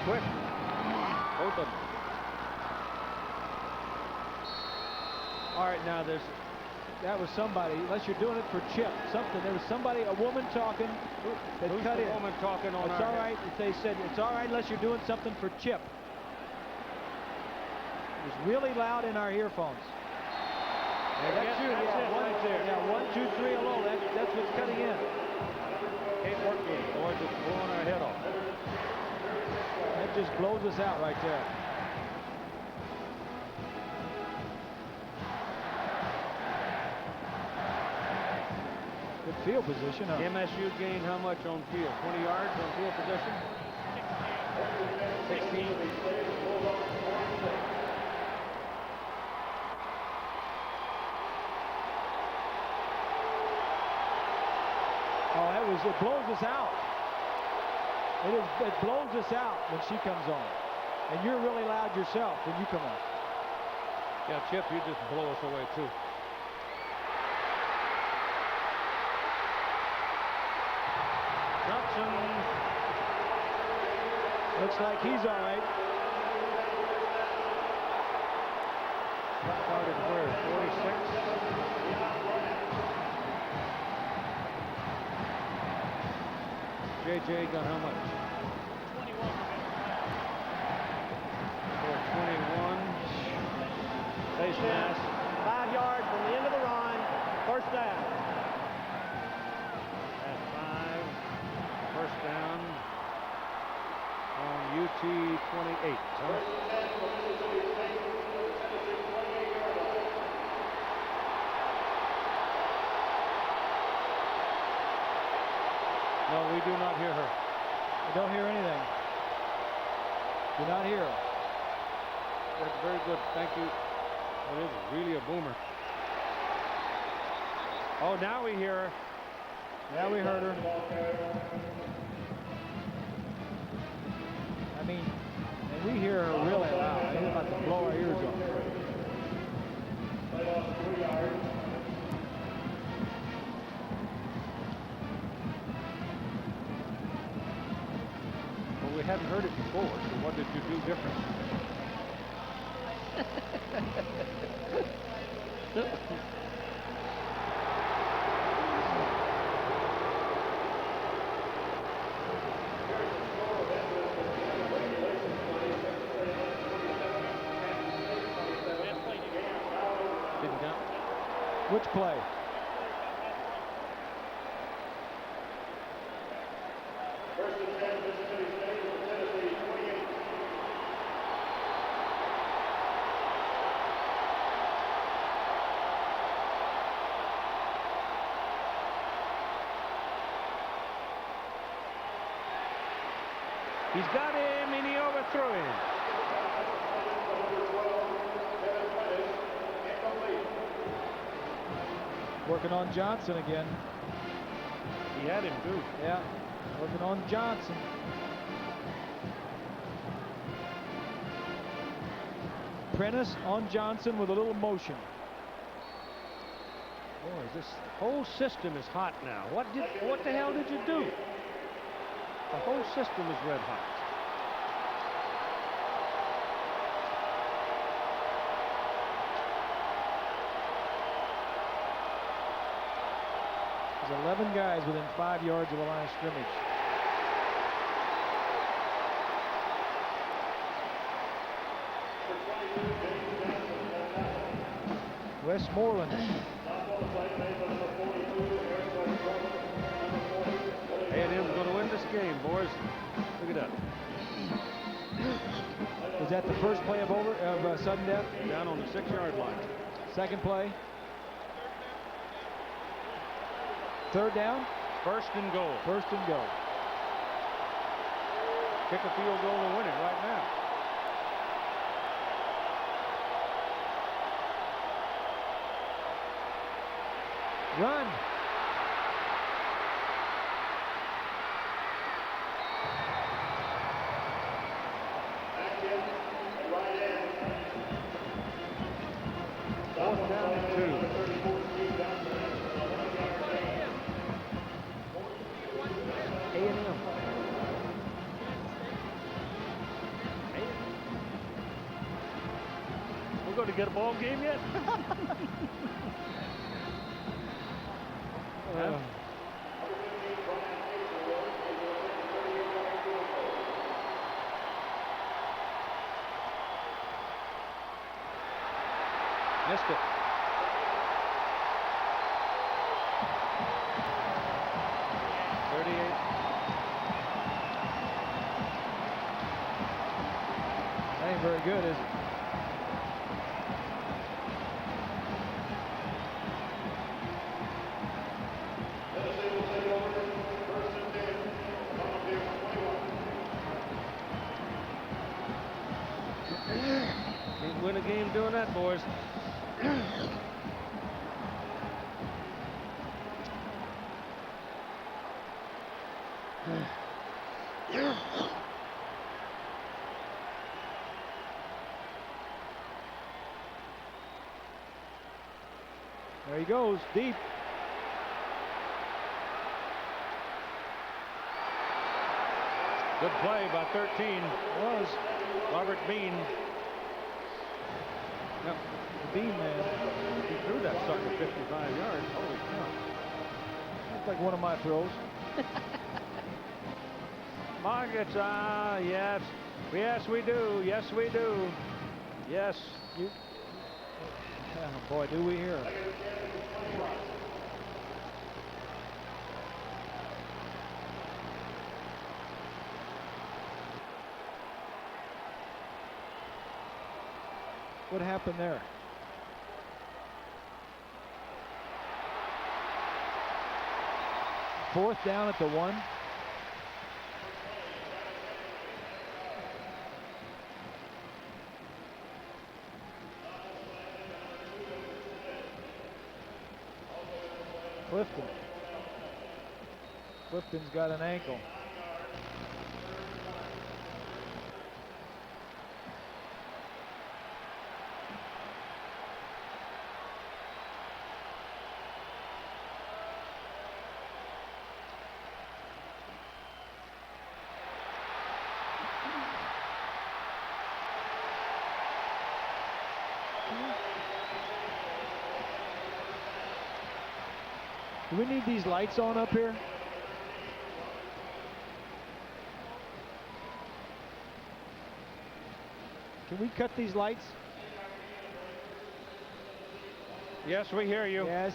quick. Both of them. All right, now that was somebody, unless you're doing it for Chip, something. There was somebody, a woman talking that Who's cut the in. woman talking on It's our all head? right if they said it's all right unless you're doing something for Chip. It was really loud in our earphones. That's you. That's it right there. Yeah, 1, 2, 3, hello. That's what's cutting in. Can't work with it, boys. It's blowing our head off. That just blows us out right there. Good field position, huh? MSU gained how much on field? 20 yards on field position? 16. Oh, it blows us out. It blows us out when she comes on. And you're really loud yourself when you come on. Yeah, Chip, you just blow us away, too. Johnson. Looks like he's all right. Started where? 46? JJ got how much? 21. For 21. Face mask. 5 yards from the end of the run. First down. At 5. First down on UT 28. No, we do not hear her. I don't hear anything. Do not hear her. That's very good. Thank you. It is really a boomer. Oh, now we hear her. Yeah, we heard her. I mean, and we hear her really loud. It's about to blow our ears off. Well, we hadn't heard it before, so what did you do different? Didn't count. Which play? He's got him and he overthrew him. Working on Johnson again. He had him too. Yeah, working on Johnson. Prentice on Johnson with a little motion. Boy, this whole system is hot now. What the hell did you do? The whole system is red hot. There's 11 guys within 5 yards of the line of scrimmage. Westmoreland. A&M's going to win this game, boys. Look at that. Was that the first play of sudden death? Down on the 6-yard line. Second play. Third down. First and goal. First and goal. Kick a field goal and win it right now. Run. Fourth down and 2. A&M. going to get a ball game yet? Missed it. That ain't very good, is it? Can't win a game doing that, boys. There he goes, deep. Good play by 13. Was Robert Bean. Yep. The Bean man. He threw that sucker 55 yards. Holy cow. That's like one of my throws. Markets, yes. Yes, we do. Yes, we do. Yes. Oh, boy, do we hear. What happened there? Fourth down at the 1. Clifton's got an ankle. Do we need these lights on up here? Can we cut these lights? Yes, we hear you. Yes.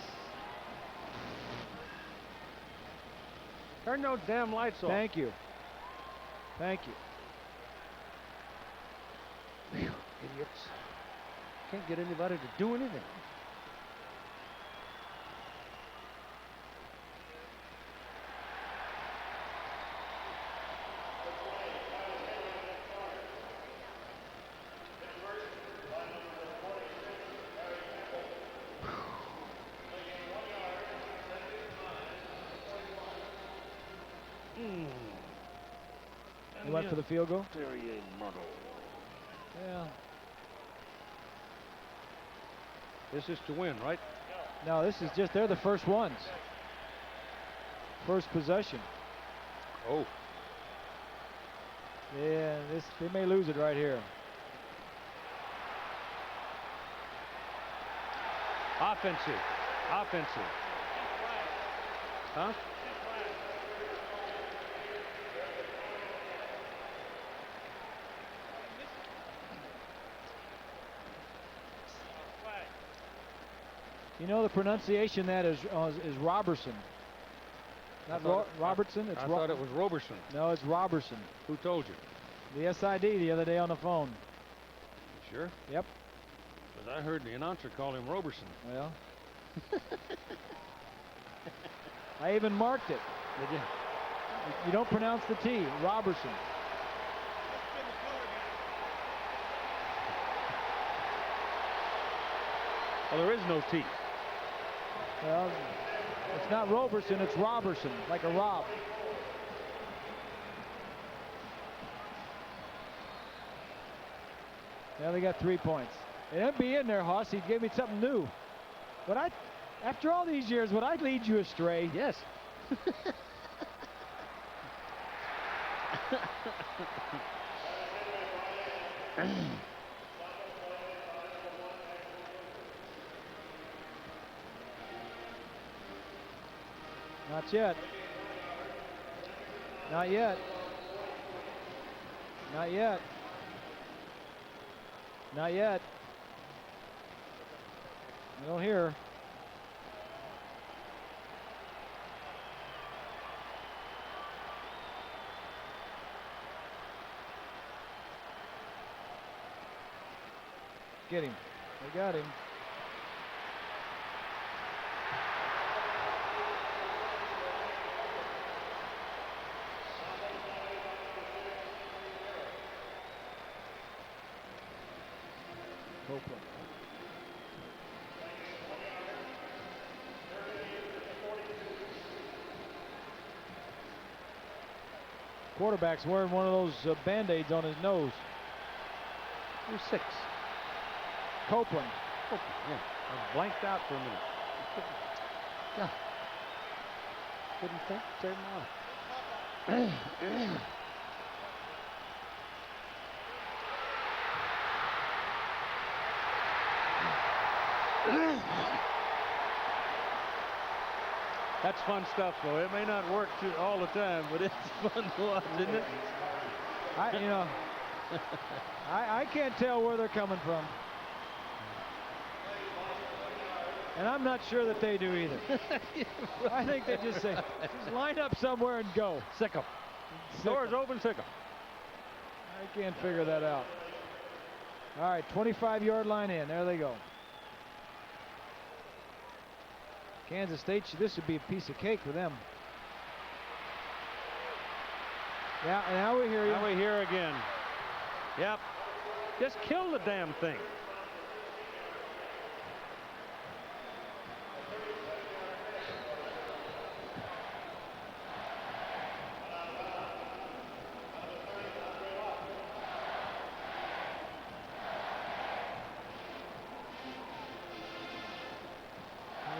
Turn those damn lights off. Thank you. Thank you. Phew, idiots. Can't get anybody to do anything. You went for the field goal? Yeah. This is to win, right? No, this is just, they're the first ones. First possession. Oh. Yeah, they may lose it right here. Offensive. Huh? You know the pronunciation that is Robertson. Not Robertson. It's I thought it was Roberson. No, it's Robertson. Who told you? The SID the other day on the phone. Sure? Yep. Because I heard the announcer call him Roberson. Well, I even marked it. Did you? You don't pronounce the T. Robertson. Well, there is no T. Well, it's not Roberson, it's Robertson, like a Rob. Yeah, they got 3 points. It'd be in there, Hoss. He gave me something new. But after all these years, would I lead you astray? Yes. Not yet. Not yet. Not yet. Not yet. I don't hear. Get him. They got him. Copeland. Quarterback's wearing one of those Band-Aids on his nose. Who's 6? Copeland. Yeah, I was blanked out for a minute. Couldn't think, save my life. That's fun stuff, though. It may not work all the time, but it's fun to watch, isn't it? I can't tell where they're coming from. And I'm not sure that they do either. I think they just say, just line up somewhere and go. Sick 'em. Doors open, sick 'em. I can't figure that out. All right, 25-yard line in. There they go. Kansas State, this would be a piece of cake for them. Yeah, and now we hear you. Now we hear again. Yep. Just kill the damn thing.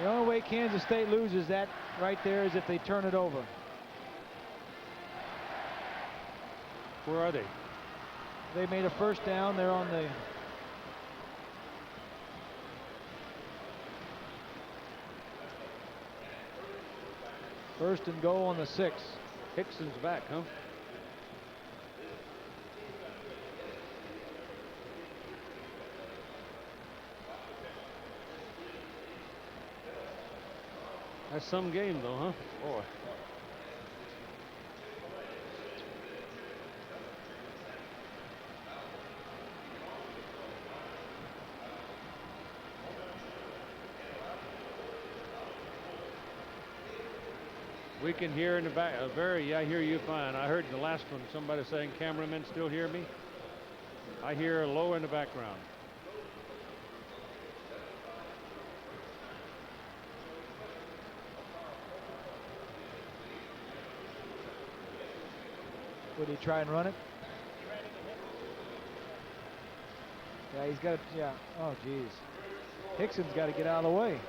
The only way Kansas State loses that right there is if they turn it over. Where are they? They made a first down. They're on the first and goal on the 6. Hickson's back, huh? That's some game, though, huh? Boy. We can hear in the back. I hear you fine. I heard the last one, somebody saying, cameramen still hear me? I hear low in the background. Would he try and run it? Yeah, he's got to, yeah. Oh, geez. Hickson's got to get out of the way.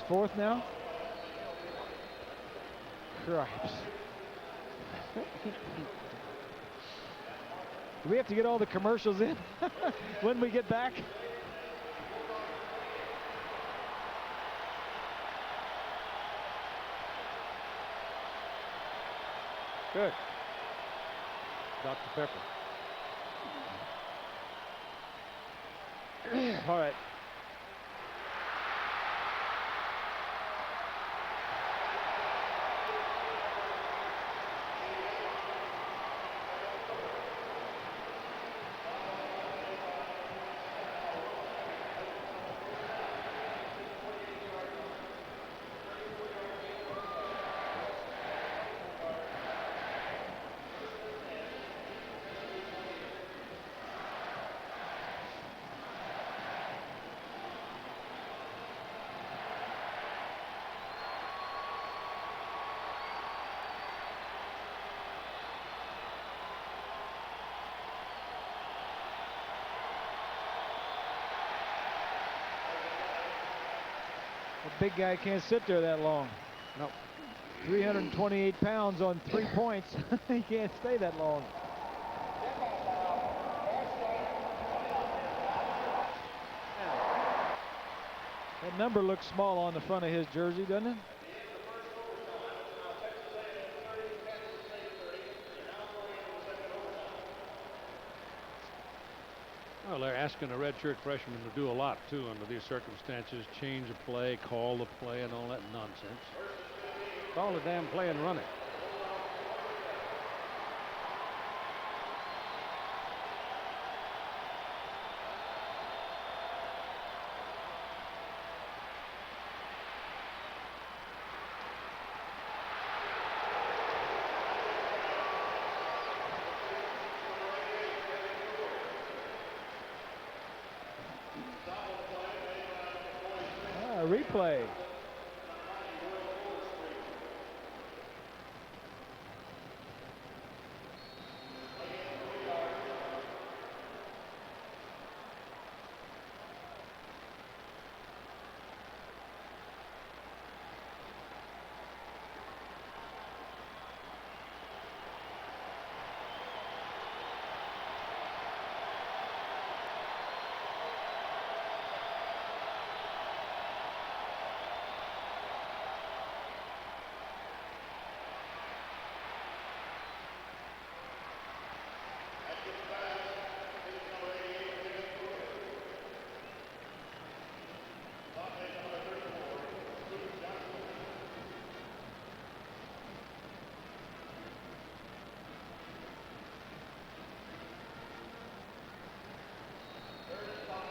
Fourth now? Cripes. Do we have to get all the commercials in when we get back? Good. Dr. Pepper. All right. The big guy can't sit there that long. Nope. 328 pounds on 3 points. He can't stay that long. That number looks small on the front of his jersey, doesn't it? Well, they're asking a redshirt freshman to do a lot, too, under these circumstances. Change the play, call the play, and all that nonsense. Call the damn play and run it. Replay.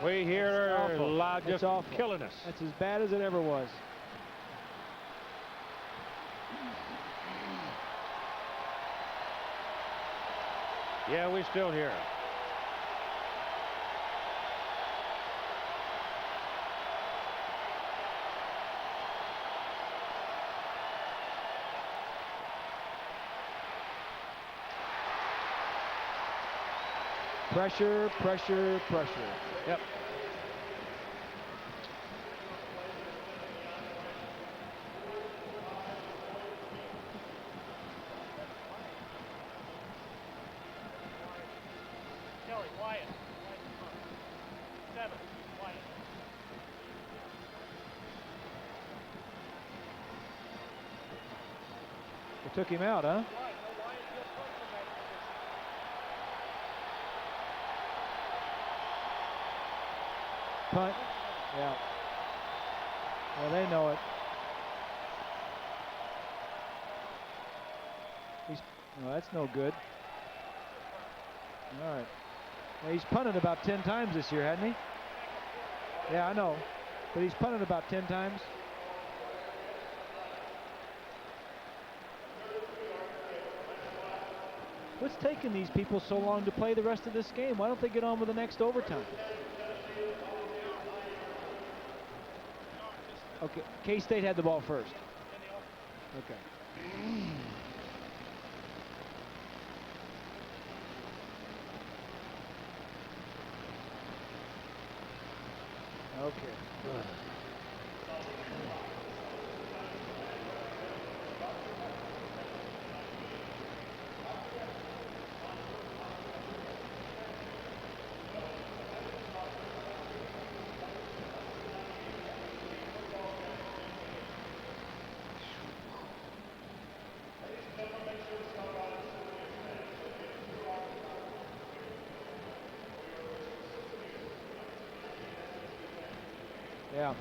We hear It's awful. loud, It's just awful. killing us. That's as bad as it ever was. Yeah, we still hear it. Pressure, pressure, pressure. Yep. Kelly, Wyatt. 7, Wyatt. They took him out, huh? Punt. Yeah. Well, they know it. No, that's no good. All right. Well, he's punted about 10 times this year, hasn't he? Yeah, I know. But he's punted about 10 times. What's taking these people so long to play the rest of this game? Why don't they get on with the next overtime? Okay, K-State had the ball first. Okay. Okay. Yeah.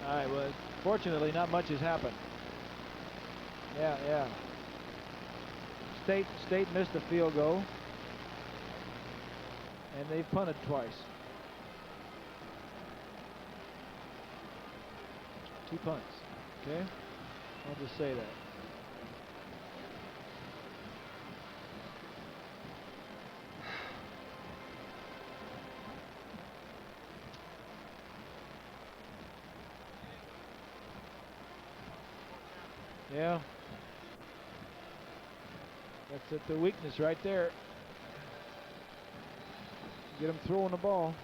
All right, well, fortunately, not much has happened. Yeah. State missed a field goal. And they've punted twice. 2 punts. Okay? I'll just say that. Yeah. That's the weakness right there. Get him throwing the ball.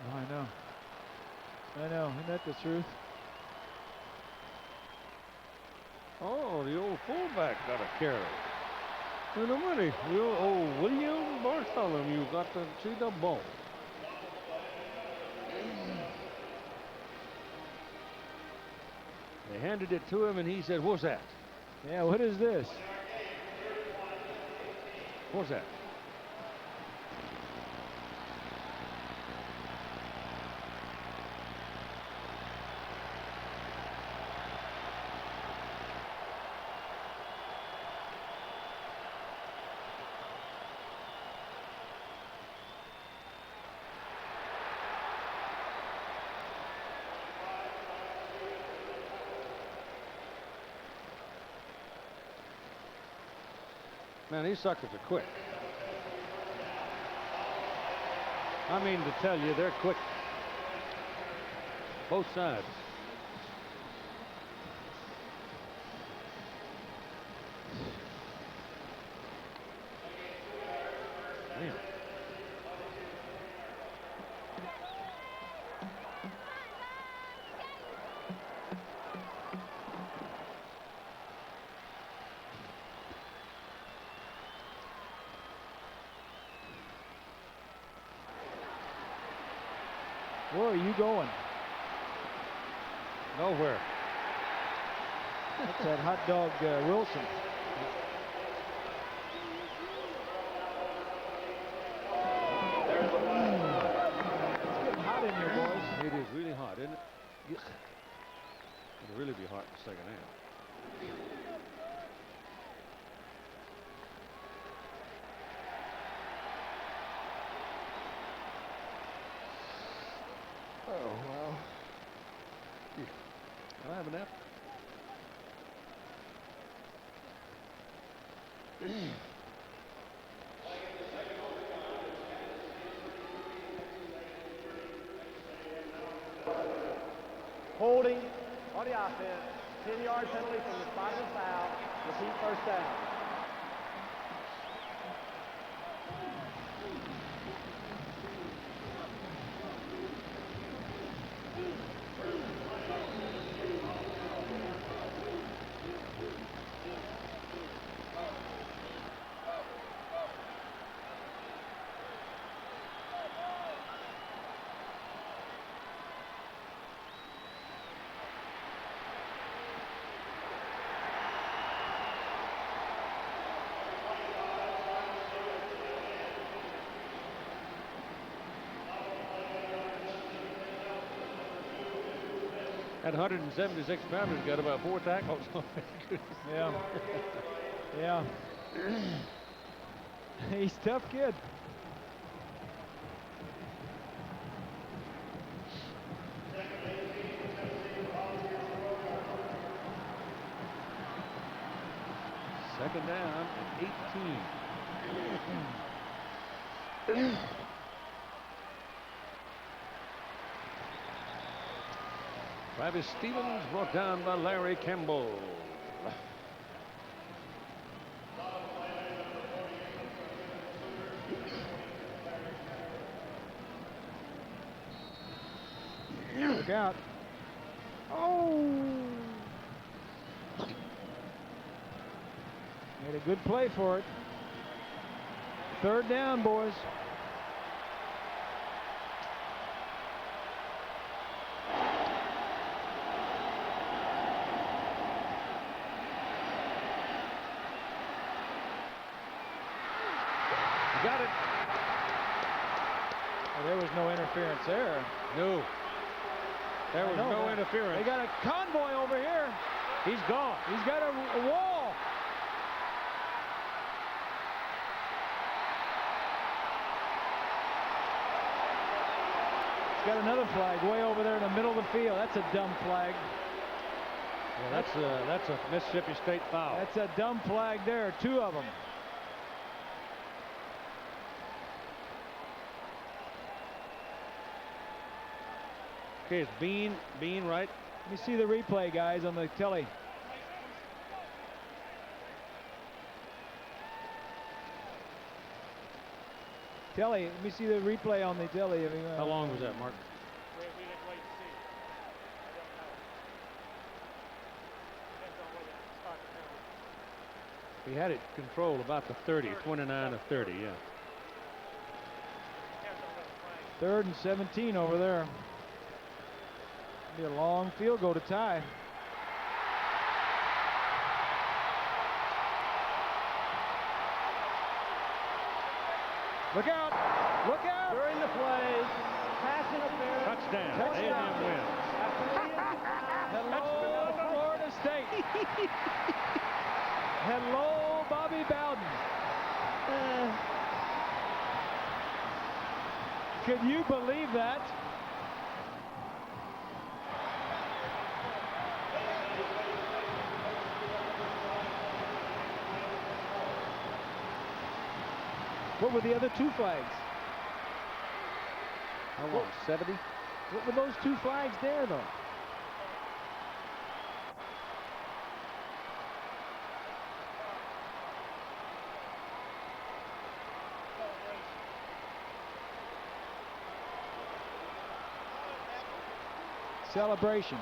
I know. I know. Isn't that the truth? Oh, the old fullback got a carry. And the money, old William Bartholomew got to see the ball. They handed it to him, and he said, "What's that? Yeah, what is this?" What's that?" Man, these suckers are quick. I mean to tell you, they're quick. Both sides. Man. Where are you going? Nowhere. That's that hot dog Wilson. It's getting hot in here, boys. It is really hot, isn't it? Yes. It'll really be hot in the second half. Oh, wow. Can I have a nap? Holding on the offense. 10-yard penalty from the spot of the foul. Repeat first down. That 176 pounder got about 4 tackles. Yeah. Yeah. He's a tough kid. Second down and 18. Travis Stevens brought down by Larry Campbell. Look out. Oh. Made a good play for it. Third down, boys. Well, there was no interference there. No. There was no They interference. got a convoy over here. He's gone. He's got a wall. He's got another flag way over there in the middle of the field. That's a dumb flag. Well, that's a Mississippi State foul. That's a dumb flag there. 2 of them. Okay, it's Bean, right? Let me see the replay, guys, on the telly. Telly, let me see the replay on the telly. How long was that, Mark? We didn't wait to see. I don't know. Depends on whether you start the penalty. He had it controlled about the 30, 29 to 30, yeah. Depends on whether the flag. 3rd and 17 over there. Be a long field goal to tie. Look out! Look out! During the play, pass interference. Touchdown. Touchdown. A&M wins. Hello, Florida State. Hello, Bobby Bowden. Can you believe that? What were the other 2 flags? How long? 70? What were those 2 flags there, though? Celebration.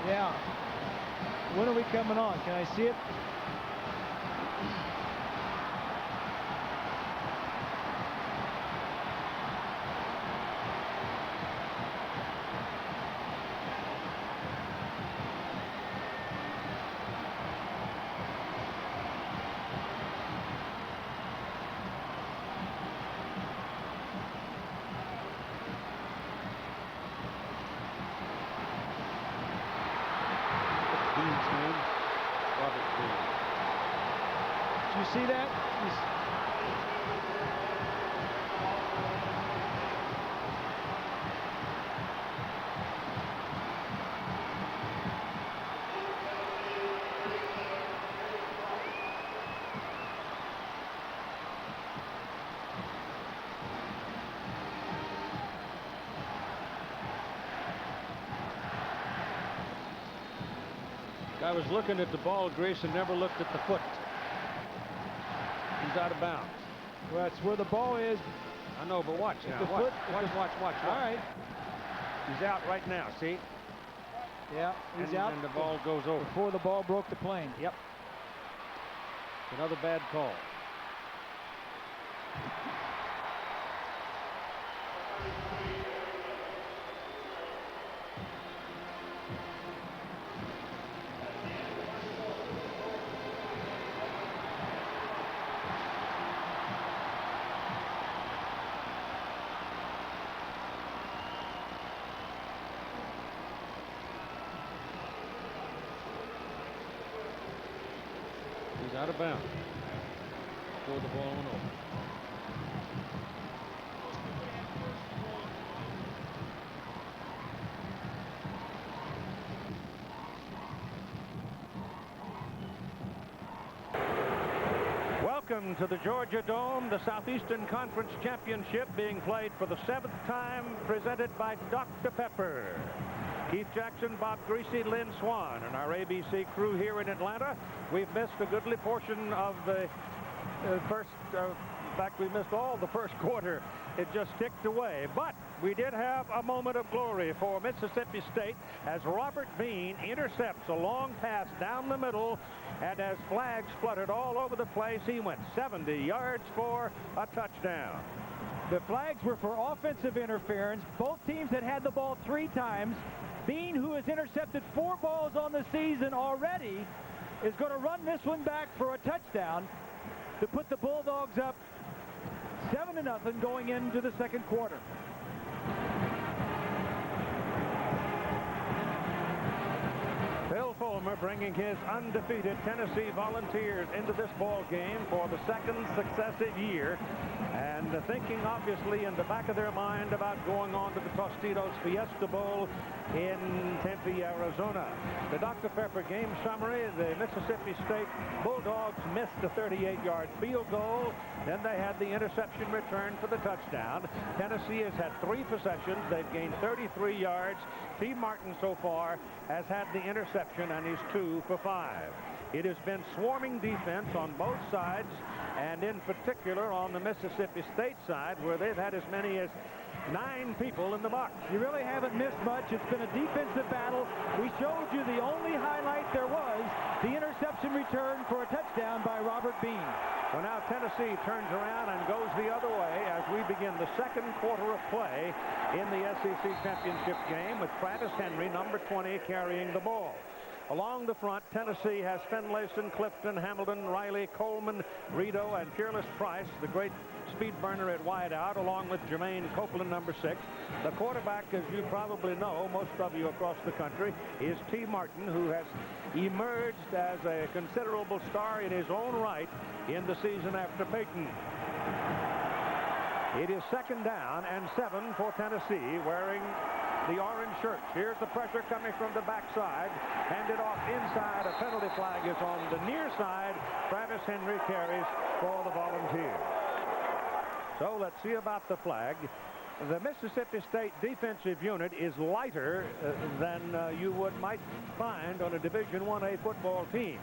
Yeah. When are we coming on? Can I see it? Bean's name? Robert Bean. Did you see that? Guy was looking at the ball, Grayson never looked at the foot. He's out of bounds. Well, that's where the ball is. I know, but watch now. the Watch, foot- watch. All right. He's out right now, see? Yeah, he's and, out And the ball goes over. before the ball broke the plane. Yep. Another bad call. He's out of bounds. Before the ball went over. Welcome Welcome to the Georgia Dome, the Southeastern Conference Championship being played for the 7th time, presented by Dr. Pepper. Keith Jackson, Bob Greasy, Lynn Swan, and our ABC crew here in Atlanta. We've missed a goodly portion of the first, in fact, we missed all the first quarter. It just ticked away. But we did have a moment of glory for Mississippi State as Robert Bean intercepts a long pass down the middle, and as flags fluttered all over the place, he went 70 yards for a touchdown. The flags were for offensive interference. Both teams had had the ball 3 times. Bean, who has intercepted 4 balls on the season already, is going to run this one back for a touchdown to put the Bulldogs up 7-0 going into the second quarter. Bill Fulmer bringing his undefeated Tennessee Volunteers into this ball game for the 2nd successive year, and thinking obviously in the back of their mind about going on to the Tostitos Fiesta Bowl in Tempe, Arizona. The Dr. Pepper game summary: the Mississippi State Bulldogs missed a 38-yard field goal. Then they had the interception return for the touchdown. Tennessee has had 3 possessions. They've gained 33 yards. T. Martin so far has had the interception, and he's 2 for 5. It has been swarming defense on both sides, and in particular on the Mississippi State side, where they've had as many as 9 people in the box. You really haven't missed much. It's been a defensive battle. We showed you the only highlight there was, the interception return for a touchdown by Robert Bean. Well, now Tennessee turns around and goes the other way as we begin the second quarter of play in the SEC Championship game, with Travis Henry, number 20, carrying the ball. Along the front, Tennessee has Finlayson, Clifton, Hamilton, Riley, Coleman, Rito, and Fearless Price, the great speed burner at wideout, along with Jermaine Copeland, number 6. The quarterback, as you probably know, most of you across the country, is T. Martin, who has emerged as a considerable star in his own right in the season after Peyton. It is 2nd down and 7 for Tennessee, wearing the orange shirts. Here's the pressure coming from the backside. Handed off inside. A penalty flag is on the near side. Travis Henry carries for the Volunteers. So let's see about the flag. The Mississippi State defensive unit is lighter than you might find on a Division I-A football team.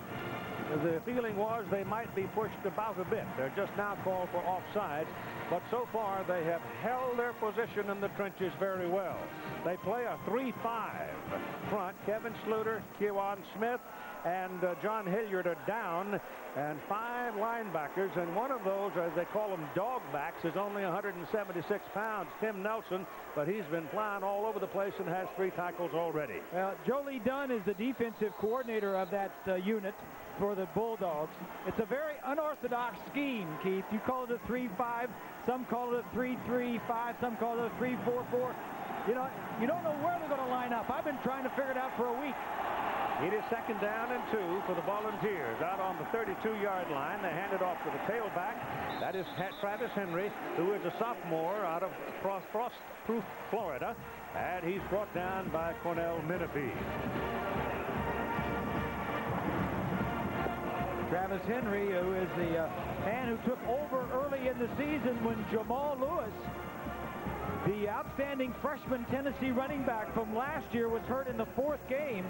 The feeling was they might be pushed about a bit. They're just now called for offsides, but so far they have held their position in the trenches very well. They play a 3-5 front. Kevin Sluter, Kewan Smith, and John Hilliard are down, and 5 linebackers, and one of those, as they call them, dog backs, is only 176 pounds, Tim Nelson, but he's been flying all over the place and has 3 tackles already. Well, Jolie Dunn is the defensive coordinator of that unit for the Bulldogs. It's a very unorthodox scheme, Keith. You call it a 3-5, some call it a 3-3-5, some call it a 3-4-4. You know, you don't know where they're going to line up. I've been trying to figure it out for a week. It is 2nd down and 2 for the Volunteers. Out on the 32-yard line, they hand it off to the tailback. That is Travis Henry, who is a sophomore out of Frostproof, Florida, and he's brought down by Cornell Menifee. Travis Henry, who is the man who took over early in the season when Jamal Lewis, the outstanding freshman Tennessee running back from last year, was hurt in the 4th game.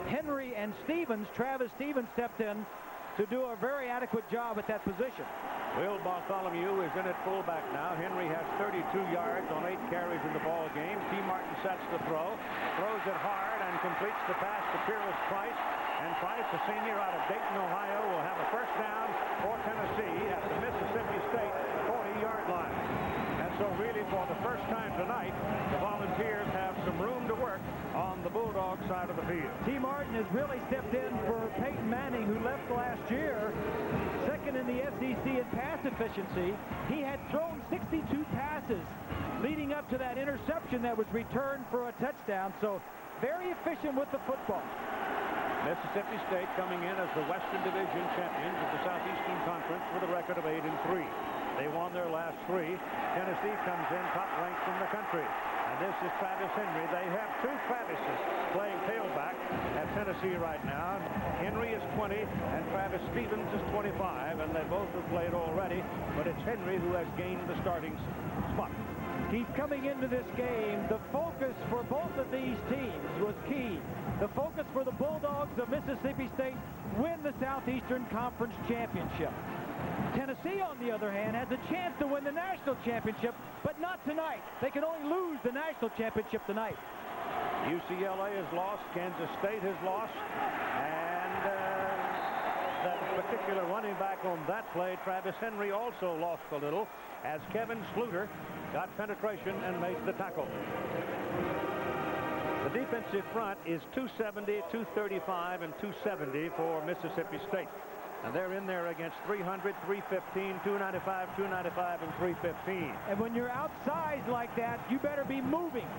Henry and Stevens, Travis Stevens, stepped in to do a very adequate job at that position. Will Bartholomew is in at fullback now. Henry has 32 yards on 8 carries in the ball game. T. Martin sets the throw, throws it hard, and completes the pass to Fearless Price. And Price, a senior out of Dayton, Ohio, will have a first down for Tennessee at the Mississippi State 40-yard line. And so really, for the first time tonight, the Volunteers have some room to work on the Bulldog side of the field. T. Martin has really stepped in for Peyton Manning, who left last year, 2nd in the SEC in pass efficiency. He had thrown 62 passes leading up to that interception that was returned for a touchdown. So very efficient with the football. Mississippi State coming in as the Western Division champions of the Southeastern Conference with a record of 8-3. They won their last 3. Tennessee comes in top ranked in the country. And this is Travis Henry. They have two Travises playing tailback at Tennessee right now. Henry is 20 and Travis Stevens is 25, and they both have played already, but it's Henry who has gained the starting spot. Keith, coming into this game, the focus for both of these teams was key. The focus for the Bulldogs of Mississippi State: win the Southeastern Conference Championship. Tennessee, on the other hand, has a chance to win the national championship, but not tonight. They can only lose the national championship tonight. UCLA has lost. Kansas State has lost. And that particular running back on that play, Travis Henry, also lost a little as Kevin Sluter got penetration and made the tackle. The defensive front is 270, 235, and 270 for Mississippi State. And they're in there against 300, 315, 295, 295, and 315. And when you're outsized like that, you better be moving.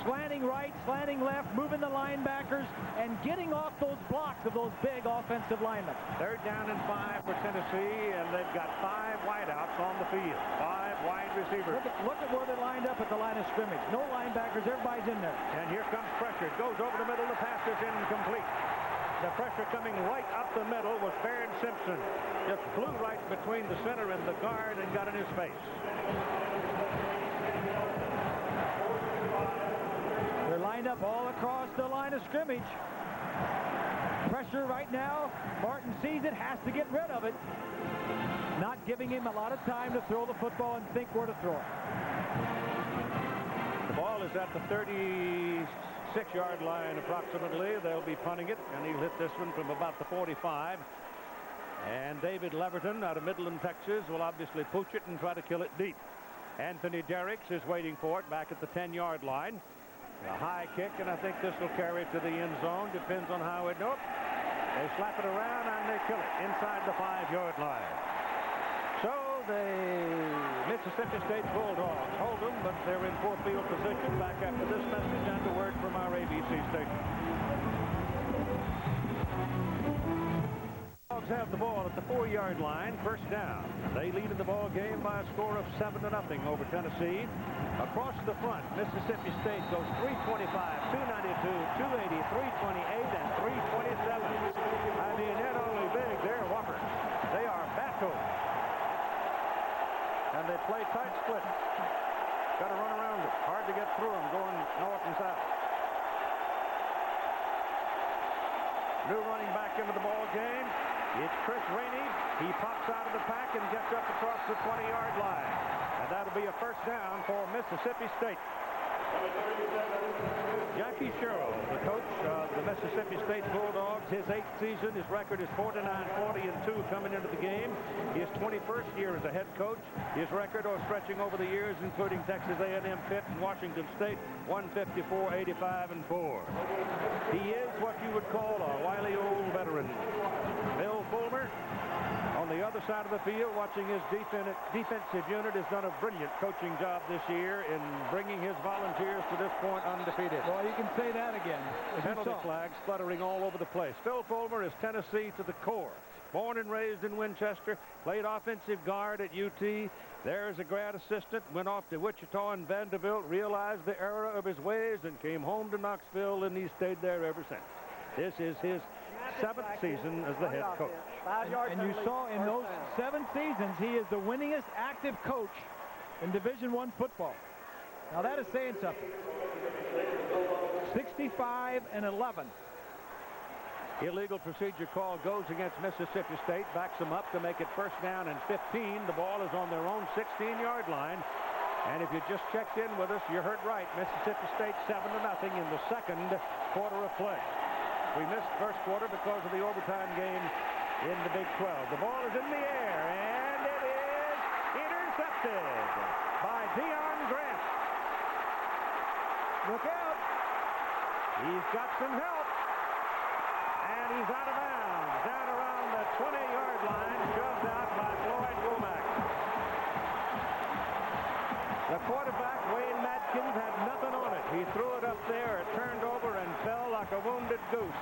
Slanting right, slanting left, moving the linebackers, and getting off those blocks of those big offensive linemen. 3rd down and 5 for Tennessee, and they've got 5 wideouts on the field. 5 wide receivers. Look at where they're lined up at the line of scrimmage. No linebackers, everybody's in there. And here comes pressure. It goes over the middle. The pass is incomplete. The pressure coming right up the middle was Barron Simpson. Just flew right between the center and the guard and got in his face. They're lined up all across the line of scrimmage. Pressure right now. Martin sees it, has to get rid of it. Not giving him a lot of time to throw the football and think where to throw it. The ball is at the 36-yard line approximately. They'll be punting it, and he'll hit this one from about the 45. And David Leverton out of Midland, Texas, will obviously pooch it and try to kill it deep. Anthony Derricks is waiting for it back at the 10-yard line. A high kick, and I think this will carry it to the end zone. Depends on how it... Nope. They slap it around, and they kill it inside the 5-yard line. So the Mississippi State Bulldogs hold them, but they're in poor field position. Back after this message and a word from our ABC station. Bulldogs have the ball at the 4-yard line, 1st down. They lead in the ball game by a score of 7-0 over Tennessee. Across the front, Mississippi State goes 325, 292, 280, 328, and 327. I mean, not only big, they're whoppers. They are battle. And they play tight split. Got to run around it. Hard to get through them going north and south. New running back into the ball game. It's Chris Rainey. He pops out of the pack and gets up across the 20-yard line. And that'll be a 1st down for Mississippi State. Jackie Sherrill, the coach of the Mississippi State Bulldogs, his 8th season. His record is 49-40-2 coming into the game. His 21st year as a head coach. His record are stretching over the years, including Texas A&M, Pitt, and Washington State, 154, 85, and 4. He is what you would call a wily old veteran. Bill Fulmer, on the other side of the field, watching his defensive unit, has done a brilliant coaching job this year in bringing his volunteers to this point undefeated. Well, you can say that again. Penalty flags fluttering all over the place. Phil Fulmer is Tennessee to the core. Born and raised in Winchester, played offensive guard at UT. There as a grad assistant, went off to Wichita and Vanderbilt, realized the error of his ways, and came home to Knoxville, and he stayed there ever since. This is his 7th season as the head coach. And you saw in those 7 seasons, he is the winningest active coach in Division I football. Now that is saying something. 65-11. Illegal procedure call goes against Mississippi State, backs them up to make it 1st down and 15. The ball is on their own 16-yard line. And if you just checked in with us, you heard right. Mississippi State 7-0 in the 2nd quarter of play. We missed 1st quarter because of the overtime game in the Big 12. The ball is in the air, and it is intercepted by Deion Grant. Look out. He's got some help. And he's out of bounds. Down around the 20-yard line, shoved out by Floyd Womack. The quarterback, Wayne Madkins, had nothing on it. He threw it up there. It turned over and fell like a wounded goose.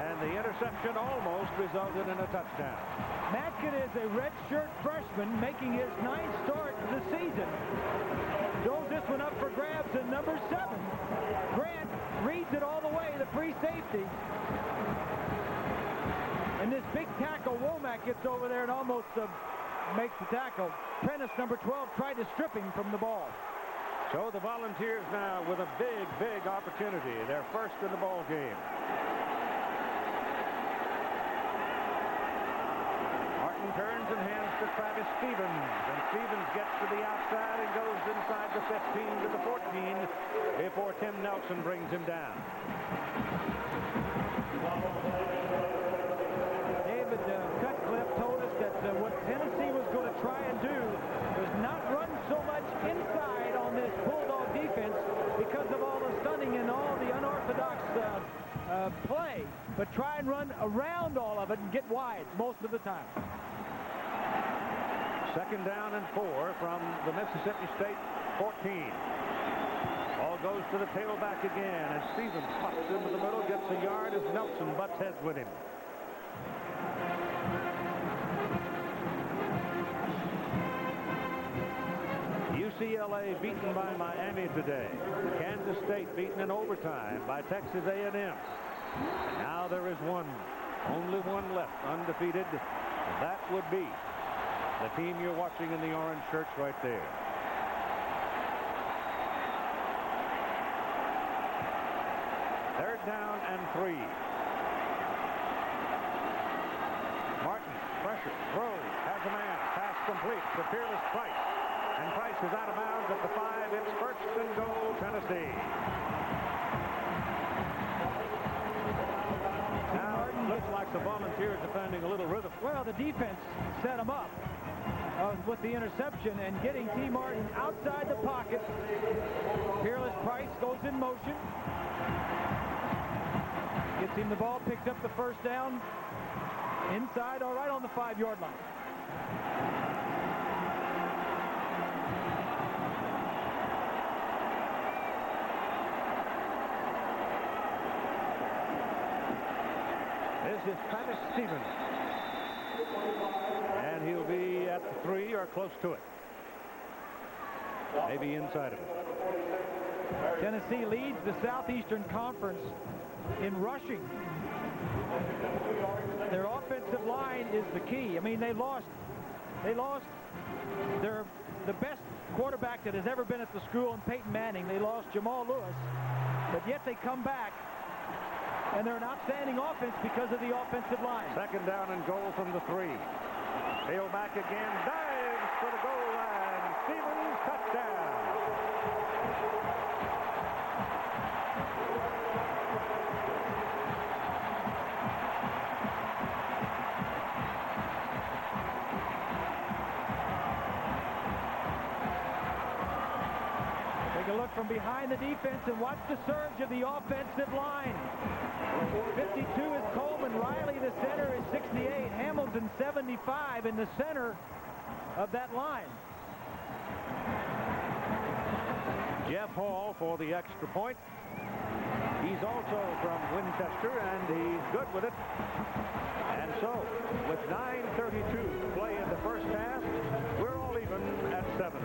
And the interception almost resulted in a touchdown. Madkin is a redshirt freshman making his 9th start of the season. Throws this one up number 7. Grant reads it all the way, the free safety. And this big tackle, Womack, gets over there and almost makes the tackle. Prentice, number 12, tried to strip him from the ball. So the Volunteers now with a big, big opportunity. They're first in the ball game. Martin turns and hands to Travis Stevens. And Stevens gets to the outside and goes inside the 15 to the 14 before Tim Nelson brings him down. David Cutcliffe told us that what Tennessee was going to try and do was not run so much inside on this Bulldog defense because of all the stunning and all the unorthodox play, but try and run around all of it and get wide most of the time. Second down and 4 from the Mississippi State 14. Ball goes to the tailback again, and Stevens pops into the middle, gets a yard as Nelson butts heads with him. UCLA beaten by Miami today. Kansas State beaten in overtime by Texas A&M. And now there is only one left, undefeated. That would be the team you're watching in the orange shirts right there. Third down and 3. Martin, pressure, throws, has a man, pass complete to Fearless Price. And Price is out of bounds at the 5. It's first and goal, Tennessee. Now it looks like the Volunteers are finding a little rhythm. Well, the defense set him up with the interception and getting T. Martin outside the pocket. Fearless Price goes in motion. Gets him the ball, picks up the first down. Inside, all right on the 5-yard line. This is Travis Stevens. And he'll be at the 3 or close to it. Maybe inside of it. Tennessee leads the Southeastern Conference in rushing. Their offensive line is the key. I mean, they lost the best quarterback that has ever been at the school in Peyton Manning. They lost Jamal Lewis, but yet they come back. And they're an outstanding offense because of the offensive line. Second down and goal from the 3. Tailback again, dives for the goal line. Stevens, touchdown. Take a look from behind the defense and watch the surge of the offensive line. 52 is Coleman. Riley, the center, is 68. Hamilton, 75 in the center of that line. Jeff Hall for the extra point. He's also from Winchester, and he's good with it. And so, with 9:32 to play in the first half, we're all even at 7.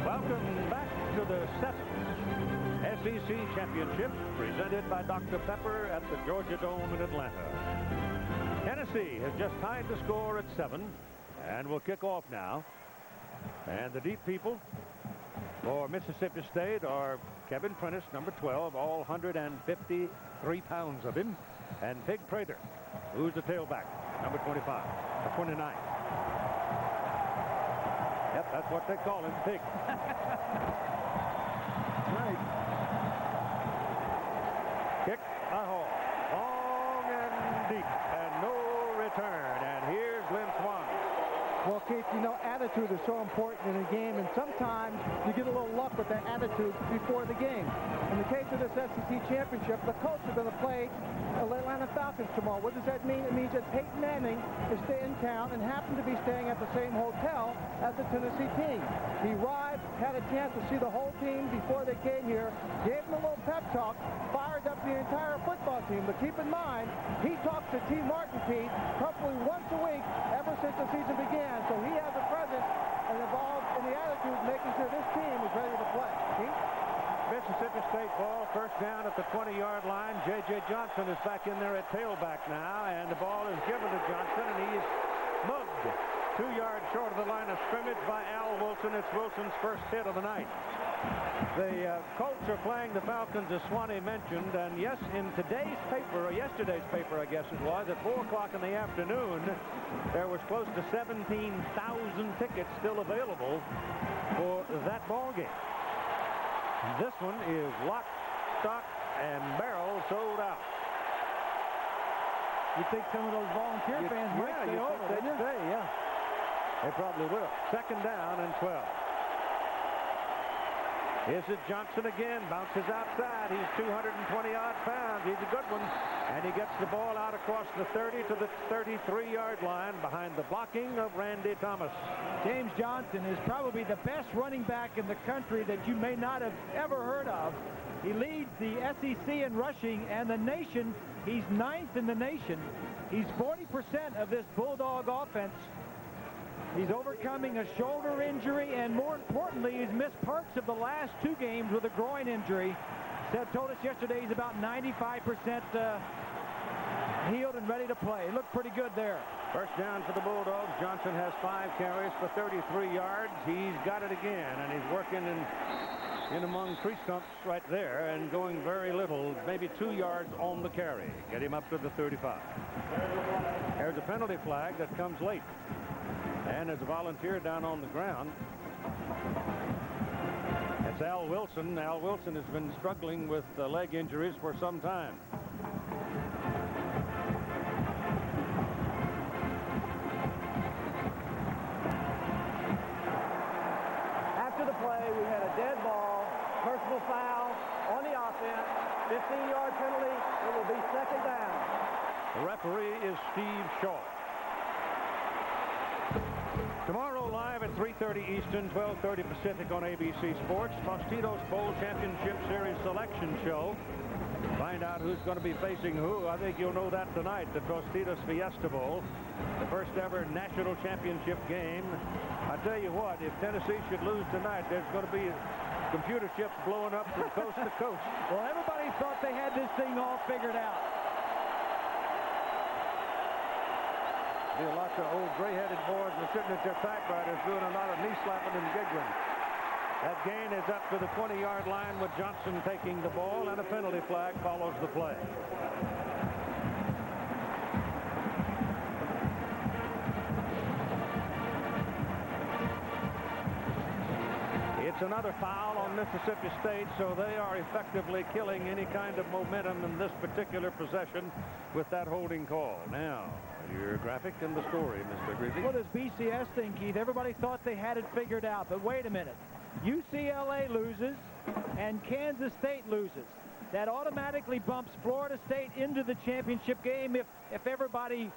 Welcome back to the 7th SEC Championship, presented by Dr. Pepper at the Georgia Dome in Atlanta. Tennessee has just tied the score at 7, and will kick off now. And the deep people for Mississippi State are Kevin Prentice, number 12, all 153 pounds of him, and Pig Prather, who's the tailback, number 25, or 29. Yep, that's what they call him, Pig. Right. Kick by Hall. Long and deep, and no return. And here's Lynn Swan. Well, Keith, you know, attitude is so important in a game, and sometimes you get a little luck with that attitude before the game. In the case of this SEC Championship, the Colts are going to play the Atlanta Falcons tomorrow. What does that mean? It means that Peyton Manning is staying in town and happened to be staying at the same hotel as the Tennessee team. He arrived, had a chance to see the whole team before they came here, gave them a little pep talk, fired up the entire football team. But keep in mind, he talks to T. Martin, Pete, probably once a week ever since the season began. So he has a presence and involved making sure this team is ready to play. Pete? Mississippi State ball, first down at the 20-yard line. J.J. Johnson is back in there at tailback now, and the ball is given to Johnson, and he's mugged 2 yards short of the line of scrimmage by Al Wilson. It's Wilson's first hit of the night. The Colts are playing the Falcons, as Swanee mentioned, and yes, in today's paper, or yesterday's paper, I guess it was, at 4 o'clock in the afternoon, there was close to 17,000 tickets still available for that ball game. This one is lock, stock, and barrel sold out. You think some of those volunteer fans might stay over? They'd stay, yeah. They probably will. Second down and 12. Is it Johnson again? Bounces outside. He's 220-odd pounds. He's a good one. And he gets the ball out across the 30 to the 33-yard line behind the blocking of Randy Thomas. James Johnson is probably the best running back in the country that you may not have ever heard of. He leads the SEC in rushing and the nation. He's 9th in the nation. He's 40% of this Bulldog offense. He's overcoming a shoulder injury, and more importantly, he's missed parts of the last 2 games with a groin injury. Told us yesterday he's about 95% healed and ready to play. He looked pretty good there. First down for the Bulldogs. Johnson has 5 carries for 33 yards. He's got it again, and he's working in among tree stumps right there and going very little, maybe 2 yards on the carry. Get him up to the 35. There's a penalty flag that comes late. And there's a volunteer down on the ground. It's Al Wilson. Al Wilson has been struggling with leg injuries for some time. After the play, we had a dead ball, personal foul on the offense, 15-yard penalty. It will be second down. The referee is Steve Shaw. Tomorrow live at 3:30 Eastern, 12:30 Pacific on ABC Sports, Tostitos Bowl Championship Series selection show. Find out who's going to be facing who. I think you'll know that tonight. The Tostitos Fiesta Bowl, the first ever national championship game. I tell you what, if Tennessee should lose tonight, there's going to be computer chips blowing up from coast to coast. Well, everybody thought they had this thing all figured out. Be lots of old gray-headed boys are sitting at their typewriters doing a lot of knee slapping and giggling. That gain is up to the 20-yard line with Johnson taking the ball, and a penalty flag follows the play. It's another foul on Mississippi State, so they are effectively killing any kind of momentum in this particular possession with that holding call. Now, your graphic and the story, Mr. Greasy. What does BCS think, Keith? Everybody thought they had it figured out, but wait a minute. UCLA loses and Kansas State loses. That automatically bumps Florida State into the championship game if everybody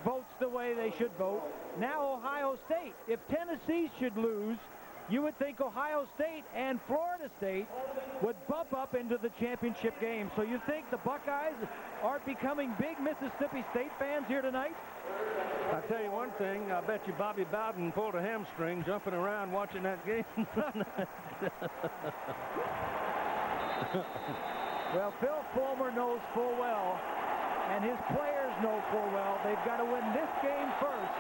votes the way they should vote. Now Ohio State. If Tennessee should lose, you would think Ohio State and Florida State would bump up into the championship game. So you think the Buckeyes are becoming big Mississippi State fans here tonight? I'll tell you one thing. I bet you Bobby Bowden pulled a hamstring jumping around watching that game. Well, Phil Fulmer knows full well, and his players know full well, they've got to win this game first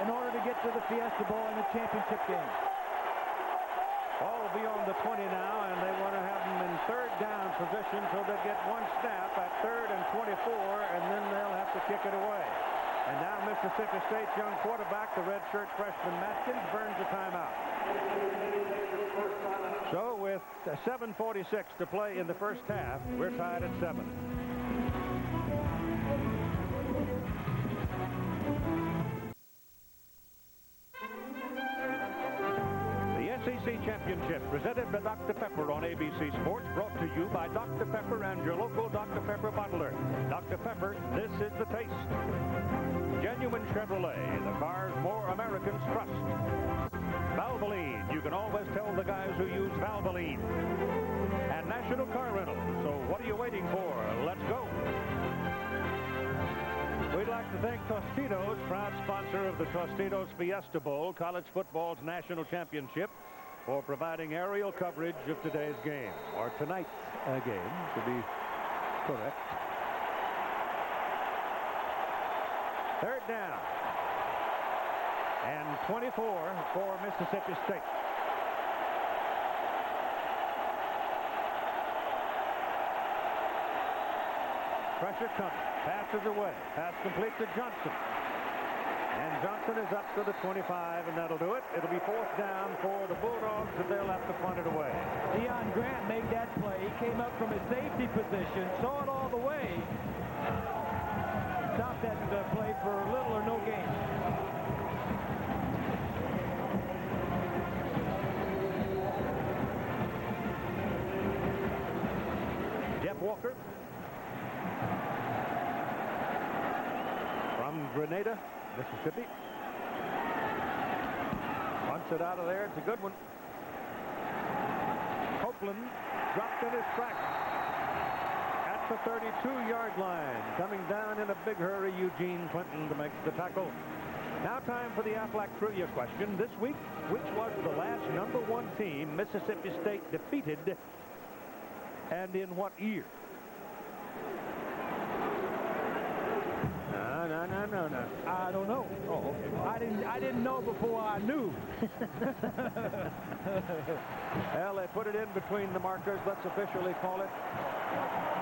in order to get to the Fiesta Bowl in the championship game. Ball will be on the 20 now, and they want to have them in third down position so they get one snap at 3rd and 24, and then they'll have to kick it away. And now Mississippi State's young quarterback, the redshirt freshman Matkins, burns a timeout. So with 7:46 to play in the first half, we're tied at 7. SEC Championship presented by Dr. Pepper on ABC Sports, brought to you by Dr. Pepper and your local Dr. Pepper bottler. Dr. Pepper, this is the taste. Genuine Chevrolet, the cars more Americans trust. Valvoline, you can always tell the guys who use Valvoline. And National Car Rental, so what are you waiting for? Let's go. We'd like to thank Tostitos, proud sponsor of the Tostitos Fiesta Bowl, college football's national championship. for providing aerial coverage of today's game, or tonight's game, to be correct. Third down. And 24 for Mississippi State. Pressure coming. Passes away. Pass complete to Johnson. And Johnson is up to the 25, and that'll do it. It'll be fourth down for the Bulldogs, and they'll have to punt it away. Deion Grant made that play. He came up from his safety position, saw it all the way. Stopped that play for little or no gain. Jeff Walker from Grenada, Mississippi. Punts it out of there. It's a good one. Copeland dropped in his tracks at the 32-yard line. Coming down in a big hurry, Eugene Clinton to make the tackle. Now time for the Aflac trivia question. This week, which was the last #1 team Mississippi State defeated, and in what year? No. I don't know. Oh, okay. I didn't know before I knew. Well, they put it in between the markers. Let's officially call it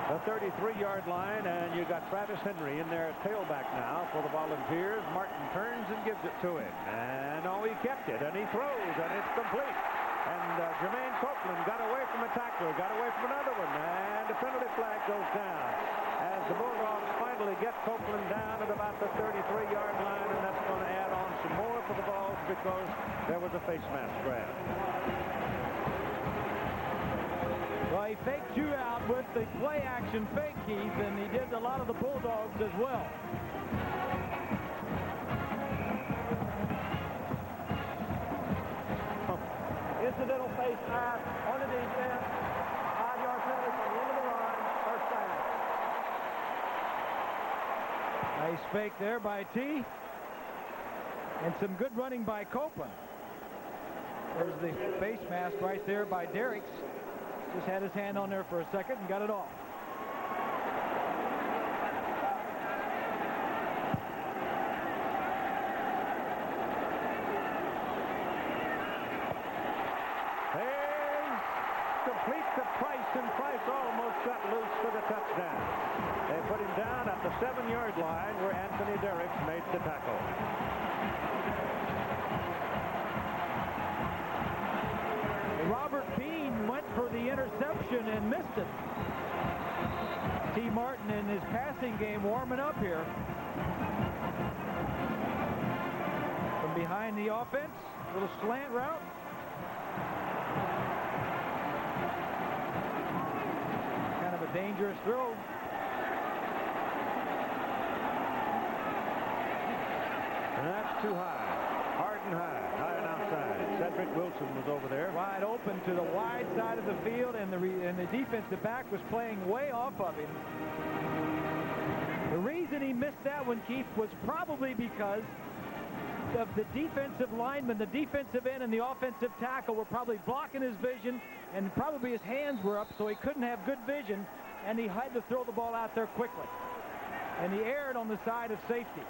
the 33-yard line, and you got Travis Henry in there at tailback now for the Volunteers. Martin turns and gives it to him, and he kept it, and he throws, and it's complete. And Jermaine Copeland got away from a tackler, got away from another one, and the penalty flag goes down as the Bulldogs finally get Copeland down at about the 33-yard line, and that's going to add on some more for the Vols because there was a face mask grab. Well, he faked you out with the play action fake, Keith, and he did a lot of the Bulldogs as well. Incidental face mask on the defense. 5-yard penalty from the end of the line. First down. Nice fake there by T. And some good running by Copeland. There's the face mask right there by Derricks. Just had his hand on there for a second and got it off. Complete to Price, and Price almost got loose for the touchdown. They put him down at the 7-yard line where Anthony Derricks made the tackle. Robert Bean went for the interception and missed it. T. Martin in his passing game warming up here. From behind the offense, little slant route. Kind of a dangerous throw. And that's too high. Hard and high. High and outside. Cedric Wilson was over there. Wide open to the wide side of the field, and the defensive back was playing way off of him. The reason he missed that one, Keith, was probably because of the defensive lineman, the defensive end, and the offensive tackle were probably blocking his vision, and probably his hands were up, so he couldn't have good vision, and he had to throw the ball out there quickly. And he erred on the side of safety.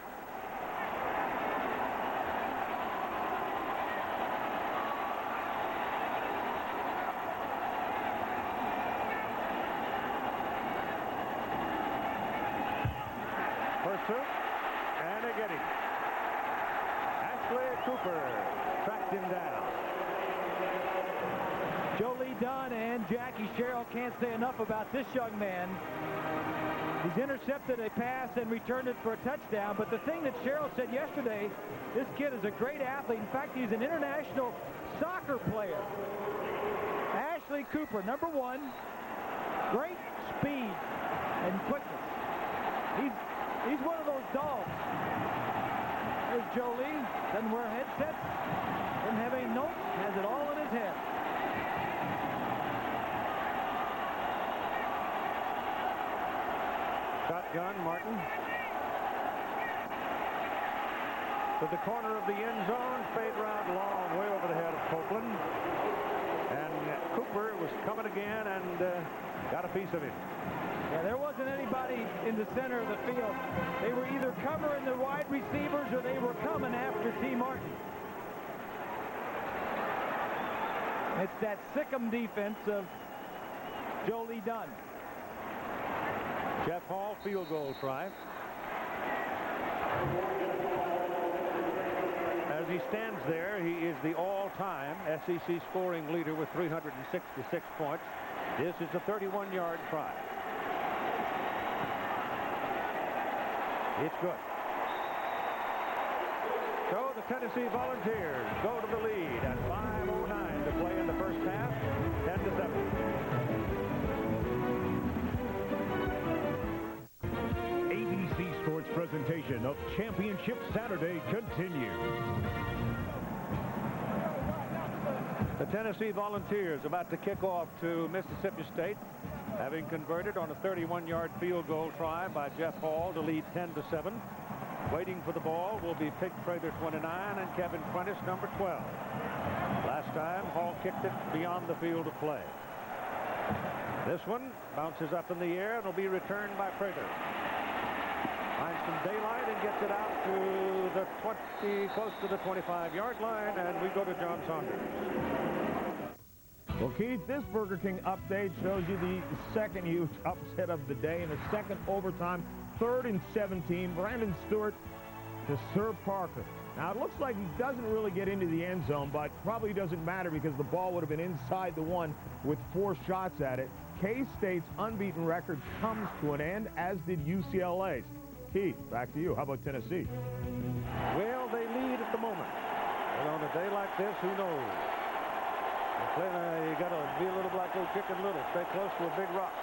Pursuit, and they get him. Ashley Cooper tracked him down. Jolie Dunn and Jackie Sherrill can't say enough about this young man. He's intercepted a pass and returned it for a touchdown, but the thing that Sherrill said yesterday, this kid is a great athlete. In fact, he's an international soccer player. Ashley Cooper, number 1, great speed and quickness. He's one of those dogs. There's Jolie, doesn't wear headsets, doesn't have any notes, has it all in his head. Shotgun, Martin. to the corner of the end zone. Fade route long, way over the head of Copeland. And Cooper was coming again and got a piece of him. Yeah, there wasn't anybody in the center of the field. They were either covering the wide receivers or they were coming after T. Martin. It's that Sikkim defense of Jolie Dunn. Jeff Hall, field goal try. As he stands there, he is the all-time SEC scoring leader with 366 points. This is a 31-yard try. It's good. So the Tennessee Volunteers go to the lead at 5:09 to play in the first half, 10-7. ABC Sports presentation of Championship Saturday continues. The Tennessee Volunteers about to kick off to Mississippi State, having converted on a 31-yard field goal try by Jeff Hall to lead 10-7. Waiting for the ball will be Pig Prather, 29, and Kevin Prentice, number 12. Last time, Hall kicked it beyond the field of play. This one bounces up in the air and will be returned by Prather. Finds some daylight and gets it out to the 20, close to the 25-yard line, and we go to John Saunders. Well, Keith, this Burger King update shows you the second huge upset of the day in the second overtime, 3rd and 17. Brandon Stewart to Sir Parker. Now, it looks like he doesn't really get into the end zone, but probably doesn't matter because the ball would have been inside the one with 4 shots at it. K-State's unbeaten record comes to an end, as did UCLA's. Keith, back to you. How about Tennessee? Well, they lead at the moment. But on a day like this, who knows? You got to be a little like old Chicken Little. Stay close to a big rock.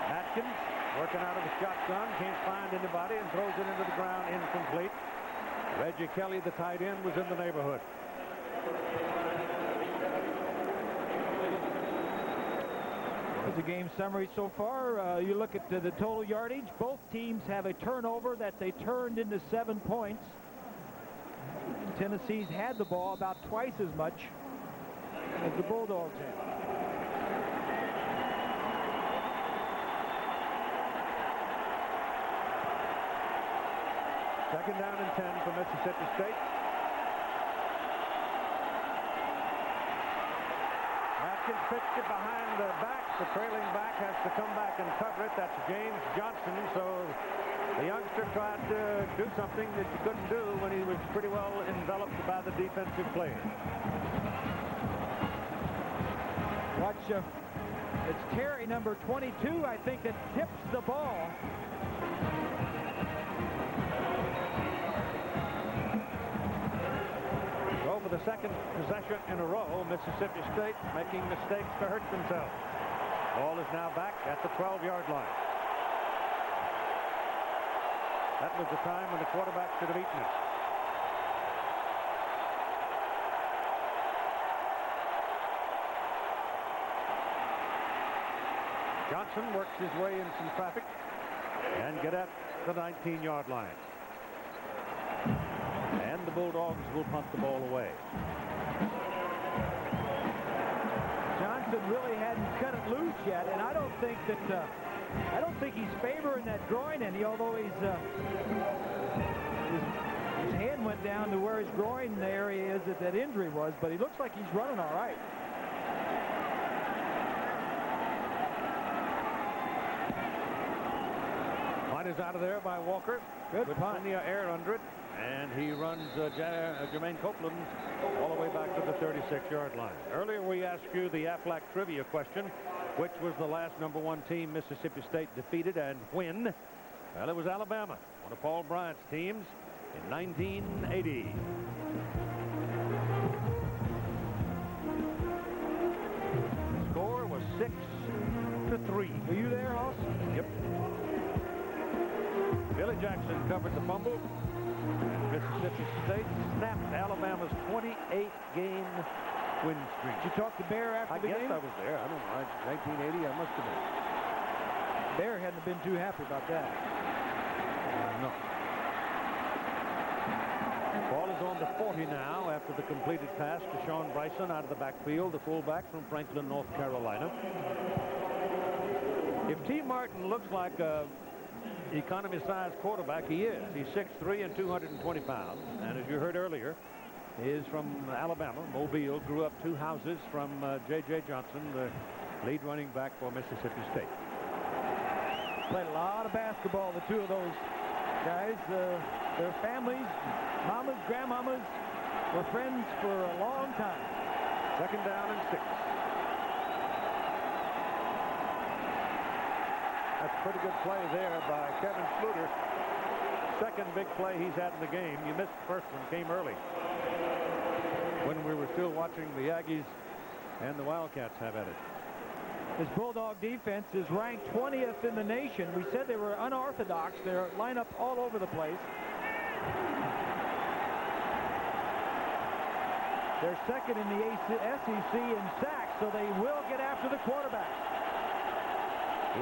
Atkins working out of the shotgun, can't find anybody and throws it into the ground, incomplete. Reggie Kelly, the tight end, was in the neighborhood. There's a game summary so far. You look at the total yardage. Both teams have a turnover that they turned into 7 points. Tennessee's had the ball about twice as much as the Bulldogs have. Second down and 10 for Mississippi State. Atkins pitched it behind the back. The trailing back has to come back and cover it. That's James Johnson. So the youngster tried to do something that you couldn't do when he was pretty well enveloped by the defensive players. Watch, it's Terry, number 22, I think, that tips the ball. So for the second possession in a row, Mississippi State making mistakes to hurt themselves. Ball is now back at the 12-yard line. That was the time when the quarterback should have eaten it. Johnson works his way in some traffic and get at the 19-yard line. And the Bulldogs will punt the ball away. Johnson really hadn't cut it loose yet, and I don't think he's favoring that groin any, although his hand went down to where his groin area is that injury was, but he looks like he's running all right. Punt is out of there by Walker. Good with punt. plenty of air under it. And he runs Jermaine Copeland all the way back to the 36-yard line. Earlier we asked you the Aflac trivia question, which was the last #1 team Mississippi State defeated and when? Well, it was Alabama, one of Paul Bryant's teams, in 1980. The score was 6-3. Were you there, Hoss? Yep. Billy Jackson covered the fumble. Mississippi State snapped Alabama's 28-game win streak. Did you talk to Bear after the game? I guess I was there. I don't know. 1980, I must have been. Bear hadn't been too happy about that. No. Ball is on to 40 now after the completed pass to Sean Bryson out of the backfield, the fullback from Franklin, North Carolina. If T. Martin looks like a economy-sized quarterback, he is. He's 6'3" and 220 pounds. And as you heard earlier, he is from Alabama, Mobile, grew up 2 houses from J.J. Johnson, the lead running back for Mississippi State. Played a lot of basketball, the two of those guys. Their families, mamas, grandmamas, were friends for a long time. 2nd down and 6. That's a pretty good play there by Kevin Schluter. Second big play he's had in the game. You missed the first one, came early, when we were still watching the Aggies and the Wildcats have at it. This Bulldog defense is ranked 20th in the nation. We said they were unorthodox. They're lined up all over the place. They're second in the SEC in sacks, so they will get after the quarterback.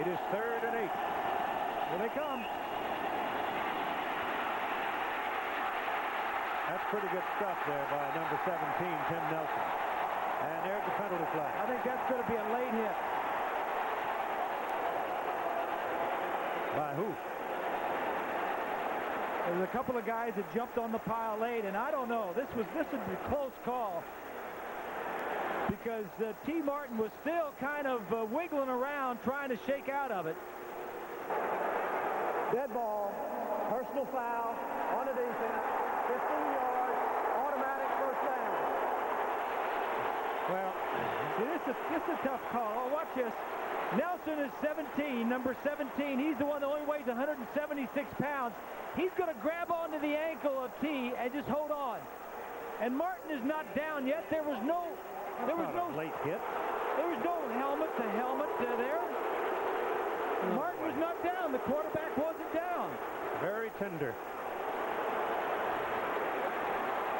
It is 3rd and 8. Here they come. That's pretty good stuff there by number 17, Tim Nelson. And there's the penalty flag. I think that's going to be a late hit. By who? There's a couple of guys that jumped on the pile late, and I don't know. This would be a close call because T. Martin was still kind of wiggling around trying to shake out of it. Dead ball, personal foul on the defense, 15 yards, automatic first down. Well, see, this is a tough call. Oh, watch this. Nelson is 17, number 17. He's the one that only weighs 176 pounds. He's going to grab onto the ankle of T and just hold on. And Martin is not down yet. There was no late hit. There was no helmet to helmet there. Martin was not down. The quarterback wasn't down. Very tender.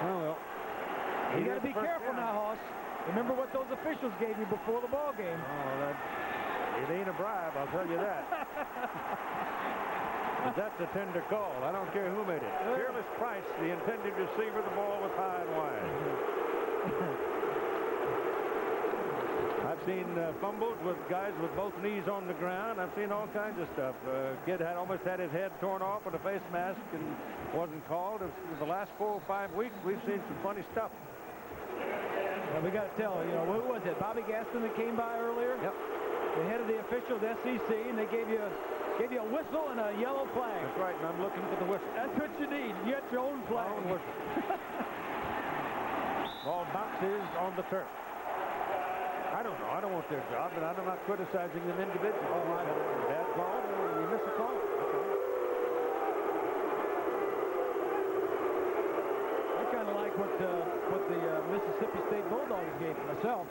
Oh, well. You got to be careful now, Hoss. Remember what those officials gave you before the ball game. Oh, it ain't a bribe, I'll tell you that. But that's a tender call. I don't care who made it. Fearless Price, the intended receiver, the ball was high and wide. I've seen fumbles with guys with both knees on the ground. I've seen all kinds of stuff. Kid almost had his head torn off with a face mask and wasn't called. In the last 4 or 5 weeks, we've seen some funny stuff. Well, we got to tell, who was it? Bobby Gaston that came by earlier? Yep. The head of the officials, SEC, and they gave you a whistle and a yellow flag. That's right, and I'm looking for the whistle. That's what you need. You got your own flag. My own whistle. Ball bounces on the turf. I don't know. I don't want their job, but I'm not criticizing them individually. Oh, I know. Bad call. You miss a call. I kind of like what the Mississippi State Bulldogs gave myself.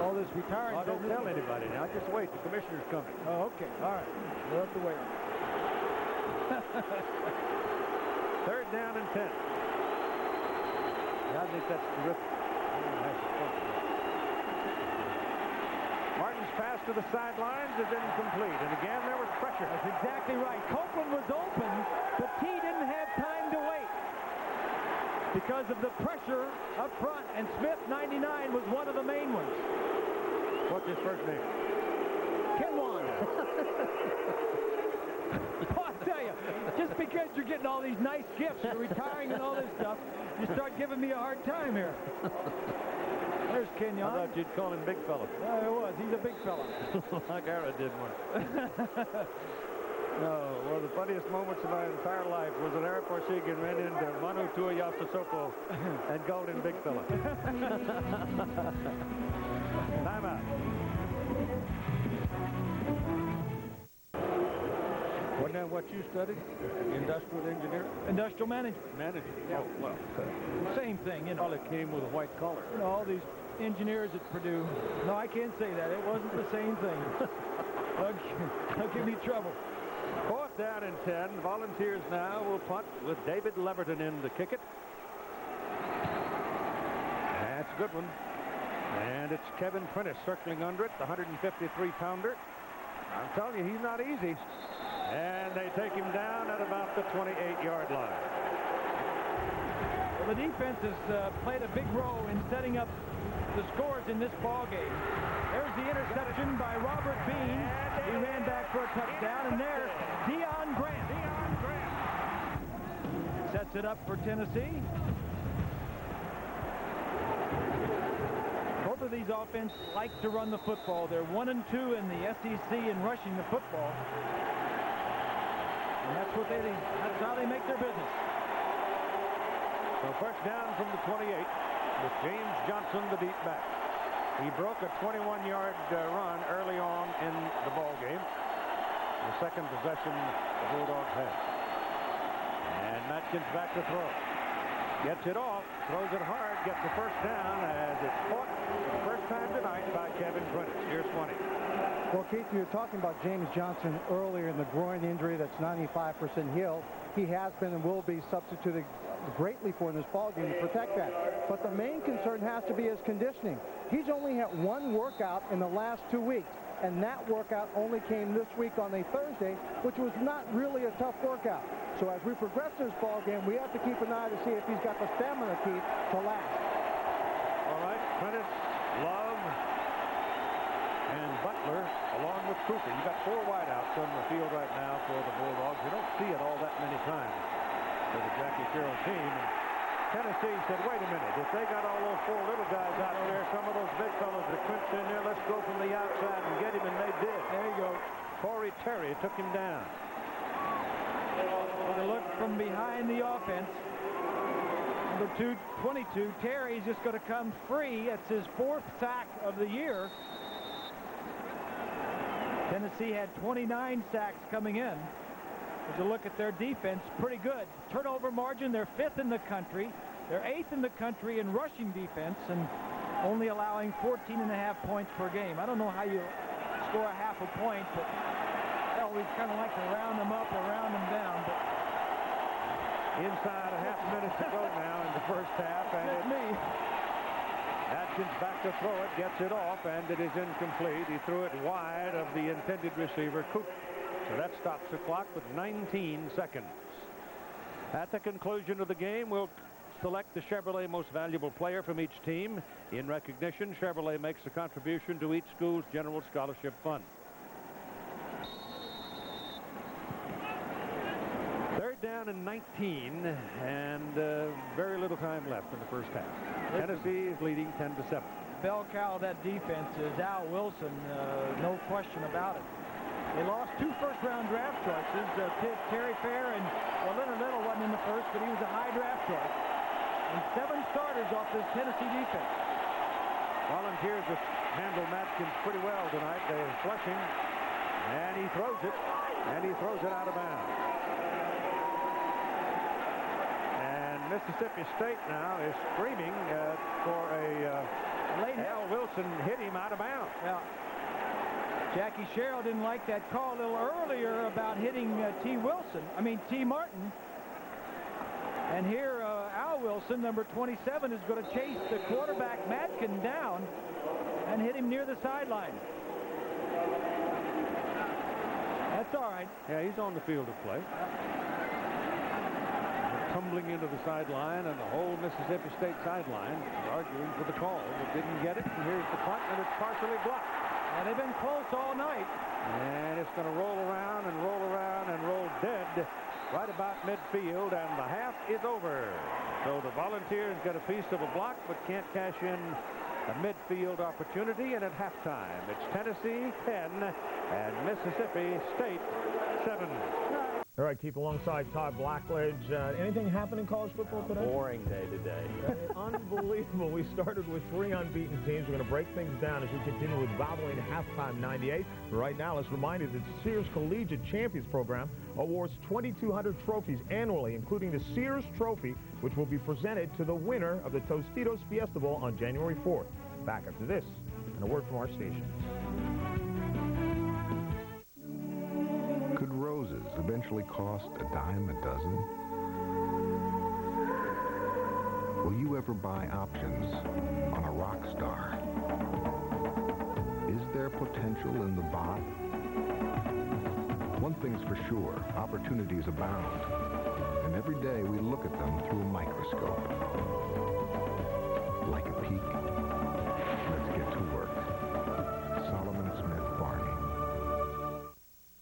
All this retiring. Oh, don't tell anybody now. Just wait. The commissioner's coming. Oh, okay. All right. We'll have to wait. 3rd down and 10. Yeah, I think that's terrific. Martin's pass to the sidelines is incomplete. And again, there was pressure. That's exactly right. Copeland was open, but T didn't have time to wait because of the pressure up front. And Smith, 99, was one of the main ones. What's his first name? Kenwan. Oh, I tell you, just because you're getting all these nice gifts, you're retiring and all this stuff, you start giving me a hard time here. There's Kenyon. I thought you'd call him big fella. Yeah, it was. He's a big fella. Like Ara did once. No, one of the funniest moments of my entire life was when Ara Porcigan ran into Manu Tuiasosopo and called him big fella. Timeout. Wasn't that what you studied? Industrial engineer? Industrial management. Management. Yeah. Oh, well. Same thing, Well, it came with a white collar. All these engineers at Purdue. No, I can't say that. It wasn't the same thing. That'll give me trouble. 4th down and 10. Volunteers now will punt with David Leverton in to kick it. That's a good one. And it's Kevin Prentice circling under it, the 153-pounder. I'm telling you, he's not easy. And they take him down at about the 28-yard line. Well, the defense has played a big role in setting up the scores in this ball game. There's the interception by Robert Bean. He ran back for a touchdown, and there's Deion Grant. Sets it up for Tennessee. Both of these offenses like to run the football. They're 1 and 2 in the SEC in rushing the football. And that's how they make their business. So first down from the 28 with James Johnson, the deep back. He broke a 21-yard run early on in the ball game. The second possession the Bulldogs had. And Matkins back to throw. Gets it off, throws it hard, gets the first down as it's caught for the first time tonight by Kevin Prentice. Here's 20. Well, Keith, you were talking about James Johnson earlier in the groin injury that's 95% healed. He has been and will be substituted greatly for in this ball game to protect that. But the main concern has to be his conditioning. He's only had one workout in the last 2 weeks, and that workout only came this week on a Thursday, which was not really a tough workout. So as we progress this ball game, we have to keep an eye to see if he's got the stamina, Keith, to last. All right, Prentice, Love, and Butler, along with Cooper. You got 4 wideouts on the field right now for the Bulldogs. You don't see it all that many times for the Jackie Sherrill team. Tennessee said, wait a minute, if they got all those 4 little guys out there, some of those big fellows that clinched in there, let's go from the outside and get him, and they did. There you go. Corey Terry took him down. Well, they look from behind the offense. Number 22, Terry's just going to come free. It's his 4th sack of the year. Tennessee had 29 sacks coming in. As you look at their defense, pretty good. Turnover margin, they're 5th in the country. They're 8th in the country in rushing defense and only allowing 14.5 points per game. I don't know how you score a half a point, but well, we kind of like to round them up or round them down. But inside a half minute to go now in the first half, and Atkins back to throw it, gets it off, and it is incomplete. He threw it wide of the intended receiver, Cooper. So that stops the clock with 19 seconds. At the conclusion of the game, we'll select the Chevrolet Most Valuable Player from each team. In recognition, Chevrolet makes a contribution to each school's general scholarship fund. Third down and 19, and very little time left in the first half. Tennessee is leading 10-7. Bell cow of that defense is Al Wilson, no question about it. They lost 2 first-round draft choices. Terry Fair and Leonard Little wasn't in the first, but he was a high draft choice. And 7 starters off this Tennessee defense. Volunteers have handled Matkins pretty well tonight. They're flushing, and he throws it, out of bounds. And Mississippi State now is screaming for a late. Al Wilson hit him out of bounds. Yeah. Jackie Sherrill didn't like that call a little earlier about hitting T. Martin. And here Al Wilson, number 27, is going to chase the quarterback Matkin down and hit him near the sideline. That's all right. Yeah, he's on the field of play. Tumbling into the sideline, and the whole Mississippi State sideline is arguing for the call, but didn't get it. And here's the punt, and it's partially blocked. And they've been close all night. And it's going to roll around and roll around and roll dead right about midfield, and the half is over. So the Volunteers get a piece of a block, but can't cash in a midfield opportunity. And at halftime, it's Tennessee 10 and Mississippi State 7. All right, keep alongside Todd Blackledge. Anything happen in college football today? Boring day today. Unbelievable. We started with 3 unbeaten teams. We're going to break things down as we continue with Valvoline Halftime 98. But right now, let's remind you that the Sears Collegiate Champions Program awards 2,200 trophies annually, including the Sears Trophy, which will be presented to the winner of the Tostitos Fiesta Bowl on January 4th. Back after this, and a word from our stations. Could roses eventually cost a dime a dozen? Will you ever buy options on a rock star? Is there potential in the bot One thing's for sure, opportunities abound. And every day we look at them through a microscope. Like a peek. Let's get to work. Solomon Smith Barney.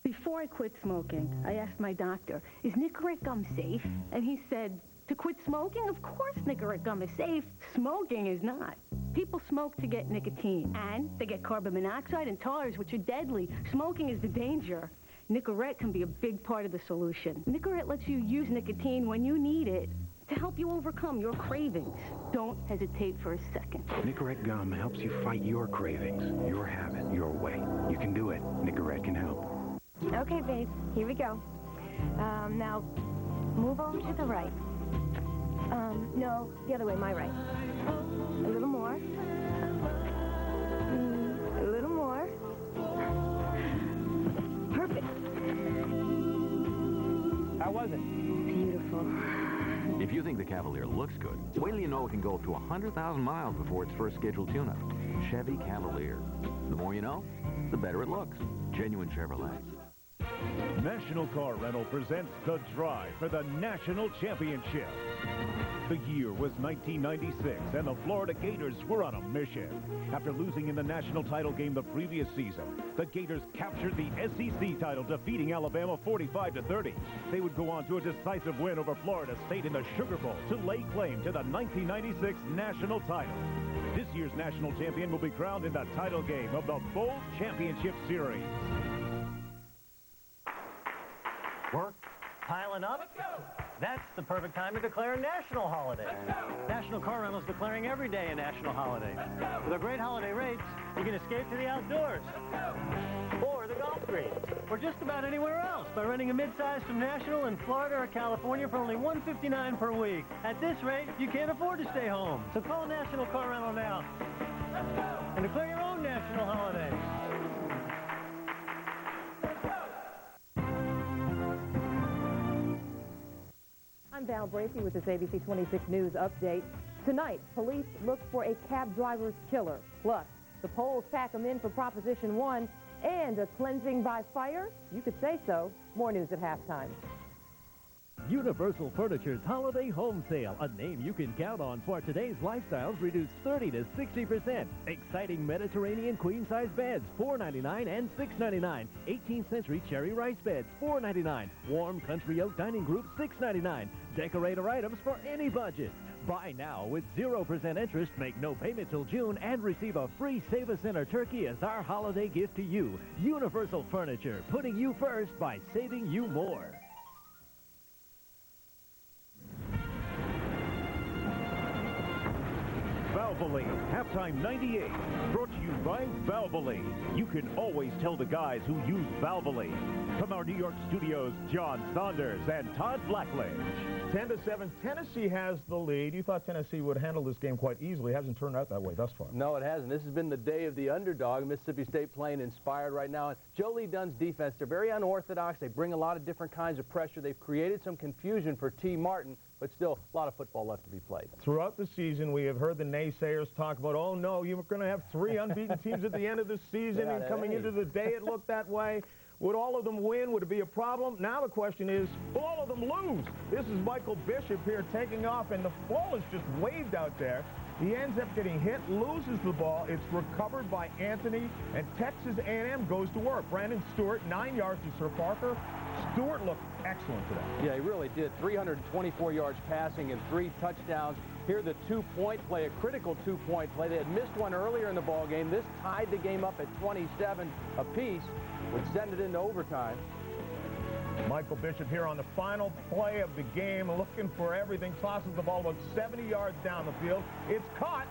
Before I quit smoking, I asked my doctor, is Nicorette gum safe? And he said, to quit smoking? Of course Nicorette gum is safe. Smoking is not. People smoke to get nicotine, and they get carbon monoxide and tars, which are deadly. Smoking is the danger. Nicorette can be a big part of the solution. Nicorette lets you use nicotine when you need it to help you overcome your cravings. Don't hesitate for a second. Nicorette gum helps you fight your cravings, your habit, your way. You can do it. Nicorette can help. Okay, babe, here we go. Now, move over to the right. No, the other way, my right. A little more. A little more. Perfect. How was it? Beautiful. If you think the Cavalier looks good, wait till you know it can go up to 100,000 miles before its first scheduled tune-up. Chevy Cavalier. The more you know, the better it looks. Genuine Chevrolet. National Car Rental presents the drive for the national championship. The year was 1996, and the Florida Gators were on a mission. After losing in the national title game the previous season, the Gators captured the SEC title, defeating Alabama 45-30. They would go on to a decisive win over Florida State in the Sugar Bowl to lay claim to the 1996 national title. This year's national champion will be crowned in the title game of the Bowl Championship Series. Work piling up? That's the perfect time to declare a national holiday. National Car Rental is declaring every day a national holiday. With our great holiday rates, you can escape to the outdoors, or the golf greens, or just about anywhere else by renting a midsize from National in Florida or California for only $159 per week. At this rate, you can't afford to stay home. So call National Car Rental now and declare your own national holiday. I'm Val Bracey with this ABC 26 News update. Tonight, police look for a cab driver's killer. Plus, the polls pack them in for Proposition 1 and a cleansing by fire? You could say so. More news at halftime. Universal Furniture's Holiday Home Sale, a name you can count on for today's lifestyles reduced 30 to 60%. Exciting Mediterranean queen-size beds, $4.99 and $6.99. 18th century cherry rice beds, $4.99. Warm country oak dining group, $6.99. Decorator items for any budget. Buy now with 0% interest, make no payment till June, and receive a free Save a Center turkey as our holiday gift to you. Universal Furniture, putting you first by saving you more. Valvoline, halftime 98, brought to you by Valvoline. You can always tell the guys who use Valvoline. From our New York studios, John Saunders and Todd Blackledge. 10-7, Tennessee has the lead. You thought Tennessee would handle this game quite easily. It hasn't turned out that way thus far. No, it hasn't. This has been the day of the underdog. Mississippi State playing inspired right now. And Joe Lee Dunn's defense, they're very unorthodox. They bring a lot of different kinds of pressure. They've created some confusion for T. Martin, but still a lot of football left to be played. Throughout the season, we have heard the naysayers talk about, oh, no, you're going to have 3 unbeaten teams at the end of the season, and coming into the day it looked that way. Would all of them win? Would it be a problem? Now the question is, will all of them lose? This is Michael Bishop here taking off, and the ball is just waved out there. He ends up getting hit, loses the ball. It's recovered by Anthony, and Texas A&M goes to work. Brandon Stewart, 9 yards to Sir Parker. Stewart looked excellent today. Yeah, he really did. 324 yards passing and 3 touchdowns. Here the two-point play, a critical two-point play. They had missed one earlier in the ball game. This tied the game up at 27 apiece, would send it into overtime. Michael Bishop here on the final play of the game, looking for everything, tosses the ball about 70 yards down the field. It's caught,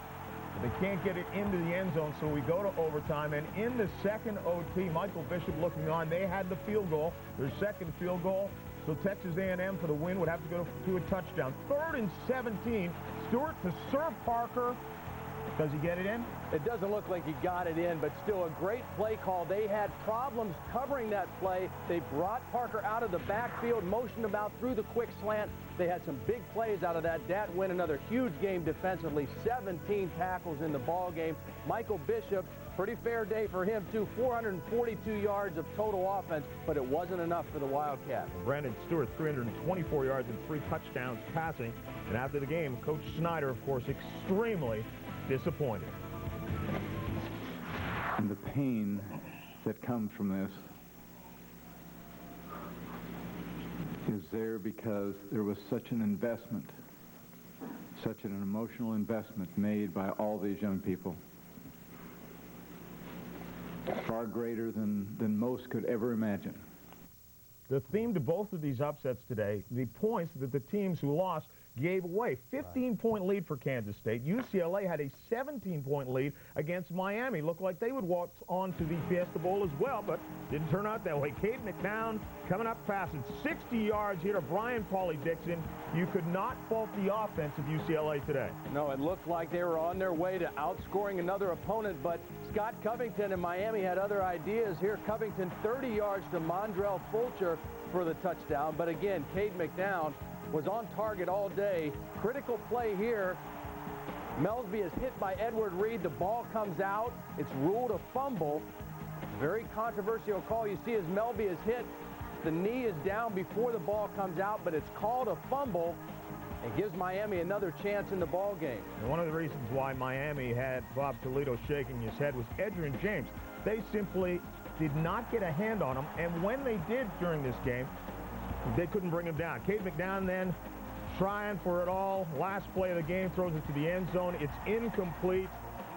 but they can't get it into the end zone, so we go to overtime. And in the second OT, Michael Bishop looking on. They had the field goal, their second field goal. So Texas A&M for the win would have to go to a touchdown. 3rd and 17, Stewart to Sir Parker. Does he get it in? It doesn't look like he got it in, but still a great play call. They had problems covering that play. They brought Parker out of the backfield, motioned him out through the quick slant. They had some big plays out of that. Dat win another huge game defensively. 17 tackles in the ball game. Michael Bishop Pretty fair day for him, too. 442 yards of total offense, but it wasn't enough for the Wildcats. Brandon Stewart, 324 yards and 3 touchdowns passing. And after the game, Coach Snyder, of course, extremely disappointed. And the pain that comes from this is there because there was such an investment, such an emotional investment made by all these young people. Far greater than most could ever imagine. The theme to both of these upsets today, the points that the teams who lost gave away. 15-point lead for Kansas State. UCLA had a 17-point lead against Miami. Looked like they would walk on to the Fiesta Bowl as well, but didn't turn out that way. Cade McNown coming up passing 60 yards here to Brian Pauly-Dixon. You could not fault the offense of UCLA today. No, it looked like they were on their way to outscoring another opponent, but Scott Covington in Miami had other ideas. Here, Covington 30 yards to Mondrell Fulcher for the touchdown. But again, Cade McNown was on target all day. Critical play here. Melsby is hit by Edward Reed. The ball comes out. It's ruled a fumble. Very controversial call. You see as Melsby is hit, the knee is down before the ball comes out, but it's called a fumble. It gives Miami another chance in the ball game. And one of the reasons why Miami had Bob Toledo shaking his head was Edgerrin James. They simply did not get a hand on him, and when they did during this game, they couldn't bring him down. Cade McNown then trying for it all. Last play of the game, throws it to the end zone. It's incomplete,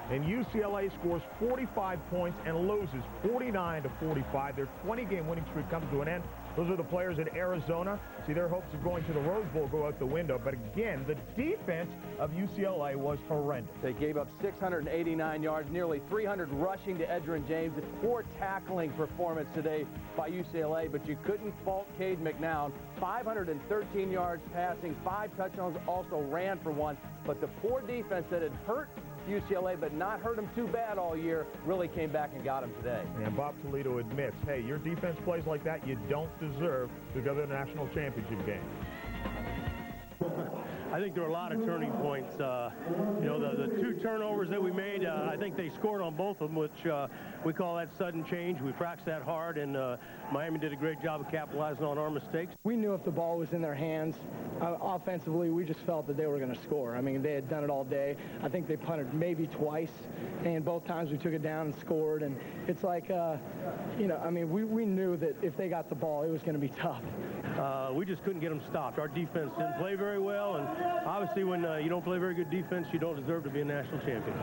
and UCLA scores 45 points and loses 49-45. Their 20-game winning streak comes to an end. Those are the players in Arizona. See, their hopes of going to the Rose Bowl go out the window. But again, the defense of UCLA was horrendous. They gave up 689 yards, nearly 300 rushing to Edgerrin James. Poor tackling performance today by UCLA, but you couldn't fault Cade McNown. 513 yards passing, 5 touchdowns, also ran for 1. But the poor defense that had hurt UCLA, but not hurt them too bad all year, really came back and got them today. And Bob Toledo admits, hey, your defense plays like that, you don't deserve to go to the national championship game. I think there were a lot of turning points. You know, the 2 turnovers that we made, I think they scored on both of them, which we call that sudden change. We practiced that hard, and Miami did a great job of capitalizing on our mistakes. We knew if the ball was in their hands, offensively, we just felt that they were going to score. I mean, they had done it all day. I think they punted maybe twice, and both times we took it down and scored. And it's like, you know, I mean, we knew that if they got the ball, it was going to be tough. We just couldn't get them stopped. Our defense didn't play very well, and obviously when you don't play very good defense, you don't deserve to be a national champion.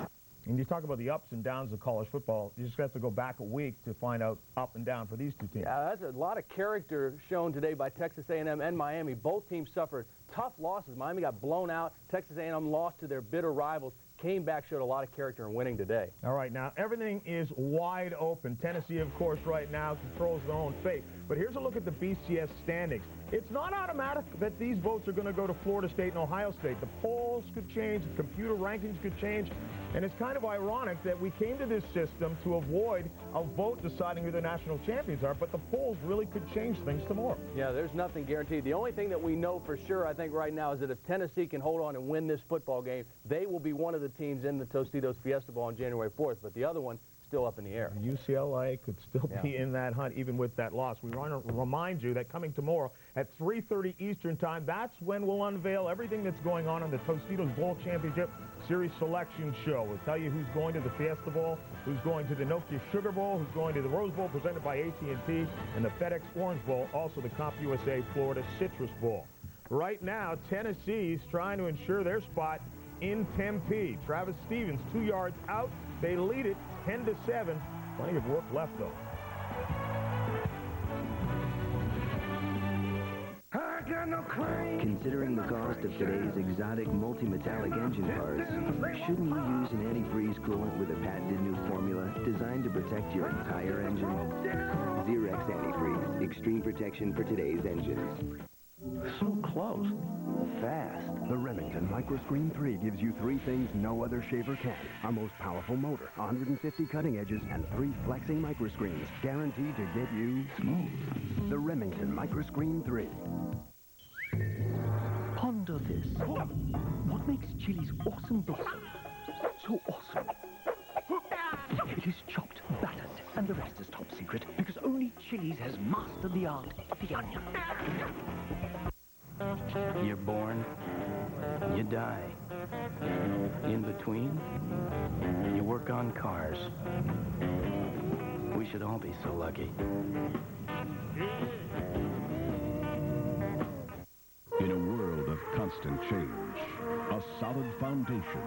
And you talk about the ups and downs of college football, you just have to go back a week to find out up and down for these two teams. Yeah, that's a lot of character shown today by Texas A&M and Miami. Both teams suffered tough losses. Miami got blown out. Texas A&M lost to their bitter rivals. Came back, showed a lot of character in winning today. All right, now everything is wide open. Tennessee, of course, right now controls their own fate. But here's a look at the BCS standings. It's not automatic that these votes are going to go to Florida State and Ohio State. The polls could change, the computer rankings could change, and it's kind of ironic that we came to this system to avoid a vote deciding who the national champions are, but the polls really could change things tomorrow. Yeah, there's nothing guaranteed. The only thing that we know for sure, I think, right now is that if Tennessee can hold on and win this football game, they will be one of the teams in the Tostitos Fiesta Bowl on January 4th, but the other one still up in the air. UCLA could still be in that hunt even with that loss. We want to remind you that coming tomorrow at 3:30 Eastern Time, that's when we'll unveil everything that's going on in the Tostitos Bowl Championship Series Selection Show. We'll tell you who's going to the Fiesta Bowl, who's going to the Nokia Sugar Bowl, who's going to the Rose Bowl presented by AT&T, and the FedEx Orange Bowl, also the CompUSA Florida Citrus Bowl. Right now, Tennessee's trying to ensure their spot in Tempe. Travis Stevens, 2 yards out. They lead it 10-7. Plenty of work left, though. Considering the cost of today's exotic multi-metallic engine parts, shouldn't you use an antifreeze coolant with a patented new formula designed to protect your entire engine? Zerex Antifreeze, extreme protection for today's engines. So close. Fast. The Remington Microscreen 3 gives you 3 things no other shaver can. Our most powerful motor, 150 cutting edges, and 3 flexing microscreens, guaranteed to get you smooth. The Remington Microscreen 3. Ponder this. What makes chili's awesome dawson so awesome? It is chopped, battered, and the rest is top secret because only Chili's has mastered the art of the onion. You're born, you die. In between, you work on cars. We should all be so lucky. In a world of constant change, a solid foundation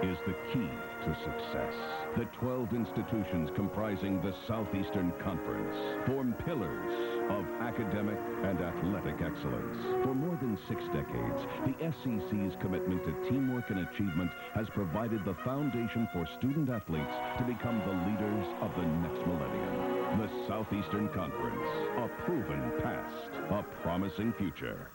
is the key to success. The 12 institutions comprising the Southeastern Conference form pillars of academic and athletic excellence. For more than 6 decades, the SEC's commitment to teamwork and achievement has provided the foundation for student athletes to become the leaders of the next millennium. The Southeastern Conference, a proven past, a promising future.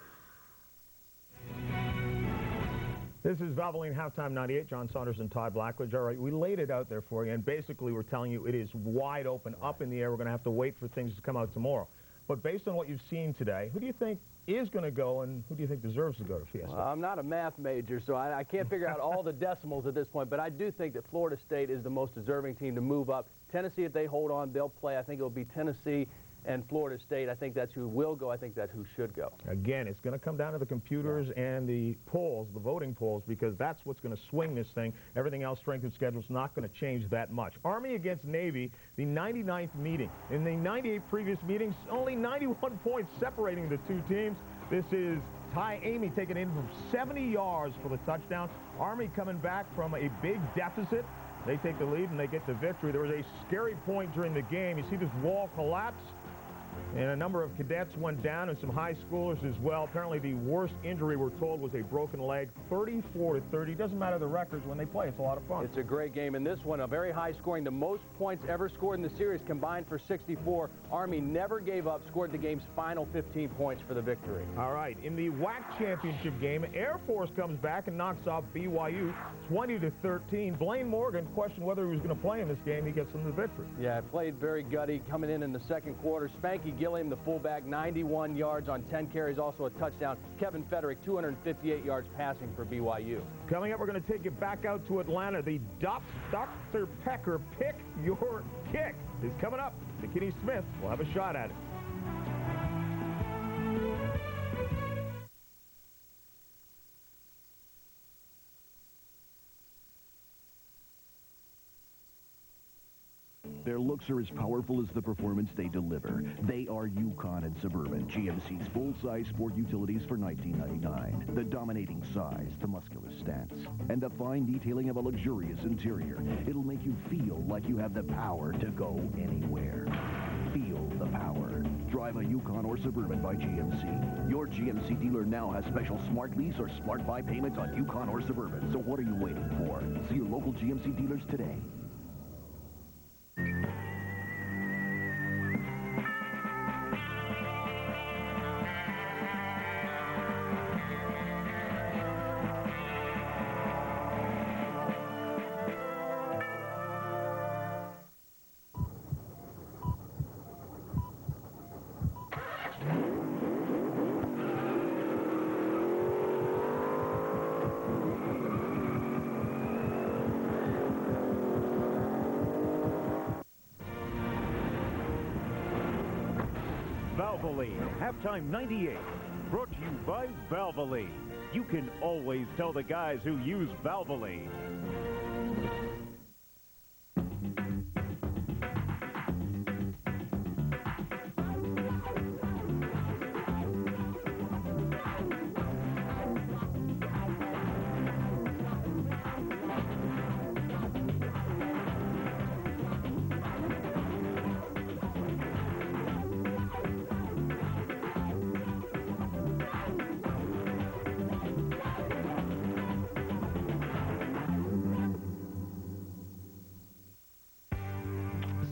This is Valvoline Halftime 98. John Saunders and Todd Blackledge. All right, we laid it out there for you, and basically we're telling you it is wide open, up in the air. We're going to have to wait for things to come out tomorrow. But based on what you've seen today, who do you think is going to go, and who do you think deserves to go to Fiesta? Well, I'm not a math major, so I can't figure out all the decimals at this point, but I do think that Florida State is the most deserving team to move up. Tennessee, if they hold on, they'll play. I think it'll be Tennessee and Florida State. I think that's who will go. I think that's who should go. Again, it's going to come down to the computers and the polls, the voting polls, because that's what's going to swing this thing. Everything else, strength of schedule, is not going to change that much. Army against Navy, the 99th meeting. In the 98 previous meetings, only 91 points separating the two teams. This is Ty Amy taking in from 70 yards for the touchdown. Army coming back from a big deficit. They take the lead and they get the victory. There was a scary point during the game. You see this wall collapse? And a number of cadets went down and some high schoolers as well. Apparently the worst injury, we're told, was a broken leg. 34-30. Doesn't matter the records when they play. It's a lot of fun. It's a great game. And this one, a very high scoring. The most points ever scored in the series combined for 64. Army never gave up, scored the game's final 15 points for the victory. All right. In the WAC championship game, Air Force comes back and knocks off BYU 20-13. Blaine Morgan questioned whether he was going to play in this game. He gets them the victory. Yeah, played very gutty coming in the second quarter. Spanky Gilliam, the fullback, 91 yards on 10 carries, also a touchdown. Kevin Federick, 258 yards passing for BYU. Coming up, we're going to take you back out to Atlanta. The Dr. Pecker Pick Your Kick is coming up. McKinney Smith will have a shot at it. Their looks are as powerful as the performance they deliver. They are Yukon and Suburban, GMC's full-size sport utilities for $19.99. The dominating size, the muscular stance, and the fine detailing of a luxurious interior. It'll make you feel like you have the power to go anywhere. Feel the power. Drive a Yukon or Suburban by GMC. Your GMC dealer now has special Smart Lease or Smart Buy payments on Yukon or Suburban. So what are you waiting for? See your local GMC dealers today. Valvoline, Halftime 98, brought to you by Valvoline. You can always tell the guys who use Valvoline.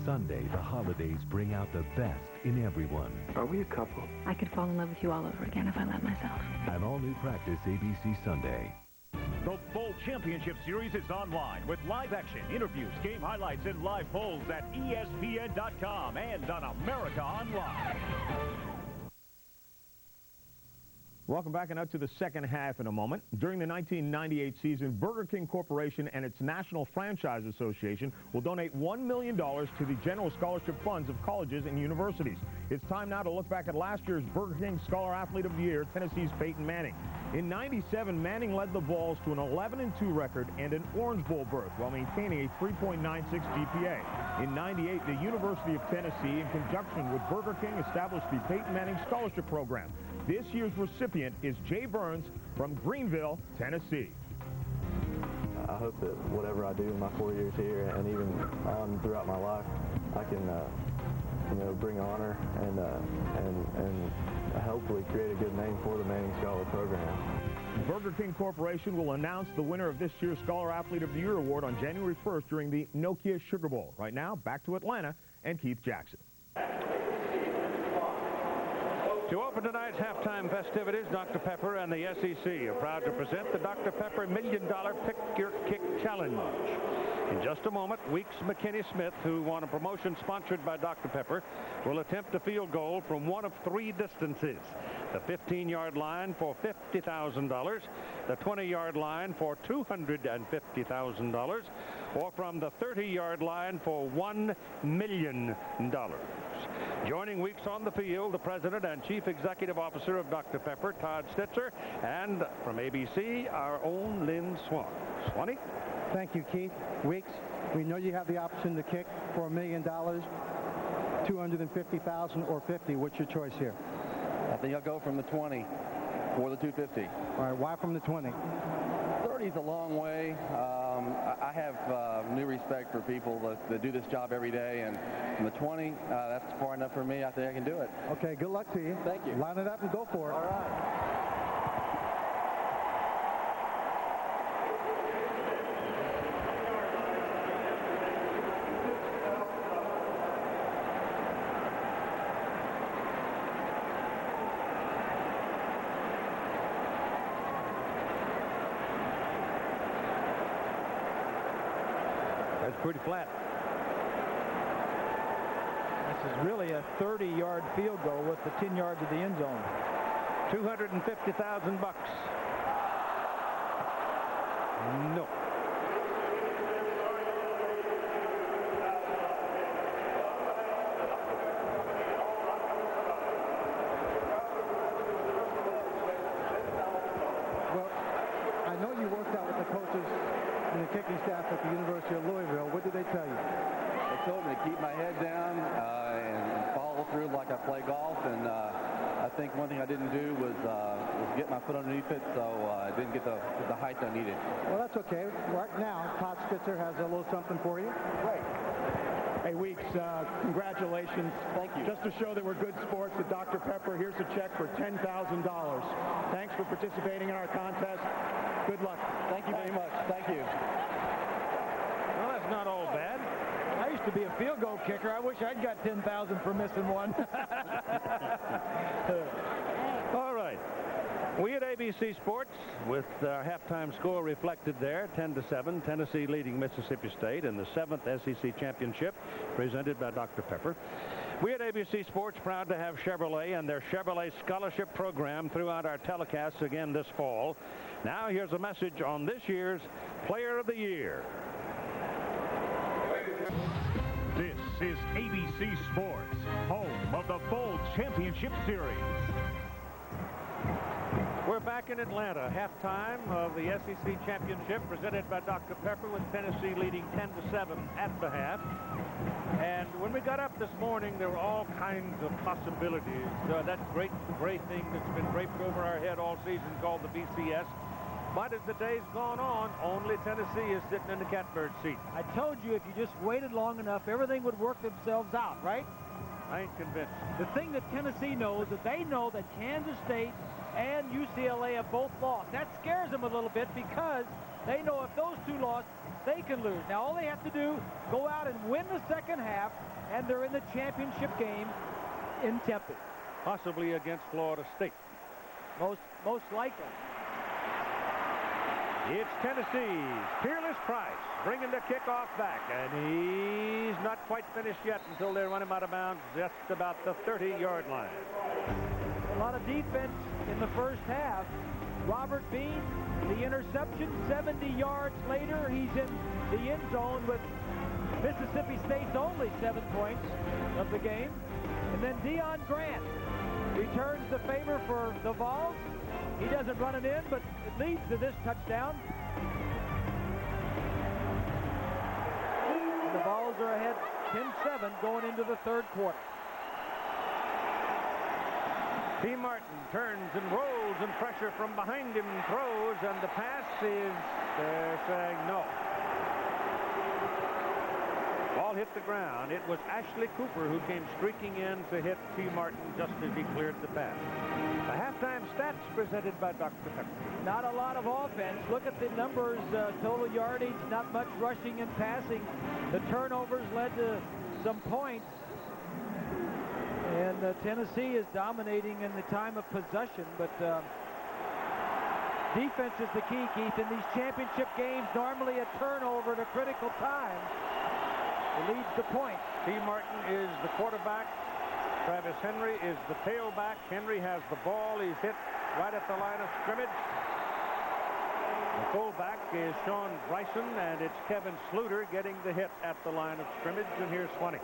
Sunday, the holidays bring out the best in everyone. Are we a couple? I could fall in love with you all over again if I let myself. An all-new practice ABC Sunday. The full championship series is online with live action, interviews, game highlights, and live polls at ESPN.com and on America Online. Welcome back and out to the second half in a moment. During the 1998 season, Burger King Corporation and its National Franchise Association will donate $1 million to the general scholarship funds of colleges and universities. It's time now to look back at last year's Burger King Scholar Athlete of the Year, Tennessee's Peyton Manning. In '97, Manning led the Vols to an 11-2 record and an Orange Bowl berth while maintaining a 3.96 GPA. In '98, the University of Tennessee, in conjunction with Burger King, established the Peyton Manning Scholarship Program. This year's recipient is Jay Burns from Greenville, Tennessee. I hope that whatever I do in my 4 years here and even on throughout my life, I can, bring honor and hopefully create a good name for the Manning Scholar Program. Burger King Corporation will announce the winner of this year's Scholar Athlete of the Year award on January 1st during the Nokia Sugar Bowl. Right now, back to Atlanta and Keith Jackson. To open tonight's halftime festivities, Dr. Pepper and the SEC are proud to present the Dr. Pepper $1 Million Pick Your Kick Challenge. In just a moment, Weeks McKinney Smith, who won a promotion sponsored by Dr. Pepper, will attempt a field goal from one of three distances. The 15-yard line for $50,000, the 20-yard line for $250,000, or from the 30-yard line for $1 million. Joining Weeks on the field, the President and Chief Executive Officer of Dr. Pepper, Todd Stitzer, and from ABC, our own Lynn Swan. Swanee? Thank you, Keith. Weeks, we know you have the option to kick for $1 million, $250,000 or $50. What's your choice here? I think I'll go from the 20 for the 250. All right, why from the 20? 30 is a long way. I have new respect for people that do this job every day, and from the 20, that's far enough for me. I think I can do it. Okay, good luck to you. Thank you. Line it up and go for it. All right. That's pretty flat. This is really a 30-yard field goal with the 10 yards of the end zone. $250,000. No. Well, I know you worked out with the coaches and the kicking staff at the University of Louisville. What did they tell you? They told me to keep my head down and follow through like I play golf. And I think one thing I didn't do was get my foot underneath it, so I didn't get the height I needed. Well, that's okay. Right now, Todd Spitzer has a little something for you. Great. Hey, Weeks, congratulations. Thank you. Just to show that we're good sports with Dr. Pepper, here's a check for $10,000. Thanks for participating in our contest. Good luck. Thank you very much. Thank you. Well, that's not all bad. I used to be a field goal kicker. I wish I'd got 10,000 for missing one. All right. We at ABC Sports, with our halftime score reflected there, 10-7, Tennessee leading Mississippi State in the 7th SEC Championship, presented by Dr. Pepper. We at ABC Sports proud to have Chevrolet and their Chevrolet Scholarship Program throughout our telecasts again this fall. Now here's a message on this year's Player of the Year. This is ABC Sports, home of the Bowl Championship Series. We're back in Atlanta, halftime of the SEC Championship presented by Dr. Pepper, with Tennessee leading 10-7 at the half. And when we got up this morning, there were all kinds of possibilities. That great thing that's been draped over our head all season called the BCS. But as the day's gone on, only Tennessee is sitting in the catbird seat. I told you if you just waited long enough, everything would work themselves out, right? I ain't convinced. The thing that Tennessee knows is they know that Kansas State and UCLA have both lost. That scares them a little bit because they know if those two lost, they can lose. Now, all they have to do, go out and win the second half, and they're in the championship game in Tempe. Possibly against Florida State. Most likely. It's Tennessee's Peerless Price bringing the kickoff back, and he's not quite finished yet until they run him out of bounds just about the 30-yard line. A lot of defense in the first half. Robert Bean, the interception, 70 yards later, he's in the end zone with Mississippi State's only 7 points of the game. And then Deion Grant returns the favor for the Vols. He doesn't run it in, but it leads to this touchdown. And the Vols are ahead 10-7 going into the third quarter. T. Martin turns and rolls, and pressure from behind him, throws, and the pass is, they're saying no. Ball hit the ground. It was Ashley Cooper who came streaking in to hit T. Martin just as he cleared the pass. The halftime stats presented by Dr. Pepper. Not a lot of offense. Look at the numbers, total yardage, not much rushing and passing. The turnovers led to some points. And Tennessee is dominating in the time of possession, but defense is the key, Keith. In these championship games, normally a turnover at a critical time leads to points. T. Martin is the quarterback. Travis Henry is the tailback. Henry has the ball. He's hit right at the line of scrimmage. The fullback is Sean Bryson, and it's Kevin Sluter getting the hit at the line of scrimmage. And here's Swanee.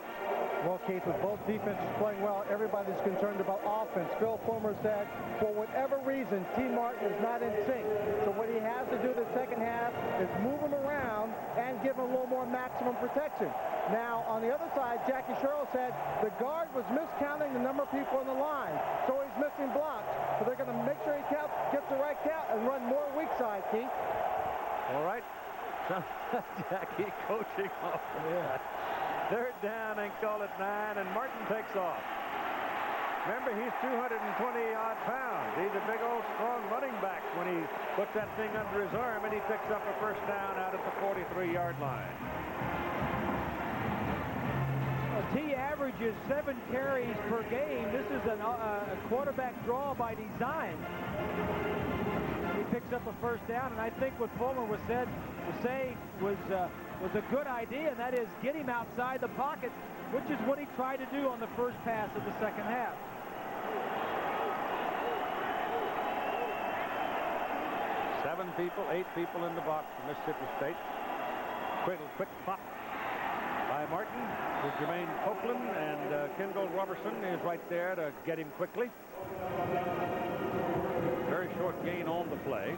Well, Keith, with both defenses playing well, everybody's concerned about offense. Phil Fulmer said, for whatever reason, T. Martin is not in sync. So what he has to do the second half is move him around and give him a little more maximum protection. Now, on the other side, Jackie Sherrill said the guard was miscounting the number of people on the line, so he's missing blocks. So they're going to make sure he gets the right count and run more weak side, Keith. All right. Jackie coaching off that. Third down and call it 9, and Martin takes off. Remember, he's 220-odd pounds. He's a big old strong running back when he puts that thing under his arm, and he picks up a first down out at the 43-yard line. T averages 7 carries per game. This is a quarterback draw by design. He picks up a first down, and I think what Fulmer was saying was a good idea, and that is get him outside the pocket, which is what he tried to do on the first pass of the second half. Eight people in the box for Mississippi State. Quick pop by Martin to Jermaine Copeland, and Kendall Robertson is right there to get him quickly. Very short gain on the play.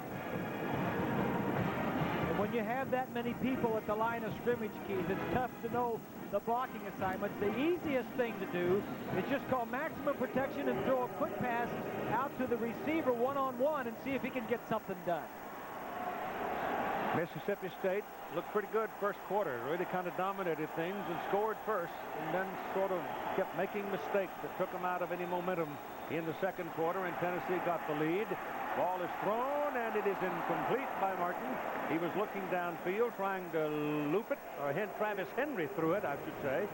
And when you have that many people at the line of scrimmage, Keith, it's tough to know the blocking assignments. The easiest thing to do is just call maximum protection and throw a quick pass out to the receiver one-on-one and see if he can get something done. Mississippi State looked pretty good first quarter. Really kind of dominated things and scored first, and then sort of kept making mistakes that took them out of any momentum in the second quarter, and Tennessee got the lead. Ball is thrown, and it is incomplete by Martin. He was looking downfield, trying to loop it, or Travis Henry threw it, I should say,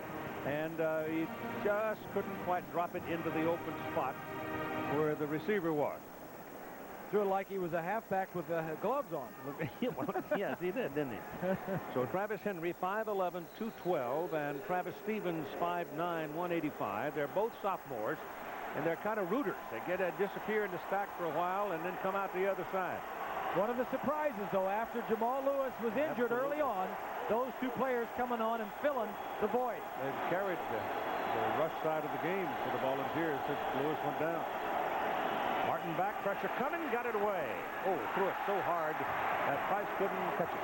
and he just couldn't quite drop it into the open spot where the receiver was. Threw it like he was a halfback with gloves on. Yes, he did, didn't he? So Travis Henry, 5'11", 212, and Travis Stevens, 5'9", 185. They're both sophomores, and they're kind of rooters. They disappear in the stack for a while and then come out the other side. One of the surprises, though, after Jamal Lewis was injured early on, those two players coming on and filling the void. They've carried the rush side of the game for the Volunteers since Lewis went down. Martin back, pressure coming, got it away. Oh, threw it so hard that Price couldn't catch it.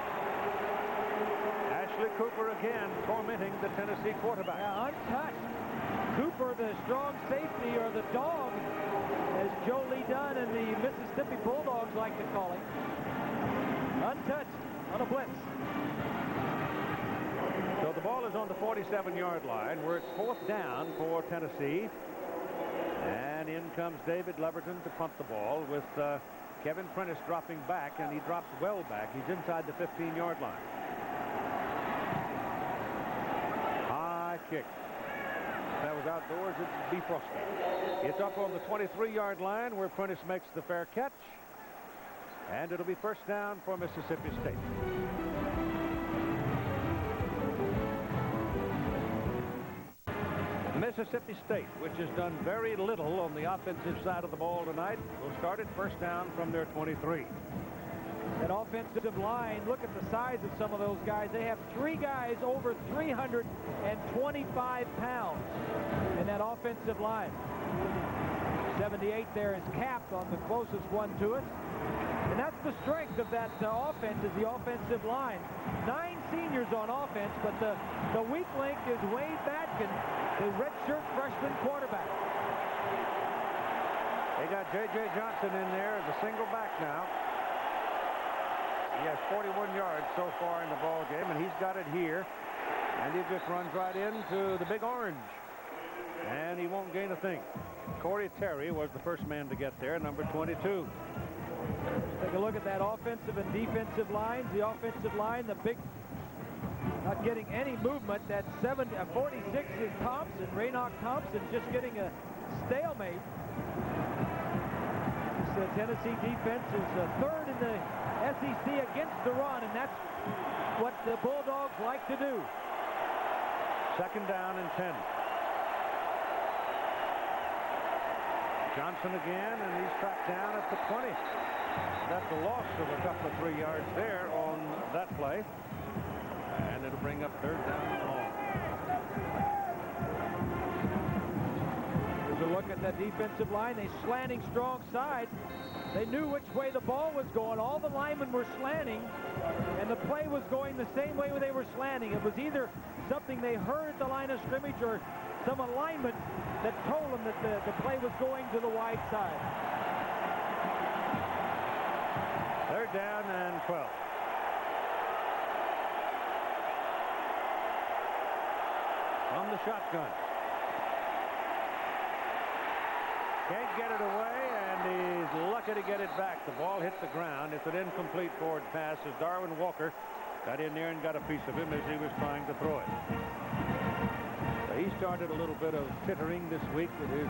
Ashley Cooper again tormenting the Tennessee quarterback. Yeah, untouched. Cooper, the strong safety, or the dog, as Joe Lee Dunn and the Mississippi Bulldogs like to call him. Untouched on a blitz. So the ball is on the 47-yard line where it's fourth down for Tennessee. And in comes David Leverton to punt the ball with Kevin Prentice dropping back, and he drops well back. He's inside the 15-yard line. High kick. That was outdoors. It's defrosted. It's up on the 23-yard line where Prentice makes the fair catch. And it'll be first down for Mississippi State. Mississippi State, which has done very little on the offensive side of the ball tonight, will start at first down from their 23. That offensive line, look at the size of some of those guys. They have 3 guys over 325 pounds in that offensive line. 78 there is capped on the closest one to us. And that's the strength of that offense, is the offensive line. 9 seniors on offense, but the weak link is Wade Batkin, the redshirt freshman quarterback. They got J.J. Johnson in there as a single back now. He has 41 yards so far in the ball game, and he's got it here. And he just runs right into the big orange. And he won't gain a thing. Corey Terry was the first man to get there, number 22. Take a look at that offensive and defensive lines. The offensive line, the big, not getting any movement. That 46 is Thompson, Raynoch Thompson, just getting a stalemate. This Tennessee defense is third in the SEC against the run, and that's what the Bulldogs like to do. Second down and 10. Johnson again, and he's tracked down at the 20. That's a loss of a couple of 3 yards there on that play. And it'll bring up third down and long. There's a look at that defensive line. They slanting strong side. They knew which way the ball was going. All the linemen were slanting, and the play was going the same way they were slanting. It was either something they heard at the line of scrimmage or some alignment that told them that the play was going to the wide side. Third down and 12. From the shotgun. Can't get it away, and he's lucky to get it back. The ball hit the ground. It's an incomplete forward pass as Darwin Walker got in there and got a piece of him as he was trying to throw it. So he started a little bit of tittering this week with his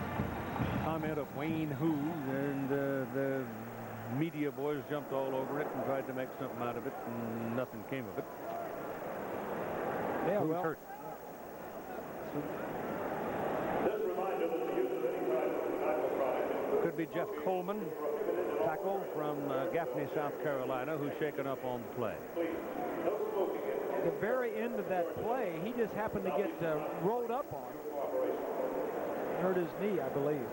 comment of Wayne Who, and the media boys jumped all over it and tried to make something out of it, and nothing came of it. Yeah, Who's hurt? Could be Jeff Coleman, tackle from Gaffney, South Carolina, who's shaken up on the play. At the very end of that play, he just happened to get rolled up on. Hurt his knee, I believe.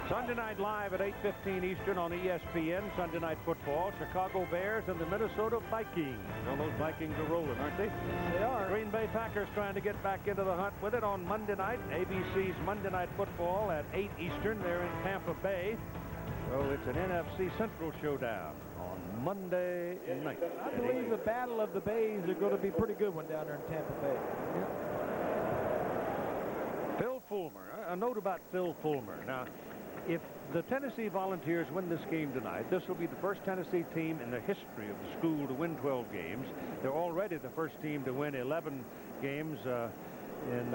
Sunday night live at 8:15 Eastern on ESPN. Sunday night football. Chicago Bears and the Minnesota Vikings. Well, those Vikings are rolling, aren't they? They are. Green Bay Packers trying to get back into the hunt with it on Monday night. ABC's Monday Night Football at 8 Eastern. They're in Tampa Bay. So it's an NFC Central showdown on Monday night. I believe the Battle of the Bays are going to be a pretty good one down there in Tampa Bay. Yeah. Phil Fulmer. A note about Phil Fulmer. Now, if the Tennessee Volunteers win this game tonight, this will be the first Tennessee team in the history of the school to win 12 games. They're already the first team to win 11 games in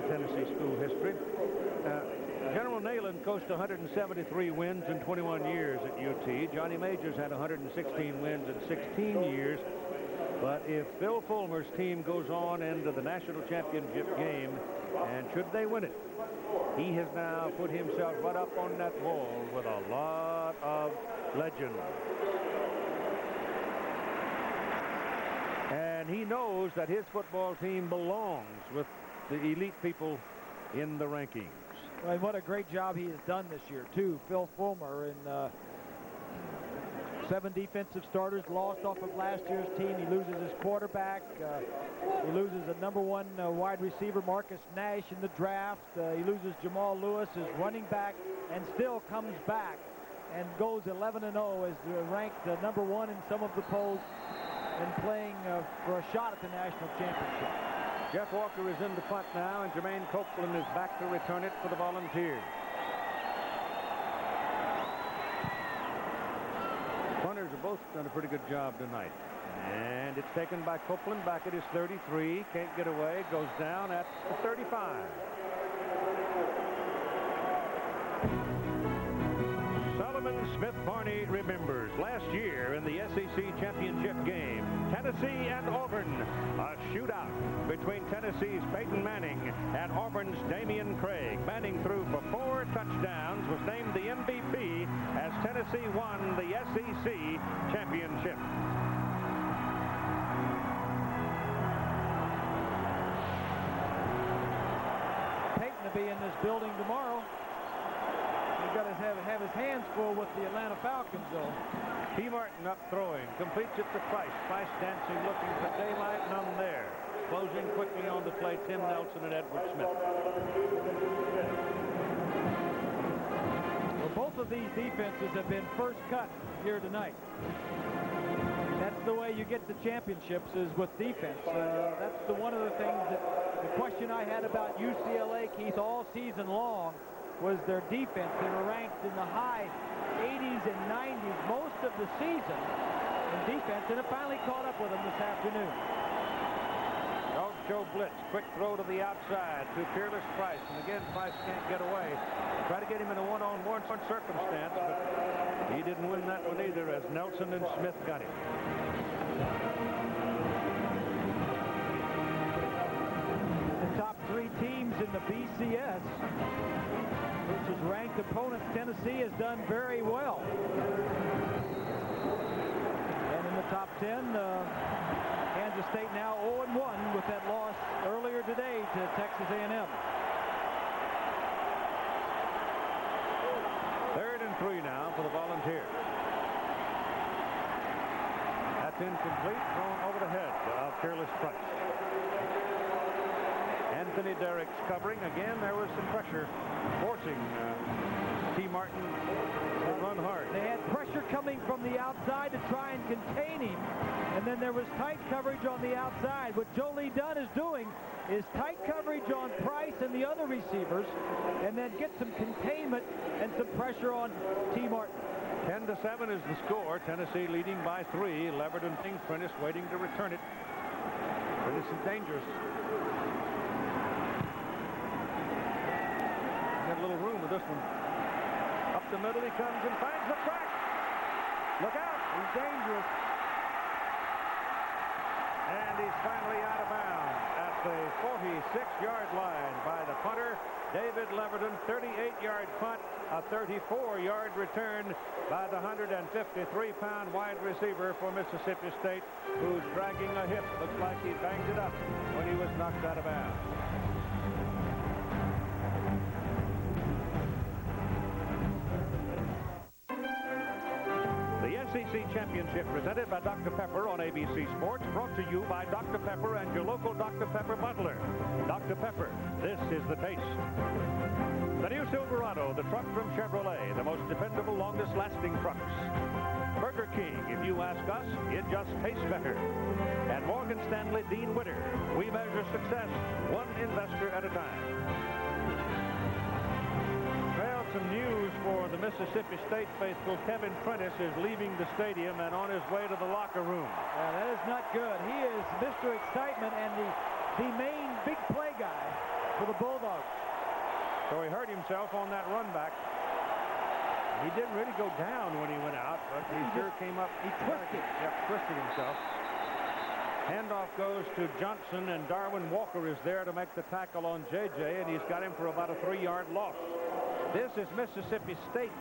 Tennessee school history. General Neyland coached 173 wins in 21 years at UT. Johnny Majors had 116 wins in 16 years. But if Phil Fulmer's team goes on into the national championship game, and should they win it, he has now put himself right up on that wall with a lot of legends. And he knows that his football team belongs with the elite people in the rankings. Well, and what a great job he has done this year, too. Phil Fulmer, in 7 defensive starters, lost off of last year's team. He loses his quarterback. He loses a #1 wide receiver, Marcus Nash, in the draft. He loses Jamal Lewis, his running back, and still comes back and goes 11-0 as ranked #1 in some of the polls and playing for a shot at the national championship. Jeff Walker is in the punt now, and Jermaine Copeland is back to return it for the Volunteers. Punters have both done a pretty good job tonight. And it's taken by Copeland back at his 33. Can't get away. Goes down at the 35. Sullivan Smith Barney remembers last year in the SEC championship game, Tennessee and Auburn, a shootout between Tennessee's Peyton Manning and Auburn's Damian Craig. Manning threw for 4 touchdowns, was named the MVP as Tennessee won the SEC championship. Peyton will be in this building tomorrow. He's got to have his hands full with the Atlanta Falcons, though. T. Martin up throwing, completes it to Price. Price dancing, looking for daylight, none there. Closing quickly on the play, Tim Nelson and Edward Smith. Well, both of these defenses have been first cut here tonight. That's the way you get the championships, is with defense. That's one of the things that the question I had about UCLA, Keith, all season long was their defense. They were ranked in the high 80s and 90s most of the season in defense, and it finally caught up with them this afternoon. Dog show blitz, quick throw to the outside to Peerless Price, and again Price can't get away. Try to get him in a one-on-one circumstance, but he didn't win that one either, as Nelson and Smith got him. The top 3 teams in the BCS, which is ranked opponents, Tennessee has done very well. And in the top 10, Kansas State now 0-1 with that loss earlier today to Texas A&M. 3rd and 3 now for the Volunteers. That's incomplete, thrown over the head of Peerless Price. Anthony Derrick's covering. Again, there was some pressure forcing T. Martin to run hard. They had pressure coming from the outside to try and contain him, and then there was tight coverage on the outside. What Joe Lee Dunn is doing is tight coverage on Price and the other receivers, and then get some containment and some pressure on T. Martin. 10-7 is the score. Tennessee leading by 3. Leverett and Prentice waiting to return it. Prentice is dangerous. Got a little room with this one. Up the middle he comes and finds the crack. Look out, he's dangerous. And he's finally out of bounds at the 46-yard line by the punter, David Leverton. 38-yard punt, a 34-yard return by the 153-pound wide receiver for Mississippi State, who's dragging a hip. Looks like he banged it up when he was knocked out of bounds. The SEC Championship presented by Dr. Pepper on ABC Sports, brought to you by Dr. Pepper and your local Dr. Pepper butler. Dr. Pepper, this is the taste. The new Silverado, the truck from Chevrolet, the most dependable, longest-lasting trucks. Burger King, if you ask us, it just tastes better. And Morgan Stanley Dean Witter, we measure success one investor at a time. Some news for the Mississippi State faithful. Kevin Prentice is leaving the stadium and on his way to the locker room. That is not good. He is Mr. Excitement and the main big play guy for the Bulldogs. So he hurt himself on that run back. He didn't really go down when he went out, but he sure came up. He twisted. Yep, twisted himself. Handoff goes to Johnson, and Darwin Walker is there to make the tackle on J.J., and he's got him for about a 3-yard loss. This is Mississippi State's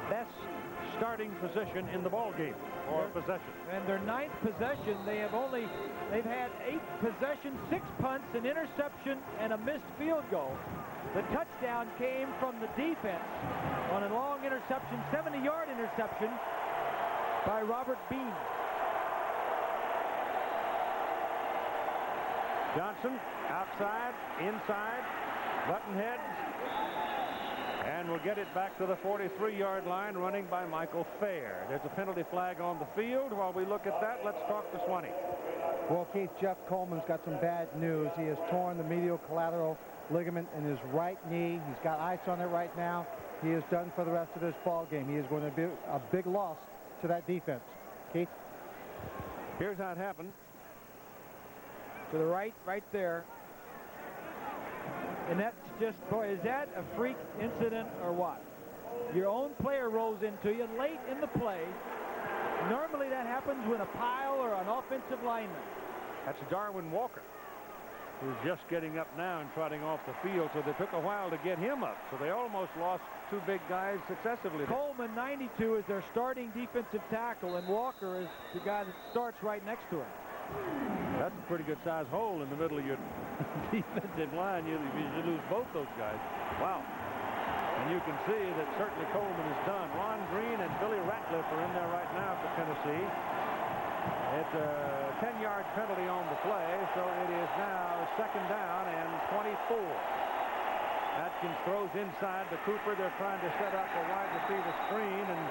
best starting position in the ball game, or possession. And their 9th possession, they've had 8 possessions, 6 punts, an interception, and a missed field goal. The touchdown came from the defense on a long interception, 70-yard interception by Robert Bean. Johnson, outside, inside, button heads, and we'll get it back to the 43-yard line, running by Michael Fair. There's a penalty flag on the field. While we look at that, let's talk to Swanee. Well, Keith, Jeff Coleman's got some bad news. He has torn the medial collateral ligament in his right knee. He's got ice on it right now. He is done for the rest of this ball game. He is going to be a big loss to that defense. Keith? Here's how it happened. To the right there. And that's just, boy, is that a freak incident or what? your own player rolls into you late in the play. Normally that happens when a pile or an offensive lineman. That's Darwin Walker, who's just getting up now and trotting off the field, so they took a while to get him up. So they almost lost two big guys successively. Coleman, 92, is their starting defensive tackle, and Walker is the guy that starts right next to him. That's a pretty good size hole in the middle of your defensive line. You lose both those guys. Wow. And you can see that certainly Coleman is done. Ron Green and Billy Ratliff are in there right now for Tennessee. It's a 10-yard penalty on the play, so it is now 2nd down and 24. Atkins throws inside to Cooper. They're trying to set up a wide receiver screen, and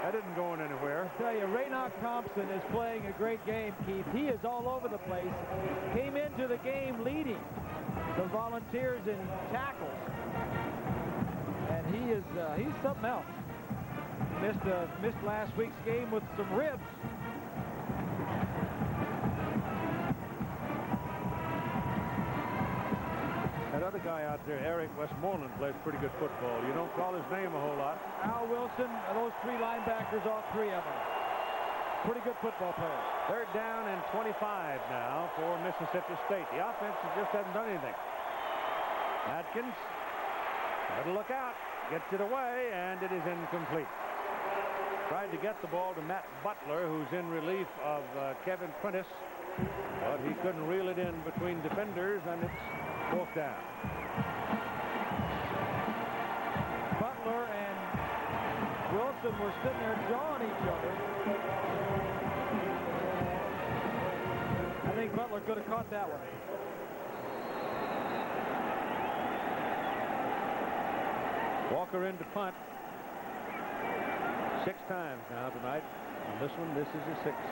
that isn't going anywhere. I tell you, Raynoch Thompson is playing a great game, Keith. He is all over the place. Came into the game leading the Volunteers in tackles. And he's something else. Missed last week's game with some ribs. That other guy out there, Eric Westmoreland, plays pretty good football. You don't call his name a whole lot. Al Wilson, those three linebackers, all three of them. Pretty good football players. 3rd down and 25 now for Mississippi State. The offense just hasn't done anything. Atkins, better look out. Gets it away, and it is incomplete. Tried to get the ball to Matt Butler, who's in relief of Kevin Prentice, but he couldn't reel it in between defenders, and it's 4th down. Butler and Wilson were sitting there jawing each other. I think Butler could have caught that one. Walker into punt 6 times now tonight. And this one, this is his 6th.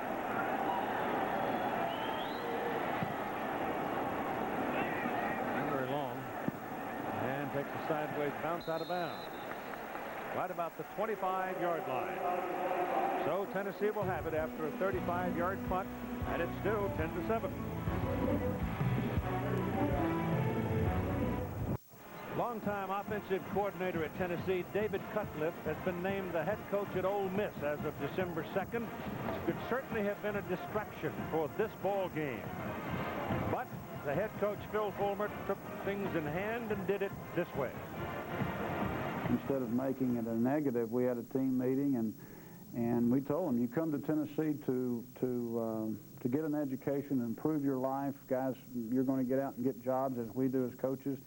Not very long. And takes a sideways bounce out of bounds. Right about the 25-yard line. So Tennessee will have it after a 35-yard punt, and it's still 10-7. Longtime offensive coordinator at Tennessee, David Cutcliffe, has been named the head coach at Ole Miss as of December 2nd. Could certainly have been a distraction for this ball game. But the head coach, Phil Fulmer, took things in hand and did it this way. Instead of making it a negative, we had a team meeting, and we told them, you come to Tennessee to get an education and improve your life. Guys, you're going to get out and get jobs as we do as coaches,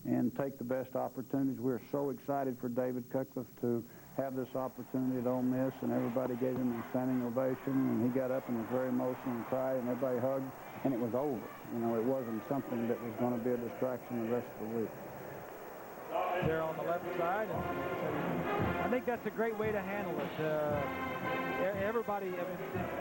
and take the best opportunities. We're so excited for David Cutcliffe to have this opportunity at Ole Miss, and everybody gave him a standing ovation, and he got up and was very emotional and cried, and everybody hugged, and it was over. You know, it wasn't something that was going to be a distraction the rest of the week. There on the left side. I think that's a great way to handle it. Everybody, I mean,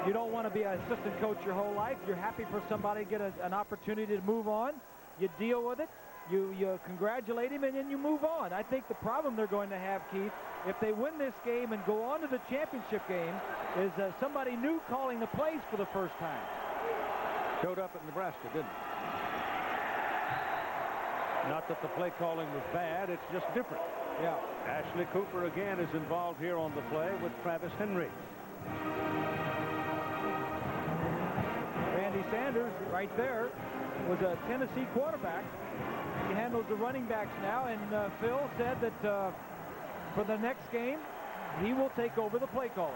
you don't want to be an assistant coach your whole life. You're happy for somebody to get an opportunity to move on. You deal with it. You congratulate him, and then you move on. I think the problem they're going to have, Keith, if they win this game and go on to the championship game, is somebody new calling the plays for the first time. Showed up at Nebraska, didn't it? Not that the play calling was bad, it's just different. Yeah. Ashley Cooper again is involved here on the play with Travis Henry. Randy Sanders, right there, was a Tennessee quarterback. He handles the running backs now, and Phil said that for the next game, he will take over the play calling.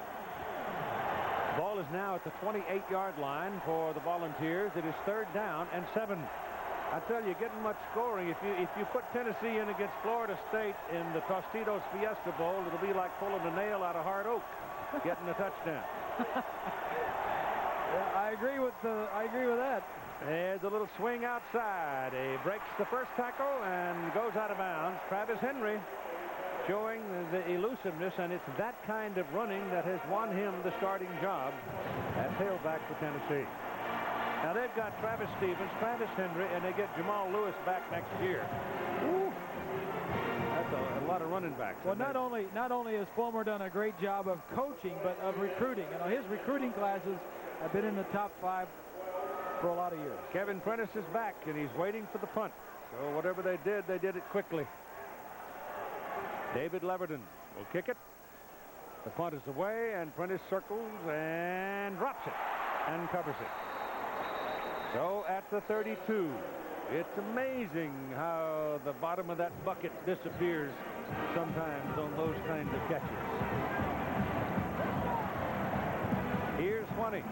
Ball is now at the 28-yard line for the Volunteers. It is 3rd down and 7. I tell you, getting much scoring. If you put Tennessee in against Florida State in the Tostitos Fiesta Bowl, it'll be like pulling a nail out of hard oak, getting a touchdown. Yeah, I agree with that. There's a little swing outside. He breaks the first tackle and goes out of bounds. Travis Henry showing the elusiveness, and it's that kind of running that has won him the starting job at tailback for Tennessee. Now they've got Travis Stevens, Travis Henry, and they get Jamal Lewis back next year. Woo. That's a lot of running backs. Well, not only has Fulmer done a great job of coaching, but of recruiting. You know, his recruiting classes have been in the top 5 for a lot of years. Kevin Prentice is back, and he's waiting for the punt. So whatever they did it quickly. David Leverton will kick it. The punt is away, and Prentice circles and drops it and covers it. So at the 32, it's amazing how the bottom of that bucket disappears sometimes on those kinds of catches. Here's 20.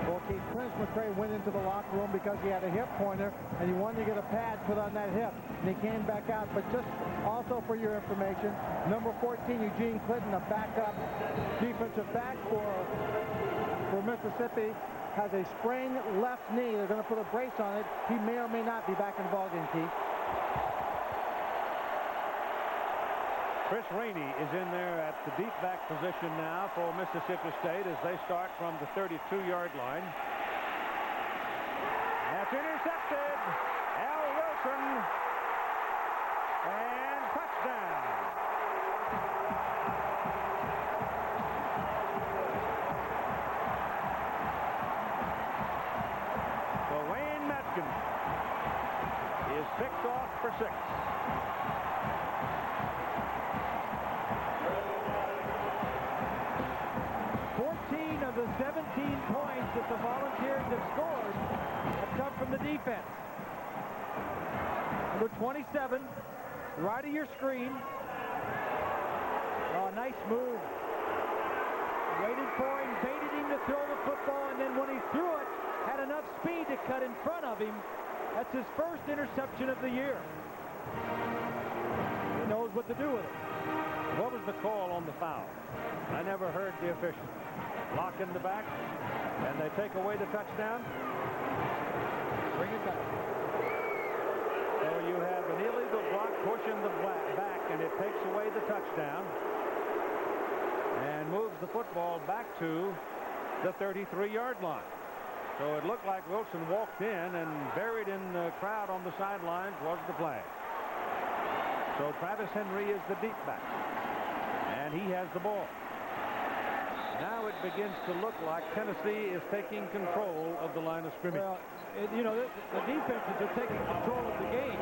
Well, Keith, Prince McCray went into the locker room because he had a hip pointer and he wanted to get a pad put on that hip. And he came back out. But just also for your information, number 14, Eugene Clinton, a backup defensive back for Mississippi, has a sprained left knee. They're going to put a brace on it. He may or may not be back in the ballgame, Keith. Chris Rainey is in there at the deep back position now for Mississippi State as they start from the 32-yard line. That's intercepted. Al Wilson. And touchdown. So Wayne Metkin is picked off for 6. Of the 17 points that the Volunteers have scored have come from the defense. Number 27, right of your screen. Oh, nice move. Waited for him, baited him to throw the football, and then when he threw it, had enough speed to cut in front of him. That's his first interception of the year. He knows what to do with it. What was the call on the foul? I never heard the official. Lock in the back, and they take away the touchdown. Bring it back. So you have an illegal block pushing the back, and it takes away the touchdown and moves the football back to the 33-yard line. So it looked like Wilson walked in, and buried in the crowd on the sidelines was the flag. So Travis Henry is the deep back, and he has the ball. Now it begins to look like Tennessee is taking control of the line of scrimmage. Well, you know, the defenses are taking control of the game,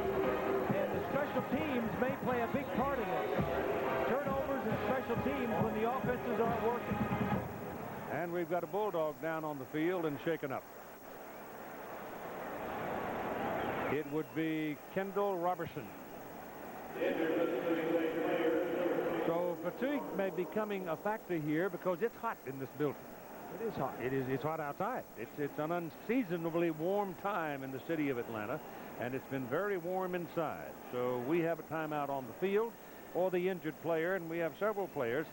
and the special teams may play a big part in this. Turnovers and special teams when the offenses aren't working. And we've got a Bulldog down on the field and shaken up. It would be Kendall Robertson. So fatigue may be becoming a factor here because it's hot in this building. It is hot. It's hot outside. It's an unseasonably warm time in the city of Atlanta, and it's been very warm inside. So we have a timeout on the field or the injured player, and we have several players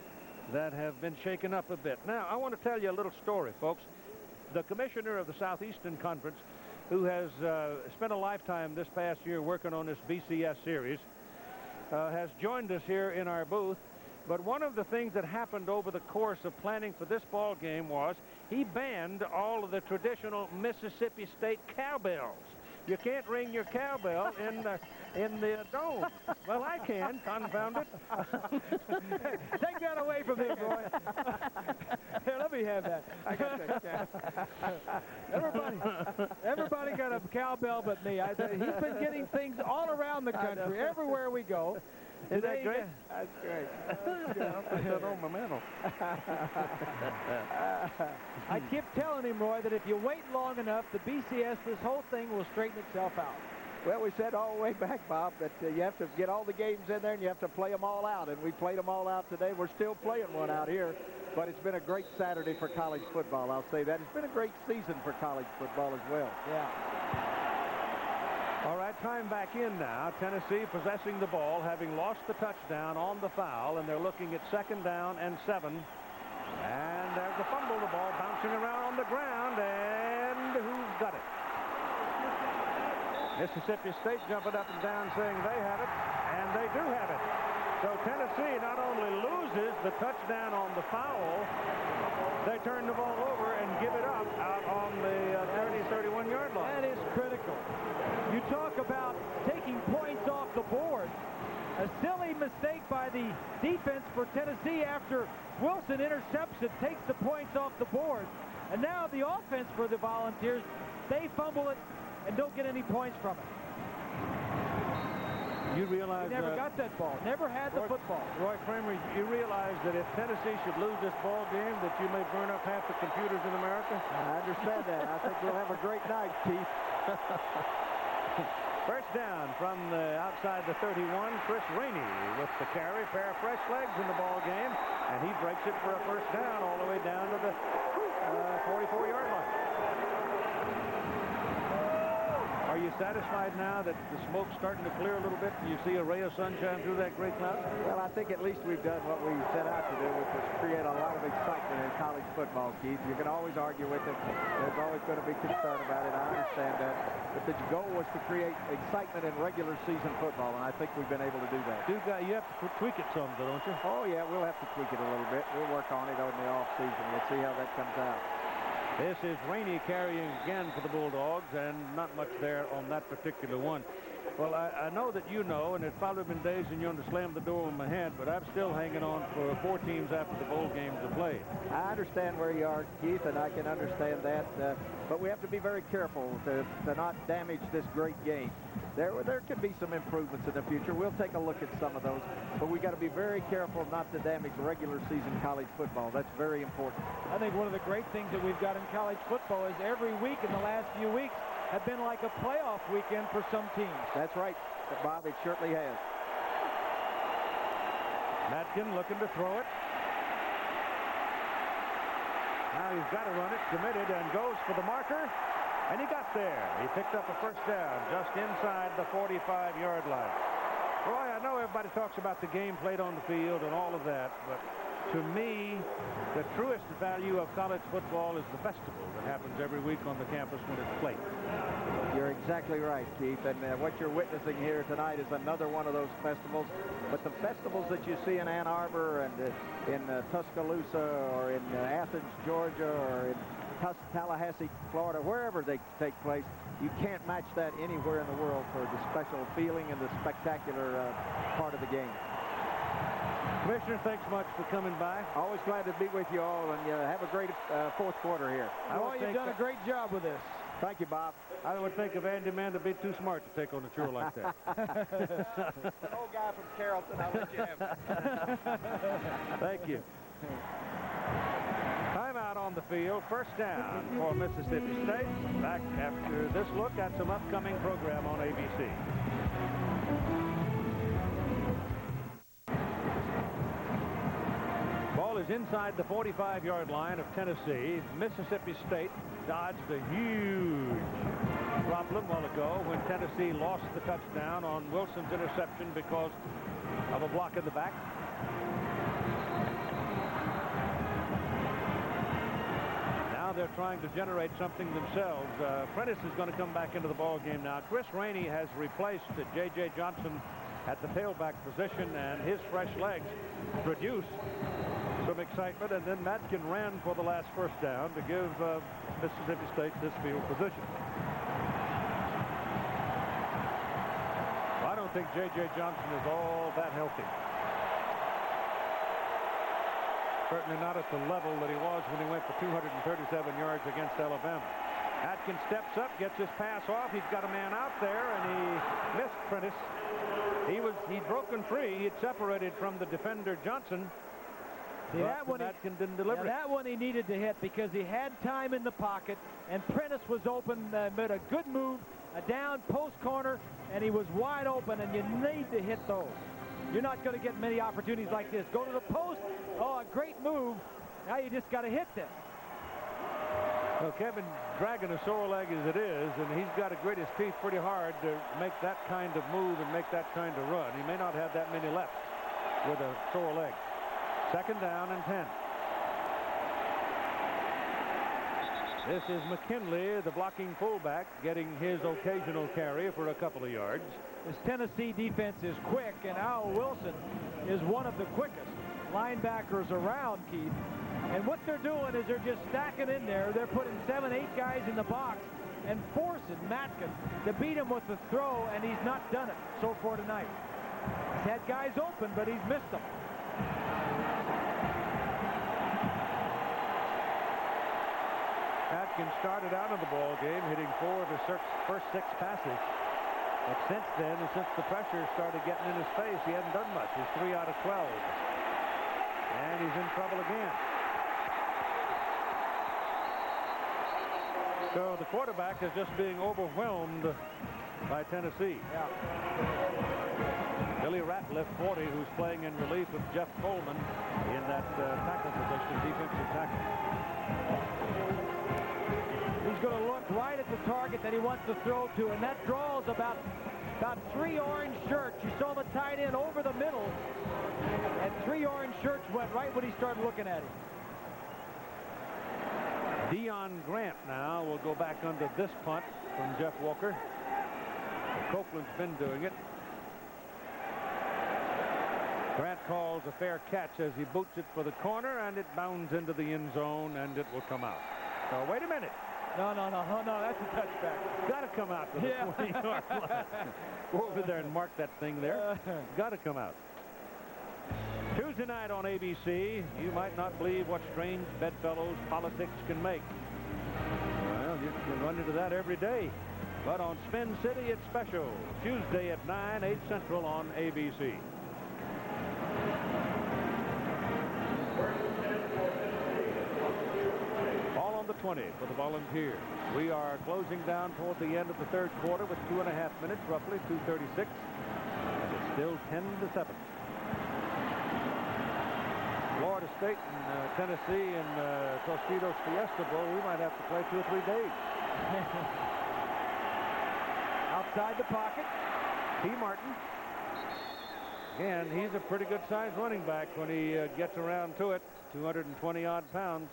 that have been shaken up a bit. Now, I want to tell you a little story, folks. The commissioner of the Southeastern Conference, who has spent a lifetime this past year working on this BCS series, has joined us here in our booth. But one of the things that happened over the course of planning for this ball game was he banned all of the traditional Mississippi State cowbells. You can't ring your cowbell in the dome. Well, I can, confound it. Take that away from him, boy. Here, let me have that. I got that. Everybody got a cowbell but me. He's been getting things all around the country, everywhere we go. Isn't that great? That's great. I'll put that on my mantle. I keep telling him, Roy, that if you wait long enough, the BCS, this whole thing will straighten itself out. Well, we said all the way back, Bob, that you have to get all the games in there and you have to play them all out. And we played them all out today. We're still playing one out here. But it's been a great Saturday for college football, I'll say that. It's been a great season for college football as well. Yeah. All right, time back in now. Tennessee possessing the ball, having lost the touchdown on the foul, and they're looking at 2nd down and 7. And there's a fumble. The ball bouncing around on the ground, and who's got it? Mississippi State jumping up and down saying they have it, and they do have it. So Tennessee not only loses the touchdown on the foul, they turn the ball over and give it up out on the 30-31-yard line. That is critical. You talk about taking points off the board. A silly mistake by the defense for Tennessee after Wilson intercepts it, takes the points off the board. And now the offense for the Volunteers, they fumble it and don't get any points from it. You realize... He never got that ball. Never had the football. Roy Kramer, you realize that if Tennessee should lose this ball game, that you may burn up half the computers in America? I understand that. I think we'll have a great night, Keith. First down from the outside the 31, Chris Rainey with the carry, pair of fresh legs in the ball game, and he breaks it for a first down all the way down to the 44-yard line. Are you satisfied now that the smoke's starting to clear a little bit? Do you see a ray of sunshine through that gray cloud? Well, I think at least we've done what we set out to do, which was create a lot of excitement in college football, Keith. You can always argue with it. There's always going to be concern about it. I understand that. But the goal was to create excitement in regular season football, and I think we've been able to do that. You have to tweak it some, don't you? Oh, yeah, we'll have to tweak it a little bit. We'll work on it in the off-season. We'll see how that comes out. This is Rainey carrying again for the Bulldogs, and not much there on that particular one. Well, I know that you know, and it's probably been days and you want to slam the door on my head, but I'm still hanging on for 4 teams after the bowl games are played. I understand where you are, Keith, and I can understand that, but we have to be very careful to not damage this great game. There could be some improvements in the future. We'll take a look at some of those, but we got to be very careful not to damage regular season college football. That's very important. I think one of the great things that we've got in college football is every week in the last few weeks have been like a playoff weekend for some teams. That's right, Bob. It certainly has. Matkin looking to throw it. Now he's got to run it, committed, and goes for the marker. And he got there. He picked up a first down just inside the 45-yard line. Roy, I know everybody talks about the game played on the field and all of that, but to me, the truest value of college football is the festival that happens every week on the campus when it's played. You're exactly right, Keith, and what you're witnessing here tonight is another one of those festivals. But the festivals that you see in Ann Arbor and in Tuscaloosa or in Athens, Georgia, or in Tallahassee, Florida, wherever they take place, you can't match that anywhere in the world for the special feeling and the spectacular part of the game. Commissioner, thanks much for coming by. Always glad to be with you all, and have a great fourth quarter here. Well, you've done a great job with this. Thank you, Bob. I would think of Andy Mann to be too smart to take on a chore like that. Old guy from Carrollton, I'll let you have it. Thank you. Timeout on the field. First down for Mississippi State. Back after this look at some upcoming program on ABC. Ball is inside the 45-yard line of Tennessee. Mississippi State dodged a huge problem a while ago when Tennessee lost the touchdown on Wilson's interception because of a block in the back. Now they're trying to generate something themselves. Prentice is going to come back into the ball game now. Chris Rainey has replaced J.J. Johnson at the tailback position, and his fresh legs produce some excitement, and then Matkin ran for the last first down to give Mississippi State this field position. Well, I don't think J.J. Johnson is all that healthy. Certainly not at the level that he was when he went for 237 yards against Alabama. Atkins steps up, gets his pass off. He's got a man out there, and he missed Prentice. He'd broken free. He'd separated from the defender Johnson. See, that one Matkin didn't deliver it. That one he needed to hit because he had time in the pocket, and Prentice was open, made a good move, a down post corner, and he was wide open, and you need to hit those. You're not going to get many opportunities like this. Go to the post. Oh, a great move. Now you just got to hit them. Well, Kevin dragging a sore leg as it is, and he's got to grit his teeth pretty hard to make that kind of move and make that kind of run. He may not have that many left with a sore leg. Second down and 10. This is McKinley, the blocking fullback, getting his occasional carry for a couple of yards. This Tennessee defense is quick, and Al Wilson is one of the quickest linebackers around, Keith. And what they're doing is they're just stacking in there. They're putting 7, 8 guys in the box and forcing Matkin to beat him with the throw, and he's not done it so far tonight. He's had guys open, but he's missed them. Atkins started out in the ball game hitting 4 of his first 6 passes. But since then, and since the pressure started getting in his face, he hasn't done much. He's 3 out of 12. And he's in trouble again. So the quarterback is just being overwhelmed by Tennessee. Yeah. Billy Ratliff, 40, who's playing in relief of Jeff Coleman in that tackle position, defensive tackle. He's going to look right at the target that he wants to throw to, and that draws about 3 orange shirts. You saw the tight end over the middle, and 3 orange shirts went right when he started looking at him. Dion Grant now will go back under this punt from Jeff Walker. Copeland's been doing it. Grant calls a fair catch as he boots it for the corner, and it bounds into the end zone, and it will come out. So wait a minute. No, that's a touchback. Got to come out to the 20-yard line. Go over there and mark that thing there. Got to come out. Tuesday night on ABC, you might not believe what strange bedfellows politics can make. Well, you can run into that every day. But on Spin City, it's special. Tuesday at 9, 8 Central on ABC. All on the 20 for the Volunteers. We are closing down toward the end of the third quarter with 2.5 minutes, roughly 2:36. And it's still 10-7. Florida State and Tennessee and Tostitos Fiesta Bowl, we might have to play 2 or 3 days. Outside the pocket, T. Martin. Again, he's a pretty good-sized running back when he gets around to it. 220-odd pounds.